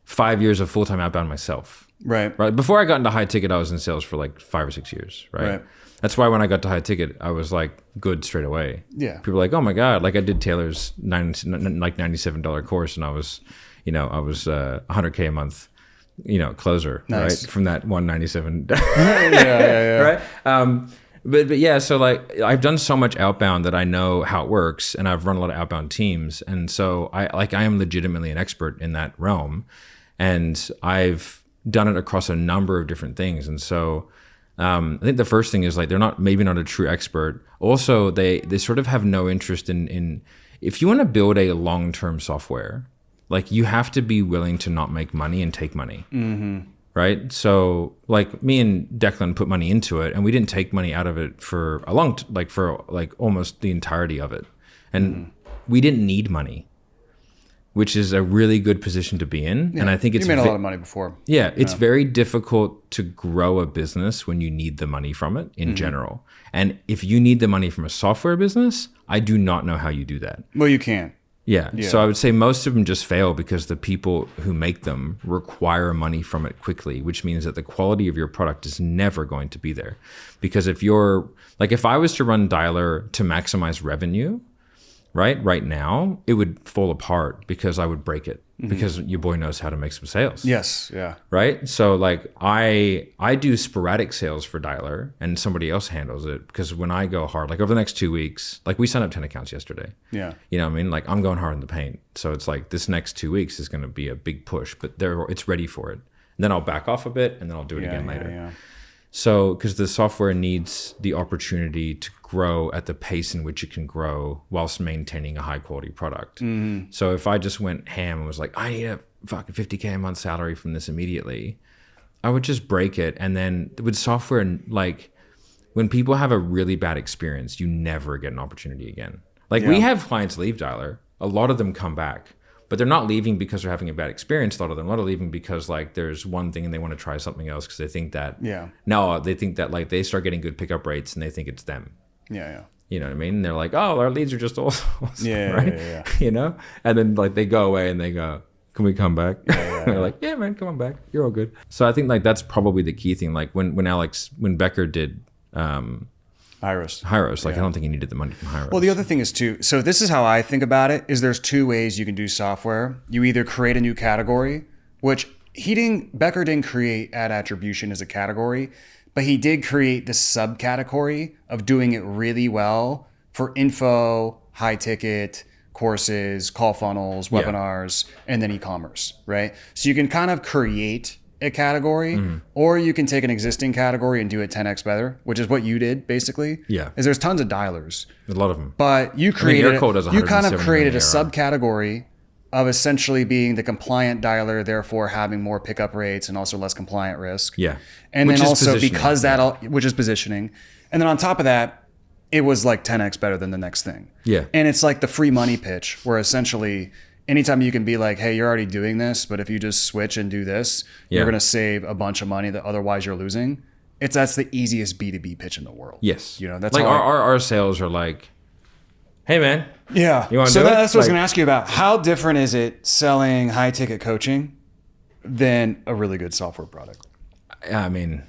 5 years of full-time outbound myself. Right. Before I got into high ticket, I was in sales for like 5 or 6 years. Right. That's why when I got to high ticket, I was like good straight away. Yeah. People were like, oh my God, like I did Taylor's $97 course and I was $100K a month, closer, right? From that $197. Right. But yeah, so like I've done so much outbound that I know how it works, and I've run a lot of outbound teams, and so I am legitimately an expert in that realm, and I've done it across a number of different things, and so I think the first thing is like they're maybe not a true expert. Also, they sort of have no interest in if you want to build a long-term software, like you have to be willing to not make money and take money. Mm-hmm. Right. So like me and Declan put money into it and we didn't take money out of it for for almost the entirety of it. And we didn't need money, which is a really good position to be in. Yeah. And I think it's you made a lot of money before. Yeah. It's very difficult to grow a business when you need the money from it in general. And if you need the money from a software business, I do not know how you do that. Well, you can't. Yeah. So I would say most of them just fail because the people who make them require money from it quickly, which means that the quality of your product is never going to be there. Because if I was to run Dialer to maximize revenue, right now, it would fall apart because I would break it because your boy knows how to make some sales. Yes. Yeah. Right. So like I do sporadic sales for Dialer and somebody else handles it because when I go hard, like over the next 2 weeks, like we signed up 10 accounts yesterday. Yeah. You know what I mean? Like I'm going hard in the paint. So it's like this next 2 weeks is going to be a big push, but it's ready for it. And then I'll back off a bit and then I'll do it again later. Yeah. So, because the software needs the opportunity to grow at the pace in which it can grow whilst maintaining a high quality product. Mm-hmm. So if I just went ham and was like, I need a fucking $50K a month salary from this immediately, I would just break it. And then with software, like when people have a really bad experience, you never get an opportunity again. Like we have clients leave Dialer. A lot of them come back, but they're not leaving because they're having a bad experience. A lot of them are leaving because like there's one thing and they want to try something else because they think that they think that like they start getting good pickup rates and they think it's them. You know what I mean? And they're like, oh, our leads are just awesome. Right? You know? And then like they go away and they go, can we come back? They're like, yeah, man, come on back. You're all good. So I think like that's probably the key thing. Like when Becker did Hyros, like I don't think he needed the money from Hyros. Well, the other thing is too, so this is how I think about it, is there's two ways you can do software. You either create a new category, which Becker didn't create ad attribution as a category, but he did create the subcategory of doing it really well for info, high ticket, courses, call funnels, webinars, and then e-commerce, right? So you can kind of create a category, or you can take an existing category and do it 10x better, which is what you did basically. Is there's tons of dialers, a lot of them, but you created you kind of created a subcategory of essentially being the compliant dialer, therefore having more pickup rates and also less compliant risk. And which then also because which is positioning, and then on top of that, it was like 10x better than the next thing. And it's like the free money pitch, where essentially anytime you can be like, hey, you're already doing this, but if you just switch and do this, you're going to save a bunch of money that otherwise you're losing. That's the easiest B2B pitch in the world. Yes. You know, that's like our sales are like, hey man. You want to do it? That's what I was going to ask you about. How different is it selling high ticket coaching than a really good software product? I mean,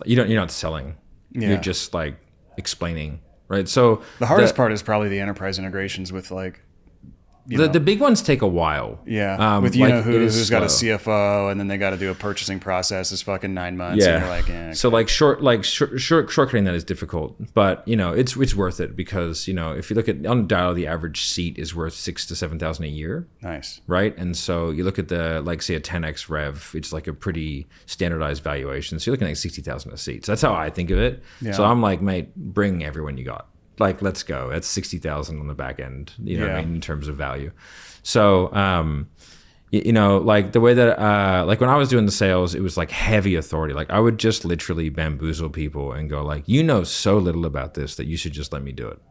you're not selling. You're just like explaining, right? So the hardest part is probably the enterprise integrations with like the big ones take a while. With who's got a CFO, and then they got to do a purchasing process is fucking 9 months. And you're like, okay. So like shortcutting that is difficult, but you know it's worth it because you know if you look at on Dial, the average seat is worth $6,000 to $7,000 a year. Nice, right? And so you look at the like say a 10x rev, it's like a pretty standardized valuation. So you're looking at $60,000 a seat. So that's how I think of it. So I'm like, mate, bring everyone you got. Like, let's go. That's 60,000 on the back end, you know what I mean, in terms of value. So, you know, like the way that, like when I was doing the sales, it was like heavy authority. Like I would just literally bamboozle people and go like, you know so little about this that you should just let me do it.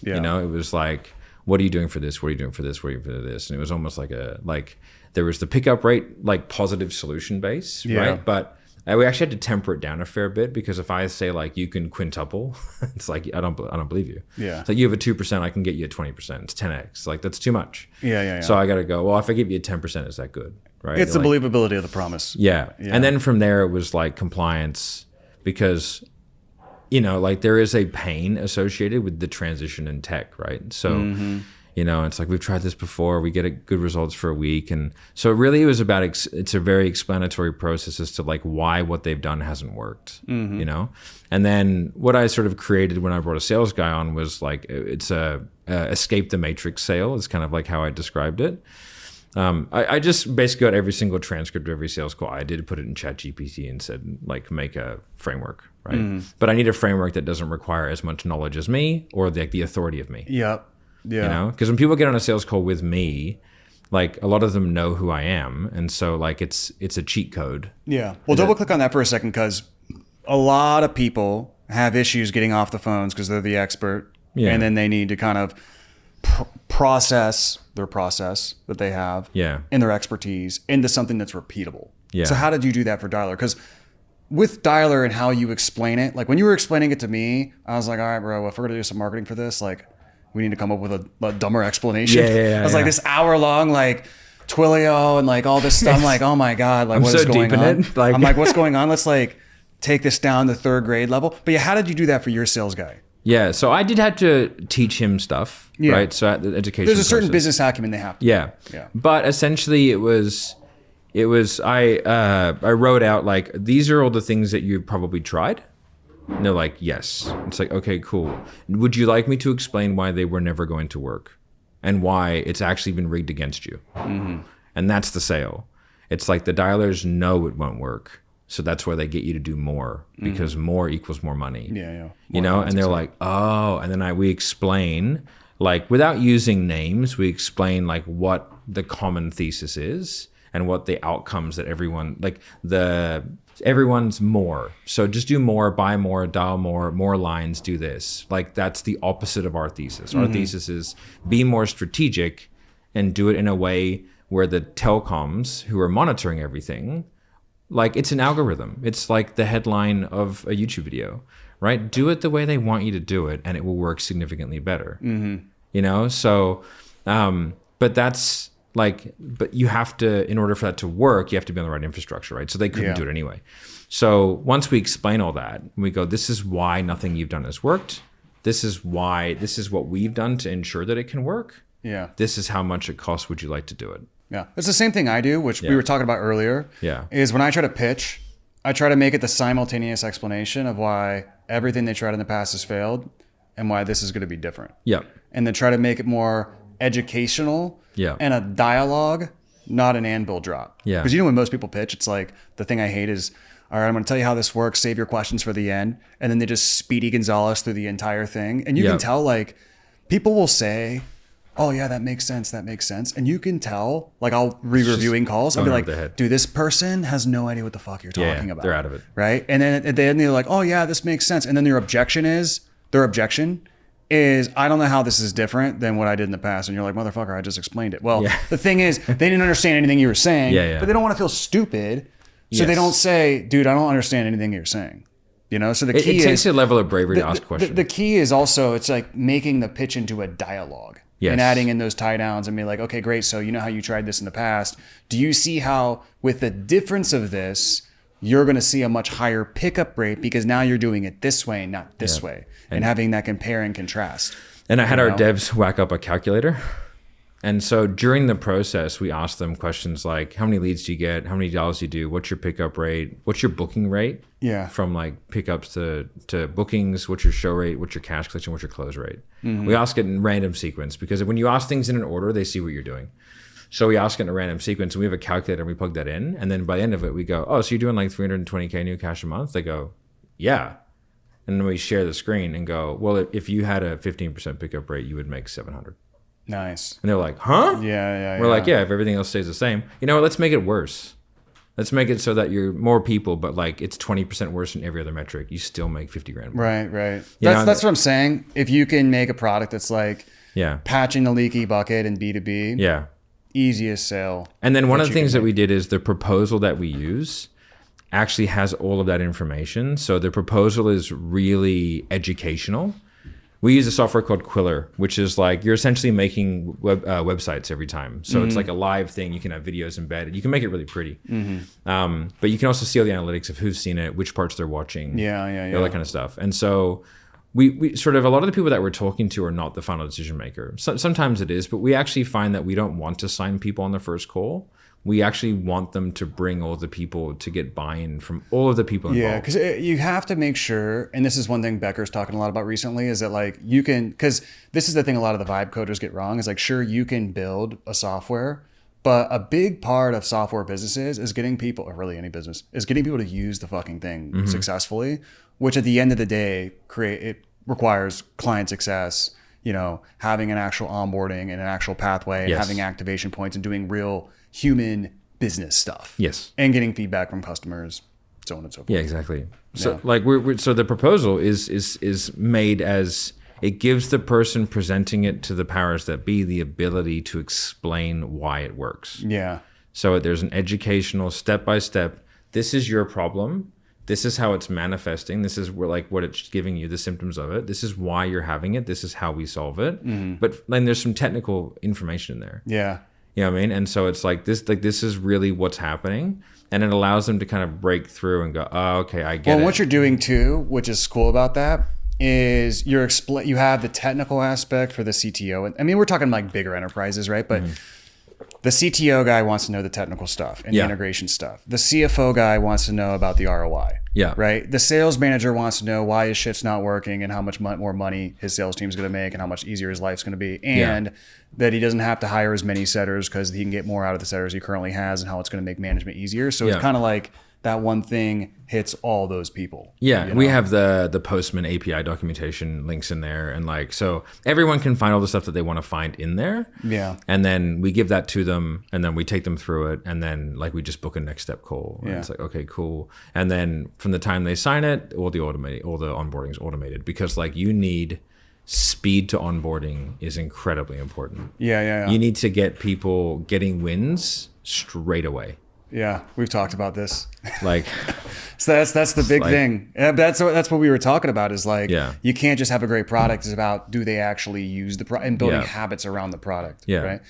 You know, it was like, what are you doing for this? What are you doing for this? What are you doing for this? And it was almost like there was the pickup rate, like positive solution base, right? But we actually had to temper it down a fair bit because if I say like you can quintuple, it's like I don't believe you. It's like you have a 2%, I can get you a 20%. It's 10x. Like that's too much. So I got to go. Well, if I give you a 10%, is that good? Right? It's the believability of the promise. And then from there it was like compliance because you know like there is a pain associated with the transition in tech, right? So. You know, it's like we've tried this before. We get good results for a week, and so really it was about. It's a very explanatory process as to like why what they've done hasn't worked. You know, and then what I sort of created when I brought a sales guy on was like it's a escape the matrix sale. Is kind of like how I described it. I just basically got every single transcript of every sales call I did, put it in ChatGPT, and said like make a framework, right? But I need a framework that doesn't require as much knowledge as me or the authority of me. You know, because when people get on a sales call with me, like a lot of them know who I am, and so like it's a cheat code. Well, double click on that for a second because a lot of people have issues getting off the phones because they're the expert, and then they need to kind of process their process that they have and their expertise into something that's repeatable. So how did you do that for Dialer? Because with Dialer and how you explain it, like when you were explaining it to me, I was like, all right, bro, if we're gonna do some marketing for this, like. We need to come up with a dumber explanation. I was like this hour long, like Twilio and like all this stuff. I'm like, oh my God, like what is going on? Like, I'm like, what's going on? Let's like take this down to third grade level. But how did you do that for your sales guy? So I did have to teach him stuff, right? So the education. There's a certain business acumen they have. But essentially it was I wrote out like these are all the things that you've probably tried. And they're like, yes. It's like, okay, cool. Would you like me to explain why they were never going to work and why it's actually been rigged against you? And that's the sale. It's like the dialers know it won't work. So that's why they get you to do more because more equals more money. You know, and they're like, oh, and then we explain, like without using names, we explain like what the common thesis is and what the outcomes that everyone, like everyone's more. So just do more, buy more, dial more lines, do this. Like that's the opposite of our thesis. Our thesis is be more strategic and do it in a way where the telecoms who are monitoring everything, like it's an algorithm. It's like the headline of a YouTube video, right? Do it the way they want you to do it, and it will work significantly better. You know, so, but that's like, but you have to, in order for that to work, you have to be on the right infrastructure, right? So they couldn't do it anyway. So once we explain all that, we go, this is why nothing you've done has worked. This is what we've done to ensure that it can work. Yeah. This is how much it costs. Would you like to do it? Yeah. It's the same thing I do, which we were talking about earlier. Yeah. Is when I try to pitch, I try to make it the simultaneous explanation of why everything they tried in the past has failed and why this is going to be different. Yeah. And then try to make it more educational and a dialogue, not an anvil drop. Yeah. Because you know when most people pitch, it's like the thing I hate is, all right, I'm going to tell you how this works. Save your questions for the end. And then they just Speedy Gonzalez through the entire thing. And you can tell, like, people will say, oh, yeah, that makes sense. That makes sense. And you can tell, like, I'll reviewing calls. I'll be like, dude, this person has no idea what the fuck you're talking about. They're out of it. Right. And then at the end, they're like, oh, yeah, this makes sense. And then their objection is, I don't know how this is different than what I did in the past. And you're like, motherfucker, I just explained it. Well, the thing is, they didn't understand anything you were saying, but they don't want to feel stupid. So they don't say, dude, I don't understand anything you're saying. You know, so the key it takes a level of bravery to ask questions. The key is also, it's like making the pitch into a dialogue and adding in those tie downs and be like, okay, great. So you know how you tried this in the past. Do you see how with the difference of this, you're going to see a much higher pickup rate because now you're doing it this way, not this way, and having that compare and contrast. And I had our devs whack up a calculator. And so during the process, we asked them questions like, how many leads do you get? How many dollars do you do? What's your pickup rate? What's your booking rate? Yeah. From like pickups to bookings. What's your show rate? What's your cash collection? What's your close rate? We ask it in random sequence because when you ask things in an order, they see what you're doing. So we ask it in a random sequence and we have a calculator and we plug that in. And then by the end of it, we go, oh, so you're doing like 320K new cash a month? They go, yeah. And then we share the screen and go, well, if you had a 15% pickup rate, you would make 700. Nice. And they're like, huh? Yeah. We're like, yeah, if everything else stays the same. You know what? Let's make it worse. Let's make it so that you're more people, but like it's 20% worse than every other metric. You still make 50 grand more. Right. That's what I'm saying. If you can make a product that's like patching the leaky bucket in B2B. Yeah. Easiest sale. And then one of the things that we did is the proposal that we use actually has all of that information. So the proposal is really educational. We use a software called Quiller, which is like you're essentially making websites every time. So it's like a live thing. You can have videos embedded. You can make it really pretty. But you can also see all the analytics of who's seen it, which parts they're watching, all that kind of stuff. And so we sort of, a lot of the people that we're talking to are not the final decision maker. Sometimes it is, but we actually find that we don't want to sign people on the first call. We actually want them to bring all the people to get buy-in from all of the people involved. Yeah, because you have to make sure, and this is one thing Becker's talking a lot about recently, is that like you can, because this is the thing a lot of the vibe coders get wrong, is like, sure, you can build a software, but a big part of software businesses is getting people, or really any business, is getting people to use the fucking thing successfully, which at the end of the day, it requires client success, you know, having an actual onboarding and an actual pathway, and having activation points and doing real human business stuff. Yes. And getting feedback from customers, so on and so forth. Yeah, exactly. So like so the proposal is made as it gives the person presenting it to the powers that be the ability to explain why it works. Yeah. So there's an educational step-by-step, this is your problem. This is how it's manifesting. This is like what it's giving you, the symptoms of it. This is why you're having it. This is how we solve it. But then there's some technical information in there. Yeah. You know what I mean? And so it's like this is really what's happening. And it allows them to kind of break through and go, oh, okay, I get it. Well, what you're doing too, which is cool about that, is you have the technical aspect for the CTO. I mean, we're talking like bigger enterprises, right? But the CTO guy wants to know the technical stuff and the integration stuff. The CFO guy wants to know about the ROI. Yeah. Right. The sales manager wants to know why his shift's not working and how much more money his sales team's going to make and how much easier his life's going to be. And that he doesn't have to hire as many setters because he can get more out of the setters he currently has and how it's going to make management easier. So it's kind of like that one thing hits all those people. Yeah, you know? we have the Postman API documentation links in there, and like so everyone can find all the stuff that they want to find in there. Yeah, and then we give that to them, and then we take them through it, and then like we just book a next step call. And it's like, okay, cool. And then from the time they sign it, all the onboarding is automated because like you need speed to onboarding is incredibly important. Yeah. You need to get people getting wins straight away. Yeah, we've talked about this. Like, so that's the big thing. That's what we were talking about. Is like, you can't just have a great product. It's about, do they actually use the product and building habits around the product. Yeah. Right.